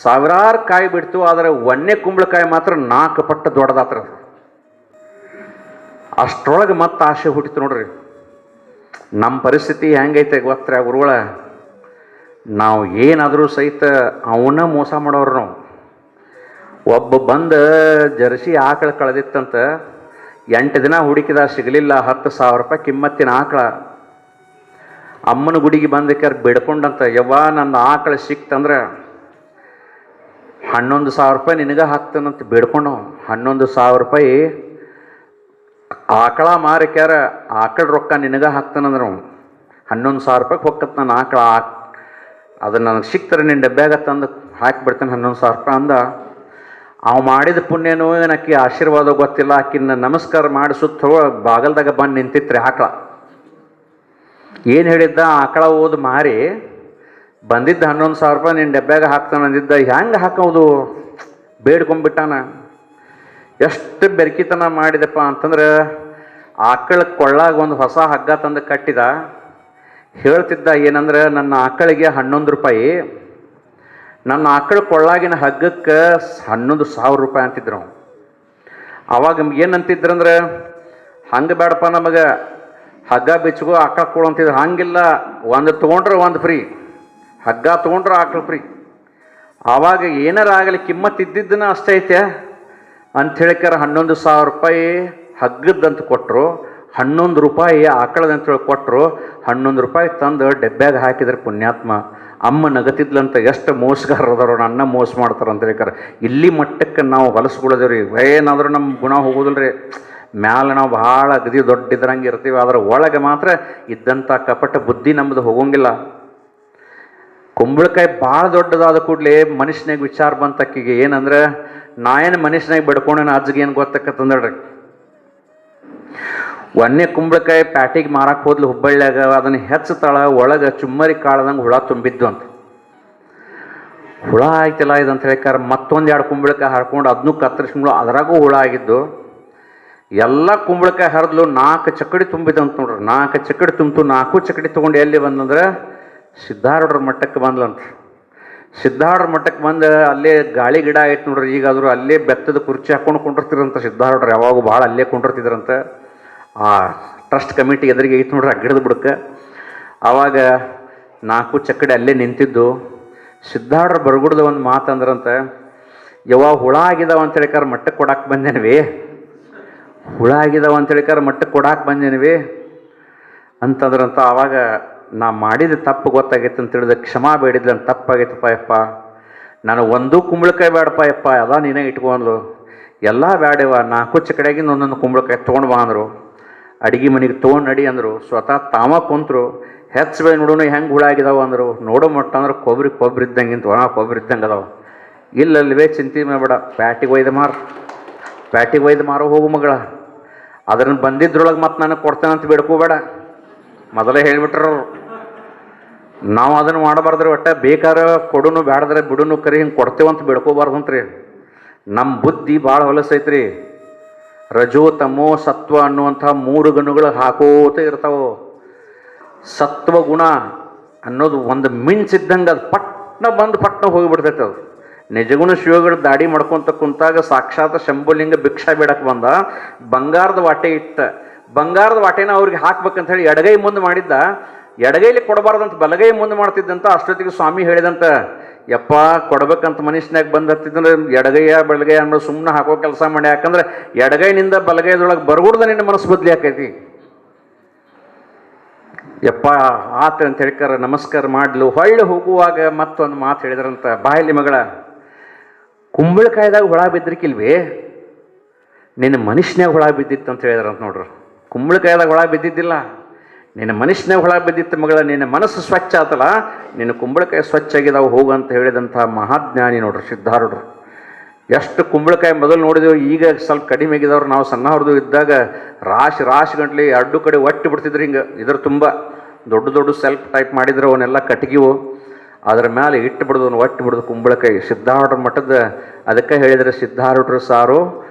ಸಾವಿರಾರು ಕಾಯಿ ಬಿಡ್ತು, ಆದರೆ 1 ಕುಂಬಳಕಾಯಿ ಮಾತ್ರ 4 ಪಟ್ಟು ದೊಡ್ಡದಾತ್ರ. ಅಷ್ಟರೊಳಗೆ ಮತ್ತೆ ಆಸೆ ಹುಟ್ಟಿತು ನೋಡ್ರಿ. ನಮ್ಮ ಪರಿಸ್ಥಿತಿ ಹೆಂಗೈತೆ ಗೊತ್ತರ ಗುರುಗಳ, ನಾವು ಏನಾದರೂ ಸಹಿತ ಅವನ್ನ ಮೋಸ ಮಾಡೋರು ನಾವು. ಒಬ್ಬ ಬಂದು ಜರ್ಸಿ ಆಕಳ ಕಳೆದಿತ್ತಂತ 8 ದಿನ ಹುಡುಕಿದ, ಸಿಗಲಿಲ್ಲ. 10,000 ರೂಪಾಯಿ ಕಿಮ್ಮತ್ತಿನ ಆಕಳ. ಅಮ್ಮನ ಗುಡಿಗೆ ಬಂದಕ್ಕಾರ ಬೇಡ್ಕೊಂಡಂತ, ಯವ್ವ ನನ್ನ ಆಕಳ ಸಿಕ್ತಂದ್ರೆ 11,000 ರೂಪಾಯಿ ನಿನಗೆ ಹಾಕ್ತಾನಂತ ಬೇಡ್ಕೊಂಡವ. 11,000 ರೂಪಾಯಿ ಆಕಳ ಮಾರಿಕ್ಯಾರ, ಆಕಳ ರೊಕ್ಕ ನಿನಗೆ ಹಾಕ್ತಾನಂದ್ರೆ 11,000 ರೂಪಾಯಿಗೆ ಹೊಕ್ಕತ್ ನನ್ನ ಆಕಳ. ಅದನ್ನು ನನಗೆ ಸಿಕ್ತಾರೆ ನಿನ್ನ ಡಬ್ಬ್ಯಾಗ ತಂದು ಹಾಕಿಬಿಡ್ತಾನೆ 11,000 ರೂಪಾಯಿ ಅಂದ. ಅವು ಮಾಡಿದ ಪುಣ್ಯನೋ ಏನಕ್ಕಿ ಆಶೀರ್ವಾದ ಗೊತ್ತಿಲ್ಲ, ಆಕಿನ್ನ ನಮಸ್ಕಾರ ಮಾಡಿ ಸುತ್ತ ಬಾಗಲ್ದಾಗ ಬಂದು ನಿಂತಿತ್ರಿ ಆಕಳ. ಏನು ಹೇಳಿದ್ದ, ಆಕಳ ಓದು ಮಾರಿ ಬಂದಿದ್ದ 11,000 ರೂಪಾಯಿ ನಿನ್ನ ಡಬ್ಬ್ಯಾಗ ಹಾಕ್ತಾನೆ ಅಂದಿದ್ದ. ಹೆಂಗೆ ಹಾಕೋದು ಬೇಡ್ಕೊಂಬಿಟ್ಟಾನ. ಎಷ್ಟು ಬೆರ್ಕಿತನ ಮಾಡಿದಪ್ಪ ಅಂತಂದ್ರೆ, ಆಕಳ ಕೊಳ್ಳಾಗ ಒಂದು ಹೊಸ ಹಗ್ಗ ತಂದು ಕಟ್ಟಿದ. ಹೇಳ್ತಿದ್ದ ಏನಂದ್ರೆ, ನನ್ನ ಆಕಳಿಗೆ 11 ರೂಪಾಯಿ, ನನ್ನ ಆಕಳ ಕೊಳ್ಳಾಗಿನ ಹಗ್ಗಕ್ಕೆ 11,000 ರೂಪಾಯಿ ಅಂತಿದ್ರು. ಅವಾಗ ಏನಂತಿದ್ರಂದ್ರೆ, ಹಂಗೆ ಬೇಡಪ್ಪ ನಮಗೆ, ಹಗ್ಗ ಬಿಚ್ಚಿಗೋ ಆಕಳ ಕೊಡು ಅಂತಿದ್ರು. ಹಂಗಿಲ್ಲ, ಒಂದು ತೊಗೊಂಡ್ರೆ ಒಂದು ಫ್ರೀ, ಹಗ್ಗ ತೊಗೊಂಡ್ರೆ ಆಕಳ ಫ್ರೀ. ಆವಾಗ ಏನಾರ ಆಗಲಿ ಕಿಮ್ಮತ್ತು ಇದ್ದಿದ್ದನ್ನ ಅಷ್ಟೇ ಐತೆ ಅಂಥೇಳಿಕಾರ 11,000 ರೂಪಾಯಿ ಹಗ್ಗದಂತ ಕೊಟ್ಟರು, 11 ರೂಪಾಯಿ ಆಕಳದಂತೇಳಿ ಕೊಟ್ಟರು. 11 ರೂಪಾಯಿ ತಂದು ಡಬ್ಬ್ಯಾಗ ಹಾಕಿದ್ರೆ ಪುಣ್ಯಾತ್ಮ. ಅಮ್ಮ ನಗತಿದ್ಲಂತ, ಎಷ್ಟು ಮೋಸಗಾರದವರು, ನನ್ನ ಮೋಸ ಮಾಡ್ತಾರೆ ಅಂತ ಹೇಳ್ತಾರೆ. ಇಲ್ಲಿ ಮಟ್ಟಕ್ಕೆ ನಾವು ಹೊಲಸ್ಕೊಳ್ಳೋದೇವ್ರಿ. ಏನಾದರೂ ನಮ್ಮ ಗುಣ ಹೋಗೋದಿಲ್ಲ ರೀ. ಮ್ಯಾಲೆ ನಾವು ಭಾಳ ಅಗದಿ ದೊಡ್ಡಿದ್ರಂಗೆ ಇರ್ತೀವಿ, ಅದರ ಒಳಗೆ ಮಾತ್ರ ಇದ್ದಂಥ ಕಪಟ ಬುದ್ಧಿ ನಮ್ಮದು ಹೋಗೋಂಗಿಲ್ಲ. ಕುಂಬಳಕಾಯಿ ಭಾಳ ದೊಡ್ಡದಾದ ಕೂಡಲೇ ಮನುಷ್ಯನಾಗ ವಿಚಾರ ಬಂತಕ್ಕಿಗೆ ಏನಂದ್ರೆ, ನಾ ಏನು ಮನುಷ್ಯನಾಗ ಬೆಡ್ಕೊಂಡೇನ ಅಜ್ಜಿಗೆ ಏನು ಗೊತ್ತಕ್ಕಂತಂದ್ರಿ. ಒಂದೇ ಕುಂಬಳಕಾಯಿ ಪ್ಯಾಟಿಗೆ ಮಾರಕ್ಕೆ ಹೋದ್ಲು ಹುಬ್ಬಳ್ಳಿಯಾಗ. ಅದನ್ನು ಹೆಚ್ಚತಾಳ, ಒಳಗೆ ಚುಮ್ಮರಿ ಕಾಳದಂಗೆ ಹುಳ ತುಂಬಿದ್ದು ಅಂತ. ಹುಳ ಆಯ್ತಿಲ್ಲ ಇದಂತ ಹೇಳ್ಕಾರ. ಮತ್ತೊಂದು 2 ಕುಂಬಳಕಾಯಿ ಹರ್ಕೊಂಡು ಅದನ್ನೂ ಕತ್ತರಿಸ್ಕೊಂಡು ಅದರಾಗೂ ಹುಳ ಆಗಿದ್ದು. ಎಲ್ಲ ಕುಂಬಳಕಾಯಿ ಹರಿದ್ಲು, 4 ಚಕ್ಕಡಿ ತುಂಬಿದಂತ ನೋಡ್ರಿ. 4 ಚಕ್ಕಡಿ ತುಂಬಿತು. 4 ಚಕ್ಕಡಿ ತೊಗೊಂಡು ಎಲ್ಲಿ ಬಂದಂದ್ರೆ ಸಿದ್ಧಾರೂಢರ ಮಟ್ಟಕ್ಕೆ ಬಂದ್ಲಂತ. ಸಿದ್ಧಾರೂಢರ ಮಟ್ಟಕ್ಕೆ ಬಂದು ಅಲ್ಲೇ ಗಾಳಿ ಗಿಡ ಆಯ್ತು ನೋಡ್ರಿ. ಈಗಾದರೂ ಅಲ್ಲೇ ಬೆತ್ತದ ಕುರ್ಚಿ ಹಾಕ್ಕೊಂಡು ಕುಂಡಿರ್ತಿರಂತ ಸಿದ್ಧಾರೂಢರು. ಯಾವಾಗ ಭಾಳ ಅಲ್ಲೇ ಕುಂಡಿರ್ತಿದ್ರಂತ. ಆ ಟ್ರಸ್ಟ್ ಕಮಿಟಿ ಎದುರಿಗೆ ಐತೆ ನೋಡ್ರಿ ಆ ಗಿಡದ ಬುಡಕ್ಕೆ. ಆವಾಗ 4 ಚಕ್ಕಡಿ ಅಲ್ಲೇ ನಿಂತಿದ್ದು. ಸಿದ್ಧಾರೂಢರು ಬರಗುಡ್ದ ಒಂದು ಮಾತಂದ್ರಂತ, ಯಾವಾಗ ಹುಳ ಆಗಿದಾವ ಅಂತ ಹೇಳಿಕಾರ ಮಟ್ಟಕ್ಕೆ ಕೊಡಕ್ಕೆ ಬಂದೇನ್ವಿ, ಹುಳ ಆಗಿದಾವ ಅಂತ ಹೇಳಿಕಾರ ಮಟ್ಟಕ್ಕೆ ಕೊಡಕ್ಕೆ ಬಂದೇನ್ವಿ ಅಂತಂದ್ರಂತ. ಆವಾಗ ನಾ ಮಾಡಿದ ತಪ್ಪು ಗೊತ್ತಾಗೈತೆ ಅಂತ ಹೇಳಿದ ಕ್ಷಮಾ ಬೇಡಿದ್ಲ. ತಪ್ಪಾಗೈತಪ್ಪ ಯಪ್ಪ, ನಾನು ಒಂದೂ ಕುಂಬಳಕಾಯಿ ಬೇಡಪ್ಪ ಯಪ್ಪ, ಅದ ನೀನೇ ಇಟ್ಕೊಂಡ್ಲು. ಎಲ್ಲ ಬೇಡವ, 4 ಚಕಡೆಯಾಗಿಂದ ಒಂದೊಂದು ಕುಂಬಳಕಾಯಿ ತೊಗೊಂಡು ಬಾ ಅಂದರು. ಅಡುಗೆ ಮನೆಗೆ ತೊಗೊಂಡು ನಡಿ ಅಂದರು. ಸ್ವತಃ ತಾಮ ಕುಂತರು. ಹೆಚ್ಚು ಬೇಡ ನೋಡೋಣ ಹೆಂಗೆ ಹುಳ ಆಗಿದಾವ ಅಂದರು. ನೋಡೋ ಮಟ್ಟ ಅಂದ್ರೆ ಕೊಬ್ಬರಿ ಇದ್ದಂಗೆ ಇಂತ ಒಣ ಕೊಬ್ಬರಿ ಇದ್ದಂಗೆ ಅದಾವ. ಇಲ್ಲಲ್ವೇ ಚಿಂತೆ ಮಾಡಬೇಡ, ಪ್ಯಾಟಿಗೆ ಒಯ್ದು ಮಾರೋ ಹೋಗು ಮಗಳ. ಅದನ್ನು ಬಂದಿದ್ರೊಳಗೆ ಮತ್ತೆ ನನಗೆ ಕೊಡ್ತೇನೆ ಅಂತ ಬೇಡ್ಕೋಬೇಡ, ಮೊದಲೇ ಹೇಳಿಬಿಟ್ರು. ನಾವು ಅದನ್ನು ಮಾಡಬಾರ್ದ್ರಿ. ಒಟ್ಟ ಬೇಕಾದ್ರೆ ಕೊಡುನು, ಬ್ಯಾಡದ್ರೆ ಬಿಡುನು, ಕರಿ ಹಿಂಗೆ ಕೊಡ್ತೇವಂತ ಬೇಡ್ಕೋಬಾರ್ದಂತ್ರಿ. ನಮ್ಮ ಬುದ್ಧಿ ಭಾಳ ಹೊಲಸೈತ್ರಿ. ರಜೋ ತಮೋ ಸತ್ವ ಅನ್ನುವಂಥ 3 ಗುಣಗಳು ಹಾಕೋತ ಇರ್ತಾವೆ. ಸತ್ವ ಗುಣ ಅನ್ನೋದು ಒಂದು ಮಿಂಚಿದ್ದಂಗೆ ಅದು ಪಟ್ನ ಹೋಗಿಬಿಡ್ತೈತೆ. ಅದು ನಿಜಗುಣ ಶಿವಗಳು ದಾಡಿ ಮಾಡ್ಕೊತ ಕುಂತಾಗ ಸಾಕ್ಷಾತ್ ಶಂಭುಲಿಂಗ ಭಿಕ್ಷಾ ಬೇಡಕ್ಕೆ ಬಂದ. ಬಂಗಾರದ ವಾಟೆ ಇಟ್ಟ. ಬಂಗಾರದ ವಾಟೆನ ಅವ್ರಿಗೆ ಹಾಕ್ಬೇಕಂತ ಹೇಳಿ ಎಡಗೈ ಮುಂದೆ ಮಾಡಿದ್ದ. ಎಡಗೈಲಿ ಕೊಡಬಾರ್ದಂತ ಬಲಗೈ ಮುಂದೆ ಮಾಡ್ತಿದ್ದಂತ. ಅಷ್ಟೊತ್ತಿಗೆ ಸ್ವಾಮಿ ಹೇಳಿದಂತ, ಯಪ್ಪ ಕೊಡ್ಬೇಕಂತ ಮನುಷ್ಯನಾಗ ಬಂದು ಹತ್ತಿದ್ರೆ ಎಡಗೈಯ ಬೆಳಗೈ ಅನ್ನೋ ಸುಮ್ಮನೆ ಹಾಕೋ ಕೆಲಸ ಮಾಡಿ. ಯಾಕಂದ್ರೆ ಎಡಗೈನಿಂದ ಬಲಗೈದೊಳಗೆ ಬರಗುಡ್ದ ನಿನ್ನ ಮನಸ್ಸು ಬದಲಿ ಆಕೈತಿ. ಯಪ್ಪ ಆತ ಅಂತ ಹೇಳ್ಕಾರ ನಮಸ್ಕಾರ ಮಾಡ್ಲು. ಹೊಳ್ಳಿ ಹೋಗುವಾಗ ಮತ್ತೊಂದು ಮಾತು ಹೇಳಿದ್ರಂತ, ಬಾಯಲ್ಲಿ ಮಗಳ, ಕುಂಬಳಕಾಯ್ದಾಗ ಹುಳ ಬಿದ್ರಿಕಿಲ್ವೇ, ನಿನ್ನ ಮನುಷ್ಯನಾಗ ಹುಳ ಬಿದ್ದಿತ್ತು ಅಂತ ಹೇಳಿದ್ರಂತ ನೋಡ್ರಿ. ಕುಂಬಳಕಾಯ್ದಾಗ ಹುಳ ಬಿದ್ದಿದ್ದಿಲ್ಲ, ನಿನ್ನ ಮನುಷ್ಯನಾಗ ಹುಳ ಬಿದ್ದಿತ್ತು ಮಗಳ. ನಿನ್ನ ಮನಸ್ಸು ಸ್ವಚ್ಛ ಆತಲ್ಲ, ನಿನ್ನ ಕುಂಬಳಕಾಯಿ ಸ್ವಚ್ಛ ಆಗಿದಾವೆ ಹೋಗು ಅಂತ ಹೇಳಿದಂಥ ಮಹಾಜ್ಞಾನಿ ನೋಡ್ರಿ ಸಿದ್ಧಾರೂಢರು. ಎಷ್ಟು ಕುಂಬಳಕಾಯಿ ಮೊದಲು ನೋಡಿದೆವು, ಈಗ ಸ್ವಲ್ಪ ಕಡಿಮೆ ಆಗಿದವ್ರು. ನಾವು ಸಣ್ಣವ್ರದ್ದು ಇದ್ದಾಗ ರಾಶಿ ಗಂಟ್ಲಿ 2 ಕಡೆ ಒಟ್ಟು ಬಿಡ್ತಿದ್ರು. ಹಿಂಗೆ ಇದ್ರ ತುಂಬ ದೊಡ್ಡ ಸೆಲ್ಫ್ ಟೈಪ್ ಮಾಡಿದ್ರು. ಅವನ್ನೆಲ್ಲ ಕಟ್ಗಿವು ಅದ್ರ ಮೇಲೆ ಇಟ್ಟು ಬಿಡೋದು, ಒಟ್ಟು ಬಿಡೋದು ಕುಂಬಳಕಾಯಿ. ಸಿದ್ಧಾರೂಢರ ಮಠದ ಅದಕ್ಕೆ ಹೇಳಿದರೆ, ಸಿದ್ಧಾರೂಢರು ಸಾರು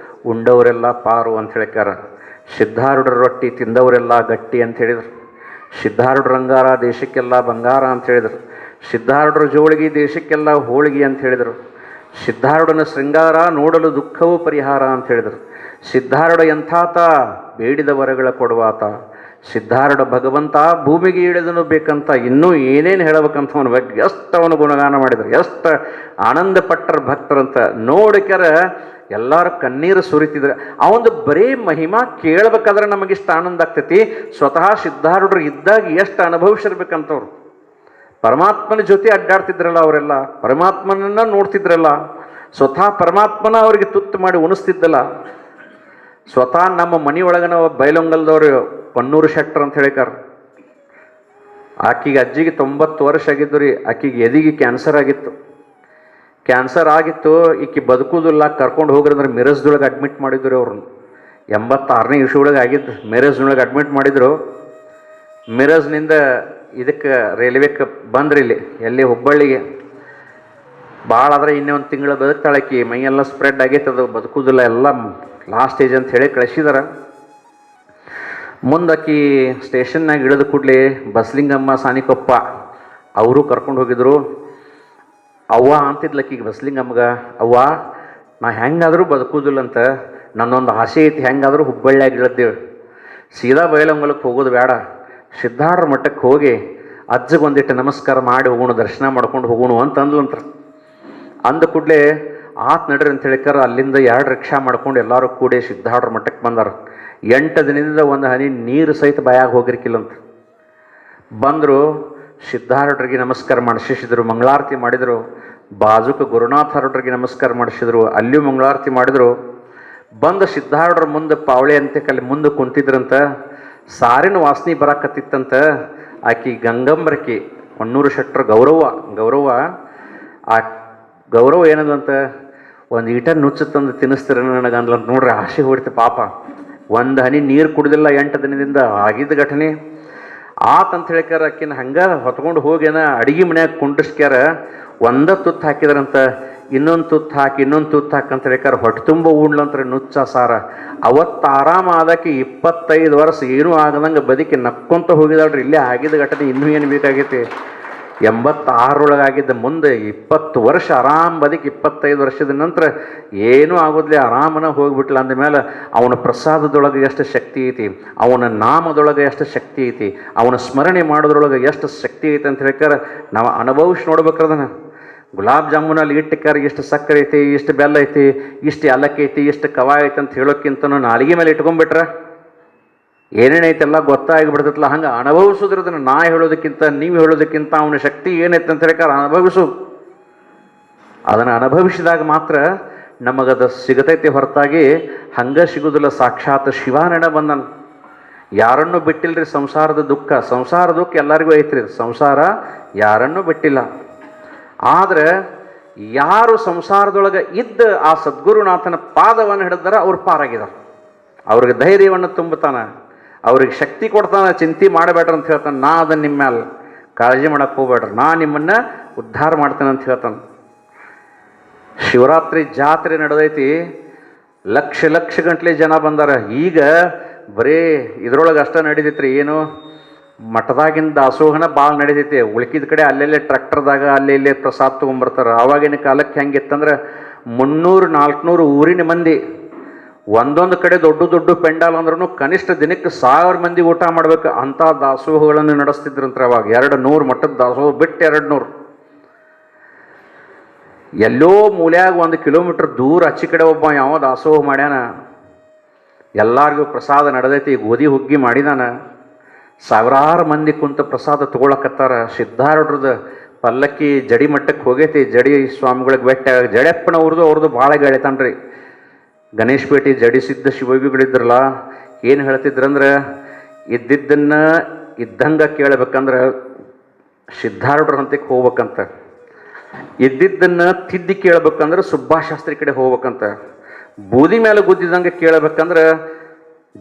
ಉಂಡವರೆಲ್ಲ ಪಾರು ಅಂತ ಹೇಳ್ಯಾರ. ಸಿದ್ಧಾರೂಢರ ರೊಟ್ಟಿ ತಿಂದವರೆಲ್ಲ ಗಟ್ಟಿ ಅಂತ ಹೇಳಿದರು. ಸಿದ್ಧಾರೂಢರ ಅಂಗಾರ ದೇಶಕ್ಕೆಲ್ಲ ಬಂಗಾರ ಅಂತ ಹೇಳಿದರು. ಸಿದ್ಧಾರೂಢರ ಜೋಳಿಗೆ ದೇಶಕ್ಕೆಲ್ಲ ಹೋಳಿಗೆ ಅಂತ ಹೇಳಿದರು. ಸಿದ್ಧಾರೂಢನ ಶೃಂಗಾರ ನೋಡಲು ದುಃಖವೂ ಪರಿಹಾರ ಅಂತ ಹೇಳಿದರು. ಸಿದ್ಧಾರೂಢ ಎಂಥಾತ, ಬೇಡಿದ ವರಗಳ ಕೊಡುವಾತ. ಸಿದ್ಧಾರೂಢ ಭಗವಂತ ಭೂಮಿಗೆ ಇಳಿದನು ಬೇಕಂತ. ಇನ್ನೂ ಏನೇನು ಹೇಳಬೇಕಂತ ಅವನ ಬಗ್ಗೆ ಎಷ್ಟು ಅವನು ಗುಣಗಾನ ಮಾಡಿದರು, ಎಷ್ಟು ಆನಂದ ಪಟ್ಟರ ಭಕ್ತರಂತ. ನೋಡಿಕರ ಎಲ್ಲರೂ ಕಣ್ಣೀರು ಸುರಿತಿದ್ರು. ಅವಂದು ಬರೀ ಮಹಿಮಾ ಕೇಳಬೇಕಾದ್ರೆ ನಮಗಿಷ್ಟು ಆನಂದ ಆಗ್ತೈತಿ. ಸ್ವತಃ ಸಿದ್ಧಾರೂಢರು ಇದ್ದಾಗ ಎಷ್ಟು ಅನುಭವಿಸಿರ್ಬೇಕಂತವ್ರು. ಪರಮಾತ್ಮನ ಜೊತೆ ಅಡ್ಡಾಡ್ತಿದ್ರಲ್ಲ ಅವರೆಲ್ಲ, ಪರಮಾತ್ಮನನ್ನ ನೋಡ್ತಿದ್ರಲ್ಲ, ಸ್ವತಃ ಪರಮಾತ್ಮನ ಅವರಿಗೆ ತುತ್ತು ಮಾಡಿ ಉಣಿಸ್ತಿದ್ದಲ್ಲ. ಸ್ವತಃ ನಮ್ಮ ಮನೆಯೊಳಗನ ಬೈಲೊಂಗಲ್ದವ್ರು ಪನ್ನೂರು ಶೆಟ್ಟರ್ ಅಂತ ಹೇಳಿಕಾರ, ಆಕಿಗೆ ಅಜ್ಜಿಗೆ 90 ವರ್ಷ ಆಗಿದ್ದು ರೀ. ಆಕಿಗೆ ಎದಿಗೆ ಕ್ಯಾನ್ಸರ್ ಆಗಿತ್ತು. ಕ್ಯಾನ್ಸರ್ ಆಗಿತ್ತು, ಈಕಿ ಬದುಕುವುದಿಲ್ಲ, ಕರ್ಕೊಂಡು ಹೋಗ್ರಂದ್ರೆ ಮಿರಜ್ದೊಳಗೆ ಅಡ್ಮಿಟ್ ಮಾಡಿದ್ರು ಅವ್ರನ್ನ. 86ನೇ ಇಸ್ವಿಯೊಳಗೆ ಆಗಿದ್ದು. ಮಿರಜ್ನೊಳಗೆ ಅಡ್ಮಿಟ್ ಮಾಡಿದರು. ಮಿರಜ್ನಿಂದ ಇದಕ್ಕೆ ರೈಲ್ವೆಕ್ಕೆ ಬಂದ್ರಿ, ಇಲ್ಲಿ ಎಲ್ಲಿ ಹುಬ್ಬಳ್ಳಿಗೆ. ಭಾಳ ಆದರೆ ಇನ್ನೇ ಒಂದು ತಿಂಗಳು ಬದುಕ್ತಾಳಕಿ, ಮೈಯೆಲ್ಲ ಸ್ಪ್ರೆಡ್ ಆಗೈತೆ, ಅದು ಬದುಕುವುದಿಲ್ಲ, ಎಲ್ಲ ಲಾಸ್ಟ್ ಸ್ಟೇಜ್ ಅಂತ ಹೇಳಿ ಕಳಿಸಿದಾರ. ಮುಂದಾಕಿ ಸ್ಟೇಷನ್ನಾಗ ಇಳಿದ ಕೂಡಲೇ ಬಸಲಿಂಗಮ್ಮ ಸಾನಿಕೊಪ್ಪ ಅವರು ಕರ್ಕೊಂಡು ಹೋಗಿದ್ರು. ಅವ್ವ ಅಂತಿದ್ಲಕ್ಕೀಗ ಬಸಲಿಂಗಮ್ಮಗೆ, ಅವ್ವ ನಾ ಹೆಂಗಾದರೂ ಬದುಕುವುದಿಲ್ಲಂತ, ನನ್ನೊಂದು ಆಸೆ ಐತಿ, ಹೆಂಗಾದರೂ ಹುಬ್ಬಳ್ಳಿಯಾಗಿ ಇಳಿದ್ದೇವೆ, ಸೀದಾ ಬಯಲಂಗಲಕ್ಕೆ ಹೋಗೋದು ಬೇಡ, ಸಿದ್ಧಾರೂಢರ ಮಠಕ್ಕೆ ಹೋಗಿ ಅಜ್ಜಗೆ ಒಂದಿಟ್ಟು ನಮಸ್ಕಾರ ಮಾಡಿ ಹೋಗೋಣ, ದರ್ಶನ ಮಾಡ್ಕೊಂಡು ಹೋಗೋಣ ಅಂತ ಅಂದ್ಲಂತ್ರ. ಅಂದ ಕೂಡಲೇ ಆತ್ ನಡ್ರಿ ಅಂತ ಹೇಳಿಕಾರ ಅಲ್ಲಿಂದ 2 ರಿಕ್ಷಾ ಮಾಡ್ಕೊಂಡು ಎಲ್ಲರೂ ಕೂಡಿ ಸಿದ್ಧಾರೂಢರ ಮಠಕ್ಕೆ ಬಂದಾರ. 8 ದಿನದಿಂದ ಒಂದು ಹನಿ ನೀರು ಸಹಿತ ಬಾಯಾಗ ಹೋಗಿರ್ಕಿಲ್ಲಂತ. ಬಂದರು, ಸಿದ್ಧಾರೂಢರಿಗೆ ನಮಸ್ಕಾರ ಮಾಡಿಸಿದ್ರು, ಮಂಗಳಾರತಿ ಮಾಡಿದರು. ಬಾಜುಕ ಗುರುನಾಥರವ್ರಿಗೆ ನಮಸ್ಕಾರ ಮಾಡಿಸಿದ್ರು, ಅಲ್ಲಿಯೂ ಮಂಗಳಾರತಿ ಮಾಡಿದರು. ಬಂದು ಸಿದ್ಧಾರೂಢರ ಮುಂದೆ ಪಾವಳೆ ಅಂತ ಅಲ್ಲಿ ಮುಂದೆ ಕುಂತಿದ್ರಂತ. ಸಾರಿನ ವಾಸನೆ ಬರಾಕತ್ತಿತ್ತಂತ. ಆಕಿ ಗಂಗಂಬರಕಿ ಹೊನ್ನೂರು ಶೆಟ್ಟರ್ ಗೌರವ ಆ ಗೌರವ ಏನದಂತ, ಒಂದು ಈಟ ನುಚ್ಚು ತಂದು ತಿನ್ನಿಸ್ತೀರ ನನಗೆ ಅಂದ್ಲಂತ. ನೋಡ್ರಿ ಆಸೆ ಹೊಡಿತು ಪಾಪ. ಒಂದು ಹನಿ ನೀರು ಕುಡ್ದಿಲ್ಲ 8 ದಿನದಿಂದ. ಆಗಿದ್ದ ಘಟನೆ ಆತಂತ ಹೇಳಿಕಾರ ಆಕಿನ ಹಂಗೆ ಹೊತ್ಕೊಂಡು ಹೋಗೇನ ಅಡುಗೆ ಮನ್ಯಾಗ ಕುಂಡಿಸ್ಕ್ಯಾರ. ಒಂದ ತುತ್ತು ಹಾಕಿದ್ರಂತ, ಇನ್ನೊಂದು ತುತ್ತು ಹಾಕಿ ಅಂತ ಹೇಳಿಕಾರ ಹೊಟ್ಟೆ ತುಂಬ ಉಣ್ಲಂತ್ರ ನುಚ್ಚ ಸಾರ. ಅವತ್ತು ಆರಾಮ ಆದಕ್ಕೆ 25 ವರ್ಷ ಏನೂ ಆಗದಂಗೆ ಬದುಕಿ ನಕ್ಕೊಂತ ಹೋಗಿದಾಳ್ರಿ. ಇಲ್ಲೇ ಆಗಿದ್ದ ಘಟನೆ ಇನ್ನೂ ಏನು ಬೇಕಾಗೈತಿ. 86ರೊಳಗಾಗಿದ್ದ ಮುಂದೆ 20 ವರ್ಷ ಆರಾಮ್ ಬದುಕಿ 25 ವರ್ಷದ ನಂತರ ಏನೂ ಆಗೋದ್ಲಿ ಆರಾಮನ ಹೋಗಿಬಿಟ್ಲ. ಅಂದಮೇಲೆ ಅವನ ಪ್ರಸಾದದೊಳಗೆ ಎಷ್ಟು ಶಕ್ತಿ ಐತಿ, ಅವನ ನಾಮದೊಳಗೆ ಎಷ್ಟು ಶಕ್ತಿ ಐತಿ, ಅವನ ಸ್ಮರಣೆ ಮಾಡೋದ್ರೊಳಗೆ ಎಷ್ಟು ಶಕ್ತಿ ಐತಿ ಅಂತ ಹೇಳ್ಕಾರ ನಾವು ಅನುಭವಿಸಿ ನೋಡ್ಬೇಕದನ್ನ. ಗುಲಾಬ್ ಜಾಮೂನಲ್ಲಿ ಇಟ್ಟಕ್ಕಾರ ಇಷ್ಟು ಸಕ್ಕರೆ ಐತಿ, ಇಷ್ಟು ಬೆಲ್ಲ ಐತಿ, ಇಷ್ಟು ಏಲಕ್ಕಿ ಐತಿ, ಇಷ್ಟು ಕವಾ ಐತಿ ಅಂತ ಹೇಳೋಕ್ಕಿಂತ ನಾಲಿಗೆ ಮೇಲೆ ಇಟ್ಕೊಂಡ್ಬಿಟ್ರೆ ಏನೇನೈತೆಲ್ಲ ಗೊತ್ತಾಗಿಬಿಡ್ತೈತಲ್ಲ. ಹಂಗೆ ಅನುಭವಿಸೋದ್ರದನ್ನು ನಾ ಹೇಳೋದಕ್ಕಿಂತ ನೀವು ಹೇಳೋದಕ್ಕಿಂತ ಅವನ ಶಕ್ತಿ ಏನೈತೆ ಅಂತ ಹೇಳಿಕಾರ ಅನುಭವಿಸು. ಅದನ್ನು ಅನುಭವಿಸಿದಾಗ ಮಾತ್ರ ನಮಗದು ಸಿಗತೈತಿ, ಹೊರತಾಗಿ ಹಂಗೆ ಸಿಗೋದಿಲ್ಲ. ಸಾಕ್ಷಾತ್ ಶಿವಾನಡ ಬಂದನು. ಯಾರನ್ನೂ ಬಿಟ್ಟಿಲ್ರಿ ಸಂಸಾರದ ದುಃಖ ಎಲ್ಲರಿಗೂ ಐತ್ರಿ. ಸಂಸಾರ ಯಾರನ್ನೂ ಬಿಟ್ಟಿಲ್ಲ. ಆದರೆ ಯಾರು ಸಂಸಾರದೊಳಗೆ ಇದ್ದ ಆ ಸದ್ಗುರುನಾಥನ ಪಾದವನ್ನು ಹಿಡಿದಾರ ಅವ್ರು ಪಾರಾಗಿದ್ದಾರೆ. ಅವ್ರಿಗೆ ಧೈರ್ಯವನ್ನು ತುಂಬುತ್ತಾನೆ, ಅವ್ರಿಗೆ ಶಕ್ತಿ ಕೊಡ್ತಾನೆ. ಚಿಂತೆ ಮಾಡಬೇಡ್ರಿ ಅಂತ ಹೇಳ್ತಾನೆ. ನಾ ಅದನ್ನು ನಿಮ್ಮ ಮೇಲೆ ಕಾಳಜಿ ಮಾಡಕ್ಕೆ ಹೋಗ್ಬೇಡ್ರಿ, ನಾ ನಿಮ್ಮನ್ನು ಉದ್ಧಾರ ಮಾಡ್ತೇನೆ ಅಂತ ಹೇಳ್ತಾನೆ. ಶಿವರಾತ್ರಿ ಜಾತ್ರೆ ನಡೆದೈತಿ. ಲಕ್ಷ ಗಂಟ್ಲೆ ಜನ ಬಂದಾರ. ಈಗ ಬರೀ ಇದ್ರೊಳಗೆ ಅಷ್ಟ ನಡೀತೈತ್ರಿ. ಏನು ಮಠದಾಗಿನ ದಾಸೋಹನ ಭಾಳ ನಡೀತೈತಿ. ಉಳ್ಕಿದ ಕಡೆ ಅಲ್ಲೆಲ್ಲೇ ಟ್ರ್ಯಾಕ್ಟರ್ದಾಗ ಅಲ್ಲಿ ಇಲ್ಲೇ ಪ್ರಸಾದ ತೊಗೊಂಬರ್ತಾರೆ. ಆವಾಗಿನ ಕಾಲಕ್ಕೆ ಹೆಂಗಿತ್ತಂದ್ರೆ 300-400 ಊರಿನ ಮಂದಿ ಒಂದೊಂದು ಕಡೆ ದೊಡ್ಡ ಪೆಂಡಾಲ್ ಅಂದ್ರೂ ಕನಿಷ್ಠ ದಿನಕ್ಕೆ 1000 ಮಂದಿ ಊಟ ಮಾಡ್ಬೇಕು ಅಂಥ ದಾಸೋಹಗಳನ್ನು ನಡೆಸ್ತಿದ್ರಂತ್ರ. ಅವಾಗ 200 ಮಠದ ದಾಸೋಹ ಬಿಟ್ಟು 200 ಎಲ್ಲೋ ಮೂಲ್ಯಾಗ 1 ಕಿಲೋಮೀಟರ್ ದೂರ ಅಚ್ಚಿ ಕಡೆ ಒಬ್ಬ ಯಾವ ದಾಸೋಹ ಮಾಡ್ಯಾನ. ಎಲ್ಲರಿಗೂ ಪ್ರಸಾದ ನಡೆದೈತಿ. ಗೋಧಿ ಹುಗ್ಗಿ ಮಾಡಿದಾನ. ಸಾವಿರಾರು ಮಂದಿ ಕುಂತ ಪ್ರಸಾದ ತೊಗೊಳಕತ್ತಾರ. ಸಿದ್ಧಾರೂಢರದ ಪಲ್ಲಕ್ಕಿ ಜಡಿ ಮಟ್ಟಕ್ಕೆ ಹೋಗೈತಿ. ಜಡಿ ಸ್ವಾಮಿಗಳಿಗೆ ಬೆಟ್ಟ ಜಡೆಪ್ಪನವ್ರದ್ದು ಭಾಳ ಗೆಳೆತಾನ್ರಿ. ಗಣೇಶ್ ಪೇಟೆ ಜಡಿಸಿದ್ದ ಶಿವಯೋಗಿಗಳಿದ್ರಲ್ಲ, ಏನು ಹೇಳ್ತಿದ್ರಂದ್ರೆ ಇದ್ದಿದ್ದನ್ನು ಇದ್ದಂಗೆ ಕೇಳಬೇಕಂದ್ರೆ ಸಿದ್ಧಾರೂಢರ ಹಂತಕ್ಕೆ ಹೋಗ್ಬೇಕಂತ, ಇದ್ದಿದ್ದನ್ನು ತಿದ್ದಿ ಕೇಳ್ಬೇಕಂದ್ರೆ ಸುಬ್ಬಾಶಾಸ್ತ್ರಿ ಕಡೆ ಹೋಗ್ಬೇಕಂತ, ಬೂದಿ ಮೇಲೆ ಗುದ್ದಿದಂಗೆ ಕೇಳಬೇಕಂದ್ರೆ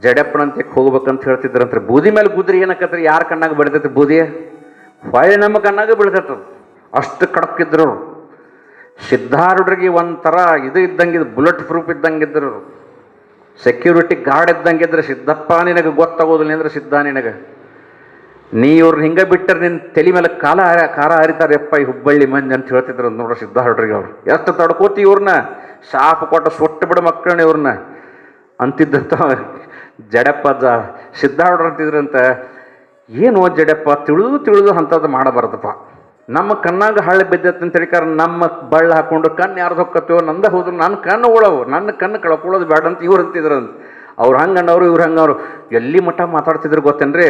ಜಡಪ್ಪನಂತಕ್ಕೆ ಹೋಗ್ಬೇಕಂತ ಹೇಳ್ತಿದ್ರಂತ. ಬೂದಿ ಮೇಲೆ ಗುದ್ರಿ ಏನಕ್ಕತ್ರಿ, ಯಾರ ಕಣ್ಣಾಗ ಬೆಳಿತೈತಿ ಬೂದಿ? ಹೊಳೆ ನಮ್ಮ ಕಣ್ಣಾಗ ಬೆಳಿತೈತ. ಅಷ್ಟು ಕಡಕ್ಕಿದ್ರು. ಸಿದ್ಧಾರೂಢರಿಗೆ ಒಂಥರ ಇದು ಇದ್ದಂಗಿದ್ದು, ಬುಲೆಟ್ ಪ್ರೂಫ್ ಇದ್ದಂಗಿದ್ರು, ಸೆಕ್ಯೂರಿಟಿ ಗಾರ್ಡ್ ಇದ್ದಂಗಿದ್ರೆ. ಸಿದ್ದಪ್ಪ ನಿನಗೆ ಗೊತ್ತಾಗೋದಿಲ್ಲ ಅಂದ್ರೆ ಸಿದ್ಧ ನಿನಗೆ, ನೀ ಇವ್ರನ್ನ ಹಿಂಗೆ ಬಿಟ್ಟರೆ ನಿನ್ನ ತಲೆ ಮೇಲೆ ಖಾರ ಹರಿತಾರೆಪ್ಪ ಈ ಹುಬ್ಬಳ್ಳಿ ಮಂದಿ ಅಂತ ಹೇಳ್ತಿದ್ರು ನೋಡ್ರಿ ಸಿದ್ಧಾರೂಢರಿಗೆ. ಅವ್ರು ಎಷ್ಟು ತಡ್ಕೋತಿ ಇವ್ರನ್ನ, ಶಾಪ ಕೊಟ್ಟು ಸುಟ್ಟು ಬಿಡು ಮಕ್ಕಳನ್ನ ಇವ್ರನ್ನ ಅಂತಿದ್ದಂತ ಜಡಪ್ಪ ಸಿದ್ಧಾರೂಢರು ಅಂತಿದ್ರಂತ. ಏನು ಜಡಪ್ಪ ತಿಳಿದು ಅಂಥದ್ದು ಮಾಡಬಾರ್ದಪ್ಪ, ನಮ್ಮ ಕಣ್ಣಾಗ ಹಳ್ಳಿ ಬಿದ್ದೈತೆ ಅಂತ ಹೇಳಿಕಾರ ನಮ್ಮ ಬಳ್ಳ ಹಾಕೊಂಡು ಕಣ್ಣು ಯಾರ್ದು ಹೊಕ್ಕತ್ತೋ ನಂದ ಹೋದ್ರು ನನ್ನ ಕಣ್ಣು ಉಳವು, ನನ್ನ ಕಣ್ಣು ಕಳ್ಕೊಳ್ಳೋದು ಬೇಡ ಅಂತ ಇವ್ರು ಅಂತಿದ್ರಂತ. ಅವ್ರು ಹಂಗನ್ನವರು ಇವ್ರು ಹಂಗವ್ರು. ಎಲ್ಲಿ ಮಠ ಮಾತಾಡ್ತಿದ್ರು ಗೊತ್ತೇನ್ರಿ?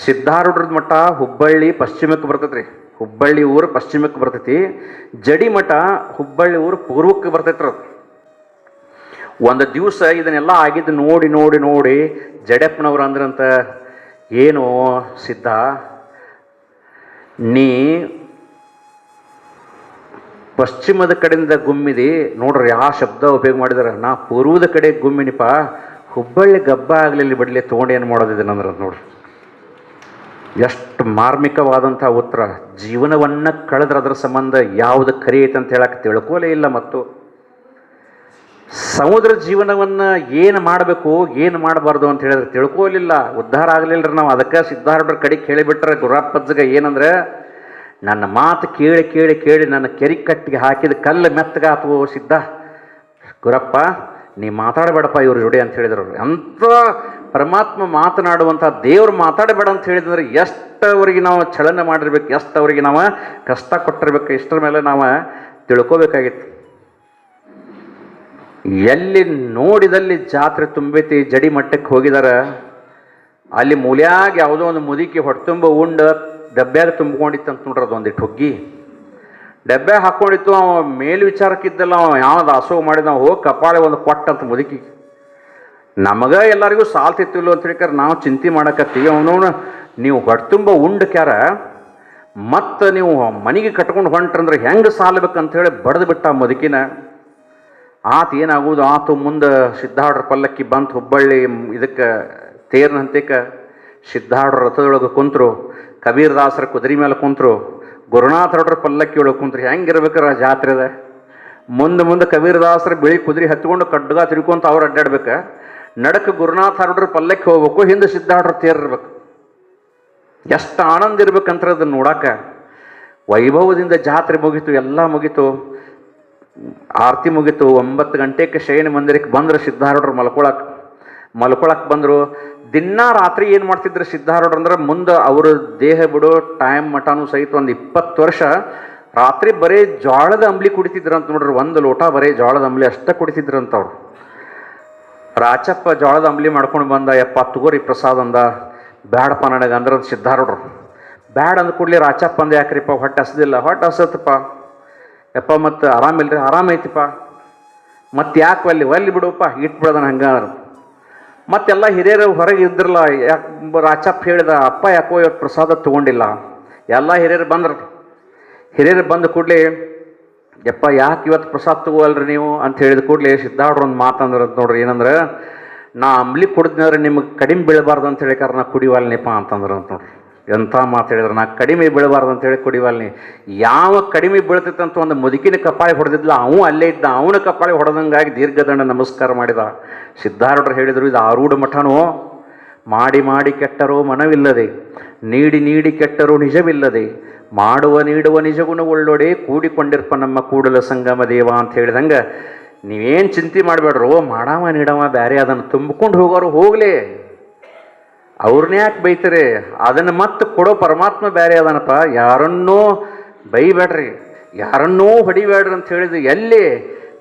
ಸಿದ್ಧಾರೂಢರದ ಮಠ ಹುಬ್ಬಳ್ಳಿ ಪಶ್ಚಿಮಕ್ಕೆ ಬರ್ತೈತೆ ರೀ. ಹುಬ್ಬಳ್ಳಿ ಊರು ಪಶ್ಚಿಮಕ್ಕೆ ಬರ್ತೈತಿ, ಜಡಿ ಮಠ ಹುಬ್ಬಳ್ಳಿ ಊರು ಪೂರ್ವಕ್ಕೆ ಬರ್ತೈತ್ರಿ. ಒಂದು ದಿವಸ ಇದನ್ನೆಲ್ಲ ಆಗಿದ್ದು ನೋಡಿ ನೋಡಿ ನೋಡಿ ಜಡೆಪ್ಪನವ್ರು ಅಂದ್ರಂತ, ಏನು ಸಿದ್ಧ, ನೀ ಪಶ್ಚಿಮದ ಕಡೆಯಿಂದ ಗುಮ್ಮಿದಿ ನೋಡ್ರಿ, ಆ ಶಬ್ದ ಉಪಯೋಗ ಮಾಡಿದಾರೆ. ನಾ ಪೂರ್ವದ ಕಡೆ ಗುಮ್ಮಿನಿಪ, ಹುಬ್ಬಳ್ಳಿ ಗಬ್ಬ ಆಗಲಿಲ್ಲ ಬಿಡಲಿ ತೊಗೊಂಡು ಏನು ಮಾಡೋದಿದ್ದೇನಂದ್ರೆ ನೋಡ್ರಿ. ಎಷ್ಟು ಮಾರ್ಮಿಕವಾದಂಥ ಉತ್ತರ. ಜೀವನವನ್ನು ಕಳೆದ್ರೆ ಅದರ ಸಂಬಂಧ ಯಾವುದು ಕರಿ ಐತೆ ಅಂತ ಹೇಳಕ್ಕೆ ತಿಳ್ಕೋಲೇ ಇಲ್ಲ. ಮತ್ತು ಸಮುದ್ರ ಜೀವನವನ್ನು ಏನು ಮಾಡಬೇಕು ಏನು ಮಾಡಬಾರ್ದು ಅಂತ ಹೇಳಿದ್ರೆ ತಿಳ್ಕೋಲಿಲ್ಲ, ಉದ್ಧಾರ ಆಗಲಿಲ್ಲ ರೀ ನಾವು. ಅದಕ್ಕೆ ಸಿದ್ಧಾರೂಢರ ಕಡೆ ಕೇಳಿಬಿಟ್ರೆ ಗುರಪ್ಪಜ್ಜಗ ಏನಂದ್ರೆ, ನನ್ನ ಮಾತು ಕೇಳಿ ಕೇಳಿ ಕೇಳಿ ನನ್ನ ಕೆರಿ ಕಟ್ಟಿಗೆ ಹಾಕಿದ ಕಲ್ಲು ಮೆತ್ತಗಾತು ಸಿದ್ಧ, ಗುರಪ್ಪ ನೀ ಮಾತಾಡಬೇಡಪ್ಪ ಇವ್ರ ಜೋಡಿ ಅಂತ ಹೇಳಿದ್ರು. ಅಂಥ ಪರಮಾತ್ಮ ಮಾತನಾಡುವಂಥ ದೇವ್ರು ಮಾತಾಡಬೇಡ ಅಂತ ಹೇಳಿದ್ರೆ ಎಷ್ಟವರಿಗೆ ನಾವು ಚಲನೆ ಮಾಡಿರ್ಬೇಕು, ಎಷ್ಟವರಿಗೆ ನಾವು ಕಷ್ಟ ಕೊಟ್ಟಿರ್ಬೇಕು, ಇಷ್ಟರ ಮೇಲೆ ನಾವು ತಿಳ್ಕೋಬೇಕಾಗಿತ್ತು. ಎಲ್ಲಿ ನೋಡಿದಲ್ಲಿ ಜಾತ್ರೆ ತುಂಬೈತಿ, ಜಡಿ ಮಟ್ಟಕ್ಕೆ ಹೋಗಿದಾರ, ಅಲ್ಲಿ ಮೂಲ್ಯಾಗ ಯಾವುದೋ ಒಂದು ಮುದುಕಿ ಹೊಟ್ಟೆತುಂಬ ಉಂಡ ಡಬ್ಬ್ಯಾಗ ತುಂಬಿಕೊಂಡಿತ್ತು ಅಂತ ನೋಡ್ರಿ. ಅದೊಂದಿಟ್ಟು ಹುಗ್ಗಿ ಡಬ್ಬೆ ಹಾಕ್ಕೊಂಡಿತ್ತು. ಅವ ಮೇಲ್ವಿಚಾರಕ್ಕಿದ್ದಲ್ಲ, ಅವ ಯಾವ ದಾಸೋಹ ಮಾಡಿದ, ನಾವು ಹೋಗಿ ಕಪಾಳೆ ಒಂದು ಕೊಟ್ಟಂತ ಮುದುಕಿ. ನಮಗೆ ಎಲ್ಲರಿಗೂ ಸಾಲ್ತಿತ್ತಿಲ್ಲ ಅಂತ ಹೇಳಿಕಾರ ನಾವು ಚಿಂತೆ ಮಾಡಕತ್ತೀವಿ. ಅವನವನು ನೀವು ಹೊಟ್ಟೆತುಂಬ ಉಂಡಕ್ಯಾರ ಮತ್ತು ನೀವು ಮನೆಗೆ ಕಟ್ಕೊಂಡು ಹೊಂಟ್ರಂದ್ರೆ ಹೆಂಗೆ ಸಾಲ್ಬೇಕಂತೇಳಿ ಬಡ್ದು ಬಿಟ್ಟ ಆ ಮುದುಕಿನ. ಆತ ಏನಾಗುವುದು ಆತು. ಮುಂದೆ ಸಿದ್ಧಾರೂಢರ ಪಲ್ಲಕ್ಕಿ ಬಂತು ಹುಬ್ಬಳ್ಳಿ ಇದಕ್ಕೆ ತೇರ್ನ ಹಂತಕ್ಕೆ. ಸಿದ್ಧಾರೂಢರ ರಥದೊಳಗೆ ಕುಂತರು, ಕಬೀರದಾಸರ ಕುದುರೆ ಮೇಲೆ ಕುಂತರು, ಗುರುನಾಥರವ್ರ ಪಲ್ಲಕ್ಕಿ ಒಳಗೆ ಕುಂತ್ರು. ಹೆಂಗಿರ್ಬೇಕಾರ ಜಾತ್ರೆದ ಮುಂದೆ ಮುಂದೆ ಕಬೀರದಾಸರ ಬಿಳಿ ಕುದುರೆ ಹತ್ಕೊಂಡು ಕಡ್ಗ ತಿರ್ಕೊಂತ ಅವ್ರು ಅಡ್ಡಾಡ್ಬೇಕು. ನಡಕ್ಕೆ ಗುರುನಾಥರವ್ರ ಪಲ್ಲಕ್ಕಿ ಹೋಗ್ಬೇಕು, ಹಿಂದೆ ಸಿದ್ಧಾರೂಢರ ತೇರಿರ್ಬೇಕು. ಎಷ್ಟು ಆನಂದ ಇರ್ಬೇಕಂತ ಅದನ್ನು ನೋಡಕ್ಕೆ. ವೈಭವದಿಂದ ಜಾತ್ರೆ ಮುಗೀತು, ಎಲ್ಲ ಮುಗೀತು, ಆರತಿ ಮುಗೀತು. 9 ಗಂಟೆಗೆ ಶಯನ ಮಂದಿರಕ್ಕೆ ಬಂದರು ಸಿದ್ಧಾರೂಢರು ಮಲ್ಕೊಳಕ್ಕೆ ಬಂದರು. ದಿನ ರಾತ್ರಿ ಏನು ಮಾಡ್ತಿದ್ರು ಸಿದ್ಧಾರೂಢರು ಅಂದ್ರೆ, ಮುಂದೆ ಅವರು ದೇಹ ಬಿಡೋ ಟೈಮ್ ಮಠನೂ ಸಹಿತ ಒಂದು 20 ವರ್ಷ ರಾತ್ರಿ ಬರೀ ಜೋಳದ ಅಂಬ್ಲಿ ಕುಡಿತಿದ್ರಂತ ನೋಡ್ರಿ. 1 ಲೋಟ ಬರೀ ಜೋಳದ ಅಂಬ್ಲಿ ಅಷ್ಟೇ ಕುಡಿತಿದ್ರಂತವ್ರು. ರಾಚಪ್ಪ ಜೋಳದ ಅಂಬ್ಲಿ ಮಾಡ್ಕೊಂಡು ಬಂದ, ಯಪ್ಪ ತಗೋರಿ ಪ್ರಸಾದ ಅಂದ. ಬ್ಯಾಡಪ್ಪ ನನಗೆ ಅಂದ್ರೆ ಸಿದ್ಧಾರೂಢರು. ಬ್ಯಾಡ ಅಂದ ಕೂಡಲೇ ರಾಚಪ್ಪ ಅಂದ, ಯಾಕ್ರಿಪ್ಪ ಹೊಟ್ಟೆ ಹಸದಿಲ್ಲ? ಹೊಟ್ಟೆ ಹಸತ್ತಪ್ಪ. ಯಪ್ಪ ಮತ್ತು ಆರಾಮಿಲ್ರಿ? ಆರಾಮೈತಿಪ್ಪ. ಮತ್ತು ಯಾಕೆ ಒಲ್ಲಿ ಬಿಡುವಪ್ಪ, ಇಟ್ಬಿಡೋದನ ಹಂಗಾರ. ಮತ್ತೆಲ್ಲ ಹಿರಿಯರು ಹೊರಗೆ ಇದ್ರಲ್ಲ, ಯಾಕೆ ರಾಚಪ್ಪ ಹೇಳಿದ, ಅಪ್ಪ ಯಾಕೋ ಇವತ್ತು ಪ್ರಸಾದ ತೊಗೊಂಡಿಲ್ಲ. ಎಲ್ಲ ಹಿರಿಯರು ಬಂದ್ರು. ಹಿರಿಯರು ಬಂದ ಕೂಡಲೇ, ಯಪ್ಪ ಯಾಕೆ ಇವತ್ತು ಪ್ರಸಾದ ತಗೋವಲ್ರಿ ನೀವು ಅಂತ ಹೇಳಿದ ಕೂಡಲೇ ಸಿದ್ಧಾರೂಢರು ಒಂದು ಮಾತಂದ್ರೆ ನೋಡ್ರಿ, ಏನಂದ್ರೆ, ನಾ ಅಂಬ್ಲಿ ಕುಡಿದ್ನಂದ್ರೆ ನಿಮಗೆ ಕಡಿಮೆ ಬೀಳಬಾರ್ದು ಅಂತ ಹೇಳಿ ನಾ ಕುಡಿವಲ್ನಿಪ್ಪ ಅಂತಂದ್ರೆ ಅಂತ ನೋಡ್ರಿ. ಎಂಥ ಮಾತು ಹೇಳಿದ್ರು, ನಾ ಕಡಿಮೆ ಬೀಳಬಾರ್ದು ಅಂತೇಳಿ ಕುಡಿವಲ್ನಿ. ಯಾವ ಕಡಿಮೆ ಬೀಳ್ತೈತಂತ ಒಂದು ಮುದುಕಿನ ಕಪಾಳಿ ಹೊಡೆದಿದ್ಲ, ಅವನು ಅಲ್ಲೇ ಇದ್ದ, ಅವನ ಕಪಾಳಿ ಹೊಡೆದಂಗಾಗಿ ದೀರ್ಘದಂಡ ನಮಸ್ಕಾರ ಮಾಡಿದ. ಸಿದ್ಧಾರೂಢರು ಹೇಳಿದರು, ಇದು ಆರೂಢ ಮಠನೋ, ಮಾಡಿ ಮಾಡಿ ಕೆಟ್ಟರೋ ಮನವಿಲ್ಲದೆ, ನೀಡಿ ನೀಡಿ ಕೆಟ್ಟರೋ ನಿಜವಿಲ್ಲದೆ, ಮಾಡುವ ನೀಡುವ ನಿಜಗುಣ ಒಳ್ಳೊಡೆ, ಕೂಡಿಕೊಂಡಿರ್ಪ ನಮ್ಮ ಕೂಡಲ ಸಂಗಮ ದೇವ ಅಂತ ಹೇಳಿದಂಗೆ, ನೀವೇನು ಚಿಂತೆ ಮಾಡಬೇಡ್ರು, ಮಾಡವ ನೀಡವ ಬೇರೆ, ಅದನ್ನು ತುಂಬಿಕೊಂಡು ಹೋಗೋರು ಹೋಗಲಿ, ಅವ್ರನ್ನ ಯಾಕೆ ಬೈತಾರೆ? ಅದನ್ನು ಮತ್ತೆ ಕೊಡೋ ಪರಮಾತ್ಮ ಬೇರೆ ಅದನಪ್ಪ. ಯಾರನ್ನೂ ಬೈಬೇಡ್ರಿ, ಯಾರನ್ನೂ ಹೊಡಿಬೇಡ್ರಿ ಅಂತ ಹೇಳಿದ್ರು. ಎಲ್ಲಿ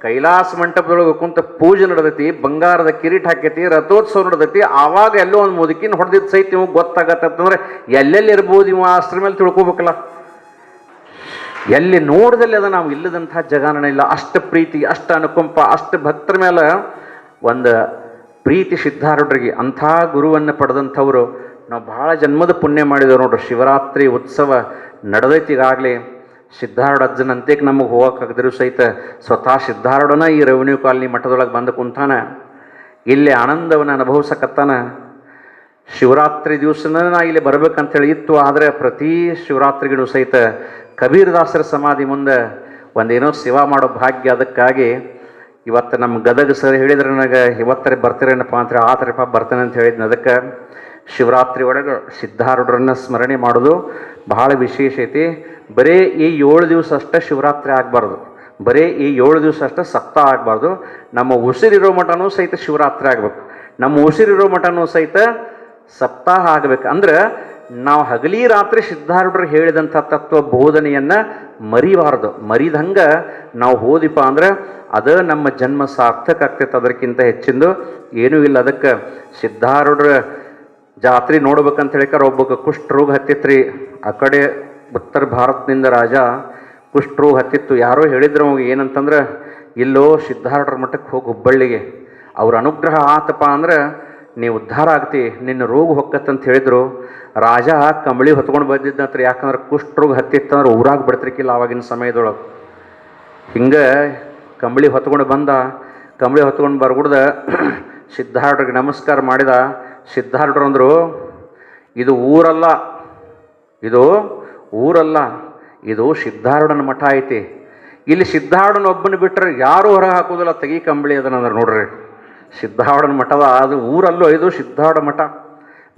ಕೈಲಾಸ ಮಂಟಪದೊಳಗೆ ಕುಂತ ಪೂಜೆ ನಡೆದೈತಿ, ಬಂಗಾರದ ಕಿರೀಟ ಹಾಕೈತಿ, ರಥೋತ್ಸವ ನಡೆದೈತಿ, ಆವಾಗ ಎಲ್ಲೋ ಒಂದು ಮುದುಕಿನ ಹೊಡೆದಿದ್ದು ಸಹಿತ ನಿಮಗೆ ಗೊತ್ತಾಗತ್ತಂದ್ರೆ ಎಲ್ಲೆಲ್ಲಿ ಇರ್ಬೋದು ಇವ ಅಷ್ಟ್ರ ಮೇಲೆ ತಿಳ್ಕೊಬೇಕಲ್ಲ. ಎಲ್ಲಿ ನೋಡಿದಲ್ಲಿ ಅದ ನಾವು ಇಲ್ಲದಂಥ ಜಗಾನ ಇಲ್ಲ. ಅಷ್ಟು ಪ್ರೀತಿ, ಅಷ್ಟು ಅನುಕಂಪ, ಅಷ್ಟು ಭಕ್ತರ ಮೇಲೆ ಒಂದು ಪ್ರೀತಿ ಸಿದ್ಧಾರೂಢರಿಗೆ. ಅಂಥ ಗುರುವನ್ನು ಪಡೆದಂಥವರು ನಾವು ಭಾಳ ಜನ್ಮದ ಪುಣ್ಯ ಮಾಡಿದೆವು ನೋಡ್ರಿ. ಶಿವರಾತ್ರಿ ಉತ್ಸವ ನಡೆದೈತಿ ಈಗಾಗಲೇ. ಸಿದ್ಧಾರೂಢ ಅಜ್ಜನಂತೆಗೆ ನಮಗೆ ಹೋಗೋಕ್ಕಾಗದಿರು ಸಹಿತ ಸ್ವತಃ ಸಿದ್ಧಾರೂಢನ ಈ ರೆವಿನ್ಯೂ ಕಾಲನಿ ಮಠದೊಳಗೆ ಬಂದು ಕುಂತಾನ, ಇಲ್ಲಿ ಆನಂದವನ್ನು ಅನುಭವಿಸಕತ್ತಾನ. ಶಿವರಾತ್ರಿ ದಿವಸನ ನಾ ಇಲ್ಲಿ ಬರ್ಬೇಕಂತೇಳಿ ಇತ್ತು, ಆದರೆ ಪ್ರತಿ ಶಿವರಾತ್ರಿಗೂ ಸಹಿತ ಕಬೀರದಾಸರ ಸಮಾಧಿ ಮುಂದೆ ಒಂದೇನೋ ಸೇವಾ ಮಾಡೋ ಭಾಗ್ಯ. ಅದಕ್ಕಾಗಿ ಇವತ್ತು ನಮ್ಮ ಗದಗ ಸರ್ ಹೇಳಿದ್ರೆ ನನಗೆ ಇವತ್ತರೆ ಬರ್ತೀರೇನಪ್ಪ ಅಂತ, ಆತರಪ್ಪ ಬರ್ತೇನೆ ಅಂತ ಹೇಳಿದ್ನ. ಅದಕ್ಕೆ ಶಿವರಾತ್ರಿ ಒಳಗೆ ಸಿದ್ಧಾರೂಢರನ್ನು ಸ್ಮರಣೆ ಮಾಡೋದು ಬಹಳ ವಿಶೇಷ ಐತಿ. ಬರೀ ಈ 7 ದಿವಸ ಅಷ್ಟೇ ಶಿವರಾತ್ರಿ ಆಗಬಾರ್ದು, ಬರೀ ಈ 7 ದಿವಸ ಅಷ್ಟೇ ಸಪ್ತಾಹ ಆಗಬಾರ್ದು. ನಮ್ಮ ಉಸಿರಿರೋ ಮಠನೂ ಸಹಿತ ಶಿವರಾತ್ರಿ ಆಗಬೇಕು, ನಮ್ಮ ಉಸಿರಿರೋ ಮಠನೂ ಸಹಿತ ಸಪ್ತಾಹ ಆಗಬೇಕು. ಅಂದ್ರೆ ನಾವು ಹಗಲಿ ರಾತ್ರಿ ಸಿದ್ಧಾರೂಢರು ಹೇಳಿದಂಥ ತತ್ವ ಬೋಧನೆಯನ್ನು ಮರಿಬಾರ್ದು. ಮರಿದಂಗೆ ನಾವು ಹೋದಿಪ್ಪ ಅಂದ್ರೆ ಅದು ನಮ್ಮ ಜನ್ಮ ಸಾರ್ಥಕ ಆಗ್ತೈತೆ. ಅದಕ್ಕಿಂತ ಹೆಚ್ಚಿಂದು ಏನೂ ಇಲ್ಲ. ಅದಕ್ಕೆ ಸಿದ್ಧಾರೂಢರ ಜಾತ್ರೆ ನೋಡ್ಬೇಕಂತ ಹೇಳಿಕಾರ ಒಬ್ಬ ಕುಷ್ಠರೋಗ ಹತ್ತಿತ್ರಿ. ಆ ಕಡೆ ಉತ್ತರ ಭಾರತದಿಂದ ರಾಜ ಕುಷ್ಠರೋಗ ಹತ್ತಿತ್ತು. ಯಾರೋ ಹೇಳಿದ್ರು ಅವಾಗ ಏನಂತಂದ್ರೆ, ಇಲ್ಲೋ ಸಿದ್ಧಾರೂಢರ ಮಠಕ್ಕೆ ಹೋಗಿ ಹುಬ್ಬಳ್ಳಿಗೆ, ಅವ್ರ ಅನುಗ್ರಹ ಆತಪ್ಪ ಅಂದ್ರೆ ನೀವು ಉದ್ಧಾರ ಆಗ್ತಿ, ನಿನ್ನ ರೋಗ ಹೊಕ್ಕತ್ತಂತ ಹೇಳಿದರು. ರಾಜ ಕಂಬಳಿ ಹೊತ್ಕೊಂಡು ಬಂದಿದ್ದಂತ್ರಿ. ಯಾಕಂದ್ರೆ ಕುಷ್ಠರೋಗ ಹತ್ತಿತ್ತಂದ್ರೆ ಊರಾಗ ಬಿಡ್ತಿರ್ಕಿಲ್ಲ ಆವಾಗಿನ ಸಮಯದೊಳಗೆ. ಹಿಂಗೆ ಕಂಬಳಿ ಹೊತ್ಕೊಂಡು ಬಂದ. ಕಂಬಳಿ ಹೊತ್ಕೊಂಡು ಬರ್ಗುಡ್ದ ಸಿದ್ಧಾರೂಢರಿಗೆ ನಮಸ್ಕಾರ ಮಾಡಿದ. ಸಿದ್ಧಾರೂಢರು ಅಂದರು, ಇದು ಊರಲ್ಲ, ಇದು ಊರಲ್ಲ, ಇದು ಸಿದ್ಧಾರೂಢನ ಮಠ ಐತಿ. ಇಲ್ಲಿ ಸಿದ್ಧಾರೂಢನ ಒಬ್ಬನ ಬಿಟ್ಟರೆ ಯಾರೂ ಹೊರ ಹಾಕೋದಿಲ್ಲ, ತೆಗಿ ಕಂಬಳಿ ಅದನ್ನಂದ್ರೆ ನೋಡ್ರಿ. ಸಿದ್ಧಾರೂಢನ ಮಠದ ಅದು ಊರಲ್ಲೂ ಇದು ಸಿದ್ಧಾರೂಢ ಮಠ.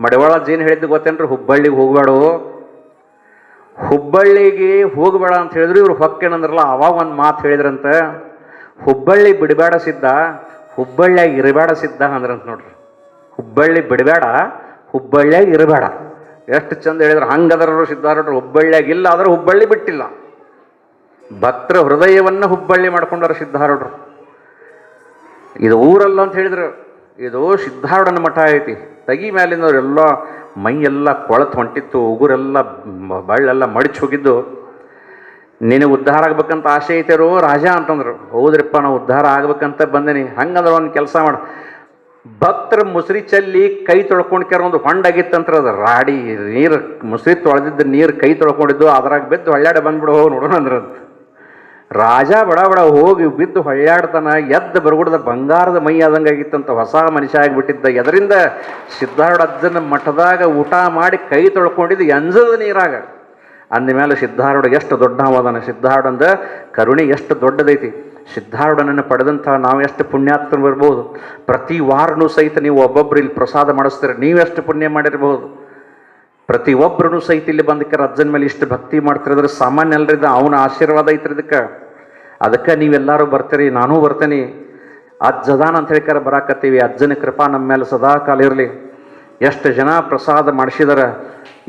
ಮಡಿವಾಳ ಜೇನು ಹೇಳಿದ್ದು ಗೊತ್ತೇನ್ರಿ? ಹುಬ್ಬಳ್ಳಿಗೆ ಹೋಗಬೇಡ, ಹುಬ್ಬಳ್ಳಿಗೆ ಹೋಗಬೇಡ ಅಂತ ಹೇಳಿದ್ರು. ಇವ್ರು ಹೊಕ್ಕೇನಂದ್ರಲ್ಲ, ಅವಾಗ ಒಂದು ಮಾತು ಹೇಳಿದ್ರಂತ, ಹುಬ್ಬಳ್ಳಿ ಬಿಡಬೇಡ ಸಿದ್ಧ, ಹುಬ್ಬಳ್ಳಿಯಾಗ ಇರಬೇಡ ಸಿದ್ಧ ಅಂದ್ರಂತ ನೋಡ್ರಿ. ಹುಬ್ಬಳ್ಳಿ ಬಿಡಬೇಡ, ಹುಬ್ಬಳ್ಳಿಯಾಗ ಇರಬೇಡ. ಎಷ್ಟು ಚಂದ ಹೇಳಿದ್ರು. ಹಂಗದರರು ಸಿದ್ಧಾರೂಢರು. ಹುಬ್ಬಳ್ಳಿಯಾಗ ಇಲ್ಲ ಆದ್ರೆ ಹುಬ್ಬಳ್ಳಿ ಬಿಟ್ಟಿಲ್ಲ. ಭಕ್ತರ ಹೃದಯವನ್ನು ಹುಬ್ಬಳ್ಳಿ ಮಾಡ್ಕೊಂಡಾರ ಸಿದ್ಧಾರೂಢರು. ಇದು ಊರಲ್ಲ ಅಂತ ಹೇಳಿದ್ರು, ಇದು ಸಿದ್ಧಾರೂಢನ ಮಠ ಐತಿ. ತಗಿ ಮ್ಯಾಲಿಂದವ್ರೆಲ್ಲ ಮೈಯೆಲ್ಲ ಕೊಳತು ಹೊಂಟಿತ್ತು, ಉಗುರೆಲ್ಲ ಬಳ್ಳೆಲ್ಲ ಮಡಿಚಿ ಹೋಗಿದ್ದು. ನೀನು ಉದ್ಧಾರ ಆಗ್ಬೇಕಂತ ಆಸೆ ಐತೆರೋ ರಾಜ ಅಂತಂದ್ರು. ಹೌದ್ರಿಪ್ಪ, ನಾವು ಉದ್ಧಾರ ಆಗ್ಬೇಕಂತ ಬಂದೇನಿ. ಹಂಗಂದ್ರೆ ಒಂದು ಕೆಲಸ ಮಾಡು, ಭಕ್ತರ ಮುಸ್ರಿ ಚೆಲ್ಲಿ ಕೈ ತೊಳ್ಕೊಂಡು ಒಂದು ಹೊಂಡಾಗಿತ್ತಂತ್ರ, ಅದು ರಾಡಿ ನೀರು, ಮುಸ್ರಿ ತೊಳೆದಿದ್ದು ನೀರು ಕೈ ತೊಳ್ಕೊಂಡಿದ್ದು, ಅದ್ರಾಗ ಬಿದ್ದು ಹೊಳ್ಯಾಡ ಬಂದ್ಬಿಡು, ಹೋಗಿ ನೋಡೋಣ ಅಂದ್ರಂತ. ರಾಜ ಬಡ ಬಡ ಹೋಗಿ ಬಿದ್ದು ಹೊಳ್ಯಾಡ್ತಾನ. ಎದ್ದು ಬರಗುಡ್ದ ಬಂಗಾರದ ಮೈ ಆದಂಗೆ ಆಗಿತ್ತಂತ, ಹೊಸ ಮನುಷ್ಯ ಆಗಿಬಿಟ್ಟಿದ್ದ. ಅದರಿಂದ ಸಿದ್ಧಾರೂಢ ಅಜ್ಜನ ಮಠದಾಗ ಊಟ ಮಾಡಿ ಕೈ ತೊಳ್ಕೊಂಡಿದ್ದು ಎಂಜದ ನೀರಾಗ. ಅಂದಮೇಲೆ ಸಿದ್ಧಾರೂಢ ಎಷ್ಟು ದೊಡ್ಡ ಅವದಾನ. ಸಿದ್ಧಾರೂಢಂದ ಕರುಣೆ ಎಷ್ಟು ದೊಡ್ಡದೈತಿ. ಸಿದ್ಧಾರೂಢನನ್ನು ಪಡೆದಂಥ ನಾವು ಎಷ್ಟು ಪುಣ್ಯಾತ್ಮ ಬರ್ಬೋದು. ಪ್ರತಿ ವಾರನೂ ಸಹಿತ ನೀವು ಒಬ್ಬೊಬ್ರು ಇಲ್ಲಿ ಪ್ರಸಾದ ಮಾಡಿಸ್ತೀರ, ನೀವೆಷ್ಟು ಪುಣ್ಯ ಮಾಡಿರ್ಬೋದು. ಪ್ರತಿ ಒಬ್ಬರೂ ಸಹಿತ ಇಲ್ಲಿ ಬಂದಕ್ಕೆ ಅಜ್ಜನ ಮೇಲೆ ಇಷ್ಟು ಭಕ್ತಿ ಮಾಡ್ತಿರೋದ್ರೆ ಸಾಮಾನ್ಯ ಅಲ್ರಿದ, ಅವನ ಆಶೀರ್ವಾದ ಐತ್ರಿ ಇದಕ್ಕೆ. ಅದಕ್ಕೆ ನೀವೆಲ್ಲರೂ ಬರ್ತೀರಿ, ನಾನೂ ಬರ್ತೇನೆ. ಅಜ್ಜದಾನ ಅಂತ ಹೇಳ್ಕಾರ ಬರಾಕತ್ತೀವಿ. ಅಜ್ಜನ ಕೃಪಾ ನಮ್ಮ ಮೇಲೆ ಸದಾ ಕಾಲ ಇರಲಿ. ಎಷ್ಟು ಜನ ಪ್ರಸಾದ ಮಾಡಿಸಿದಾರ,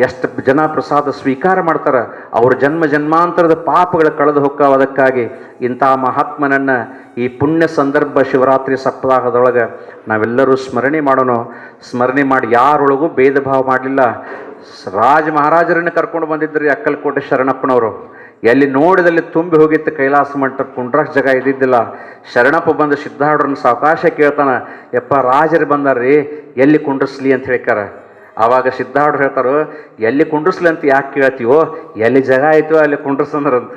ಎಷ್ಟು ಜನ ಪ್ರಸಾದ ಸ್ವೀಕಾರ ಮಾಡ್ತಾರೆ, ಅವ್ರ ಜನ್ಮ ಜನ್ಮಾಂತರದ ಪಾಪಗಳು ಕಳೆದು ಹೋಗ್ತಾವ. ಅದಕ್ಕಾಗಿ ಇಂಥ ಮಹಾತ್ಮನನ್ನು ಈ ಪುಣ್ಯ ಸಂದರ್ಭ ಶಿವರಾತ್ರಿ ಸಪ್ತಾಹದೊಳಗೆ ನಾವೆಲ್ಲರೂ ಸ್ಮರಣೆ ಮಾಡೋಣ. ಸ್ಮರಣೆ ಮಾಡಿ ಯಾರೊಳಗೂ ಭೇದ ಭಾವ ಮಾಡಲಿಲ್ಲ. ರಾಜ ಮಹಾರಾಜರನ್ನು ಕರ್ಕೊಂಡು ಬಂದಿದ್ದರು ಅಕ್ಕಲಕೋಟೆ ಶರಣಪ್ಪನವರು. ಎಲ್ಲಿ ನೋಡಿದಲ್ಲಿ ತುಂಬಿ ಹೋಗಿತ್ತು ಕೈಲಾಸ ಮಂಟಪ, ಕುಂಡ್ರಕ್ಕೆ ಜಾಗ ಇದ್ದಿದ್ದಿಲ್ಲ. ಶರಣಪ್ಪ ಬಂದು ಸಿದ್ಧಾರೂಢರನ್ನ ಸಾವಕಾಶ ಕೇಳ್ತಾನೆ, ಯಪ್ಪ ರಾಜರು ಬಂದಾರ್ರಿ, ಎಲ್ಲಿ ಕುಂಡ್ರಿಸ್ಲಿ ಅಂತ ಹೇಳ್ತಾರೆ. ಆವಾಗ ಸಿದ್ಧಾರೂಢರು ಹೇಳ್ತಾರೋ, ಎಲ್ಲಿ ಕುಂಡ್ರಿಸ್ಲಿ ಅಂತ ಯಾಕೆ ಕೇಳ್ತೀವೋ, ಎಲ್ಲಿ ಜಾಗ ಆಯಿತು ಅಲ್ಲಿ ಕುಂಡ್ರಿಸಂದ್ರಂತ.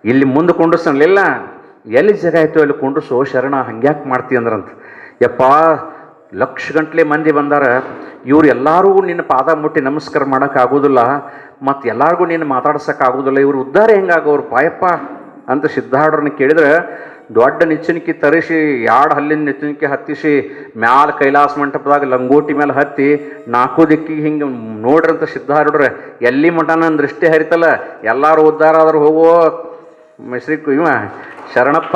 ಇಲ್ಲಿ ಮುಂದೆ ಕುಂಡ್ರಿಸಲಿಲ್ಲ, ಎಲ್ಲಿ ಜಾಗ ಆಯಿತು ಅಲ್ಲಿ ಕುಂಡ್ರಿಸು ಶರಣ, ಹಂಗ್ಯಾಕೆ ಮಾಡ್ತೀವಿ ಅಂದ್ರಂತ. ಯಪ್ಪ ಲಕ್ಷ ಗಂಟ್ಲೆ ಮಂದಿ ಬಂದಾರ, ಇವ್ರು ಎಲ್ಲರೂ ನಿನ್ನ ಪಾದ ಮುಟ್ಟಿ ನಮಸ್ಕಾರ ಮಾಡೋಕ್ಕಾಗೋದಿಲ್ಲ, ಮತ್ತು ಎಲ್ಲರಿಗೂ ನೀನು ಮಾತಾಡ್ಸೋಕ್ಕಾಗೋದಿಲ್ಲ, ಇವ್ರು ಉದ್ಧಾರ ಹೆಂಗಾಗೋರು ಪಾಯಪ್ಪ ಅಂತ ಸಿದ್ಧಾರೂಢರನ್ನ ಕೇಳಿದ್ರೆ, ದೊಡ್ಡ ನಿಚ್ಚಣಿಕೆ ತರಿಸಿ 2 ಹಲ್ಲಿನ ನಿಚ್ಚಣಿಕೆ ಹತ್ತಿಸಿ ಮ್ಯಾಲ ಕೈಲಾಸ ಮಂಟಪದಾಗ ಲಂಗೋಟಿ ಮೇಲೆ ಹತ್ತಿ 4 ದಿಕ್ಕಿಗೆ ಹಿಂಗೆ ನೋಡ್ರಂತ ಸಿದ್ಧಾರೂಢರು. ಎಲ್ಲಿ ಮಠ ನನ್ನ ದೃಷ್ಟಿ ಹರಿತಲ್ಲ, ಎಲ್ಲರೂ ಉದ್ಧಾರ ಆದರೂ ಹೋಗೋ ಮಿಶ್ರಿಕ್ ಇವ ಶರಣಪ್ಪ,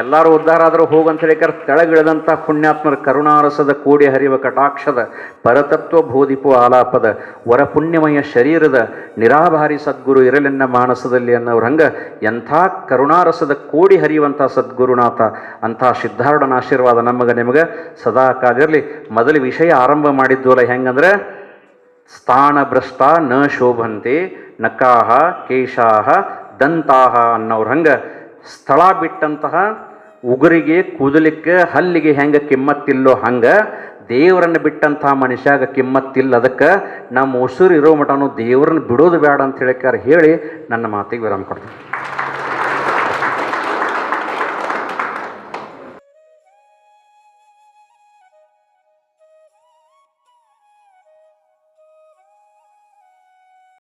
ಎಲ್ಲರೂ ಉದ್ಧಾರ ಆದರೂ ಹೋಗಂತ ಹೇಳಿಕರ್ ತೆಳಗಿಳಿದಂಥ ಪುಣ್ಯಾತ್ಮರ ಕರುಣಾರಸದ ಕೋಡಿ ಹರಿವ ಕಟಾಕ್ಷದ ಪರತತ್ವ ಬೋಧಿಪು ಆಲಾಪದ ವರ ಪುಣ್ಯಮಯ ಶರೀರದ ನಿರಾಭಾರಿ ಸದ್ಗುರು ಇರಲೆನ್ನ ಮಾನಸದಲ್ಲಿ ಅನ್ನೋರು. ಹಂಗೆ ಎಂಥ ಕರುಣಾರಸದ ಕೋಡಿ ಹರಿಯುವಂಥ ಸದ್ಗುರುನಾಥ ಅಂಥ ಸಿದ್ಧಾರೂಢನ ಆಶೀರ್ವಾದ ನಮಗೆ ನಿಮಗೆ ಸದಾ ಕಾದಿರಲಿ. ಮೊದಲು ವಿಷಯ ಆರಂಭ ಮಾಡಿದ್ವಲ್ಲ ಹೆಂಗಂದ್ರೆ, ಸ್ಥಾನ ಭ್ರಷ್ಟ ನ ಶೋಭಂತೆ ನಕಾಹ ಕೇಶಾಹ ದಂತಾಹ ಅನ್ನೋರು. ಹಂಗೆ ಸ್ಥಳ ಬಿಟ್ಟಂತಹ ಉಗುರಿಗೆ ಕೂದಲಿಕ್ಕೆ ಹಲ್ಲಿಗೆ ಹೆಂಗೆ ಕಿಮ್ಮತ್ತಿಲ್ಲೋ ಹಂಗೆ ದೇವರನ್ನು ಬಿಟ್ಟಂತಹ ಮನುಷ್ಯಾಗ ಕಿಮ್ಮತ್ತಿಲ್ಲ. ಅದಕ್ಕೆ ನಮ್ಮ ಉಸಿರು ಇರೋ ಮಟನು ದೇವರನ್ನು ಬಿಡೋದು ಬೇಡ ಅಂತ ಹೇಳಿಕಾರ ಹೇಳಿ ನನ್ನ ಮಾತಿಗೆ ವಿರಾಮ ಕೊಡ್ತೀನಿ.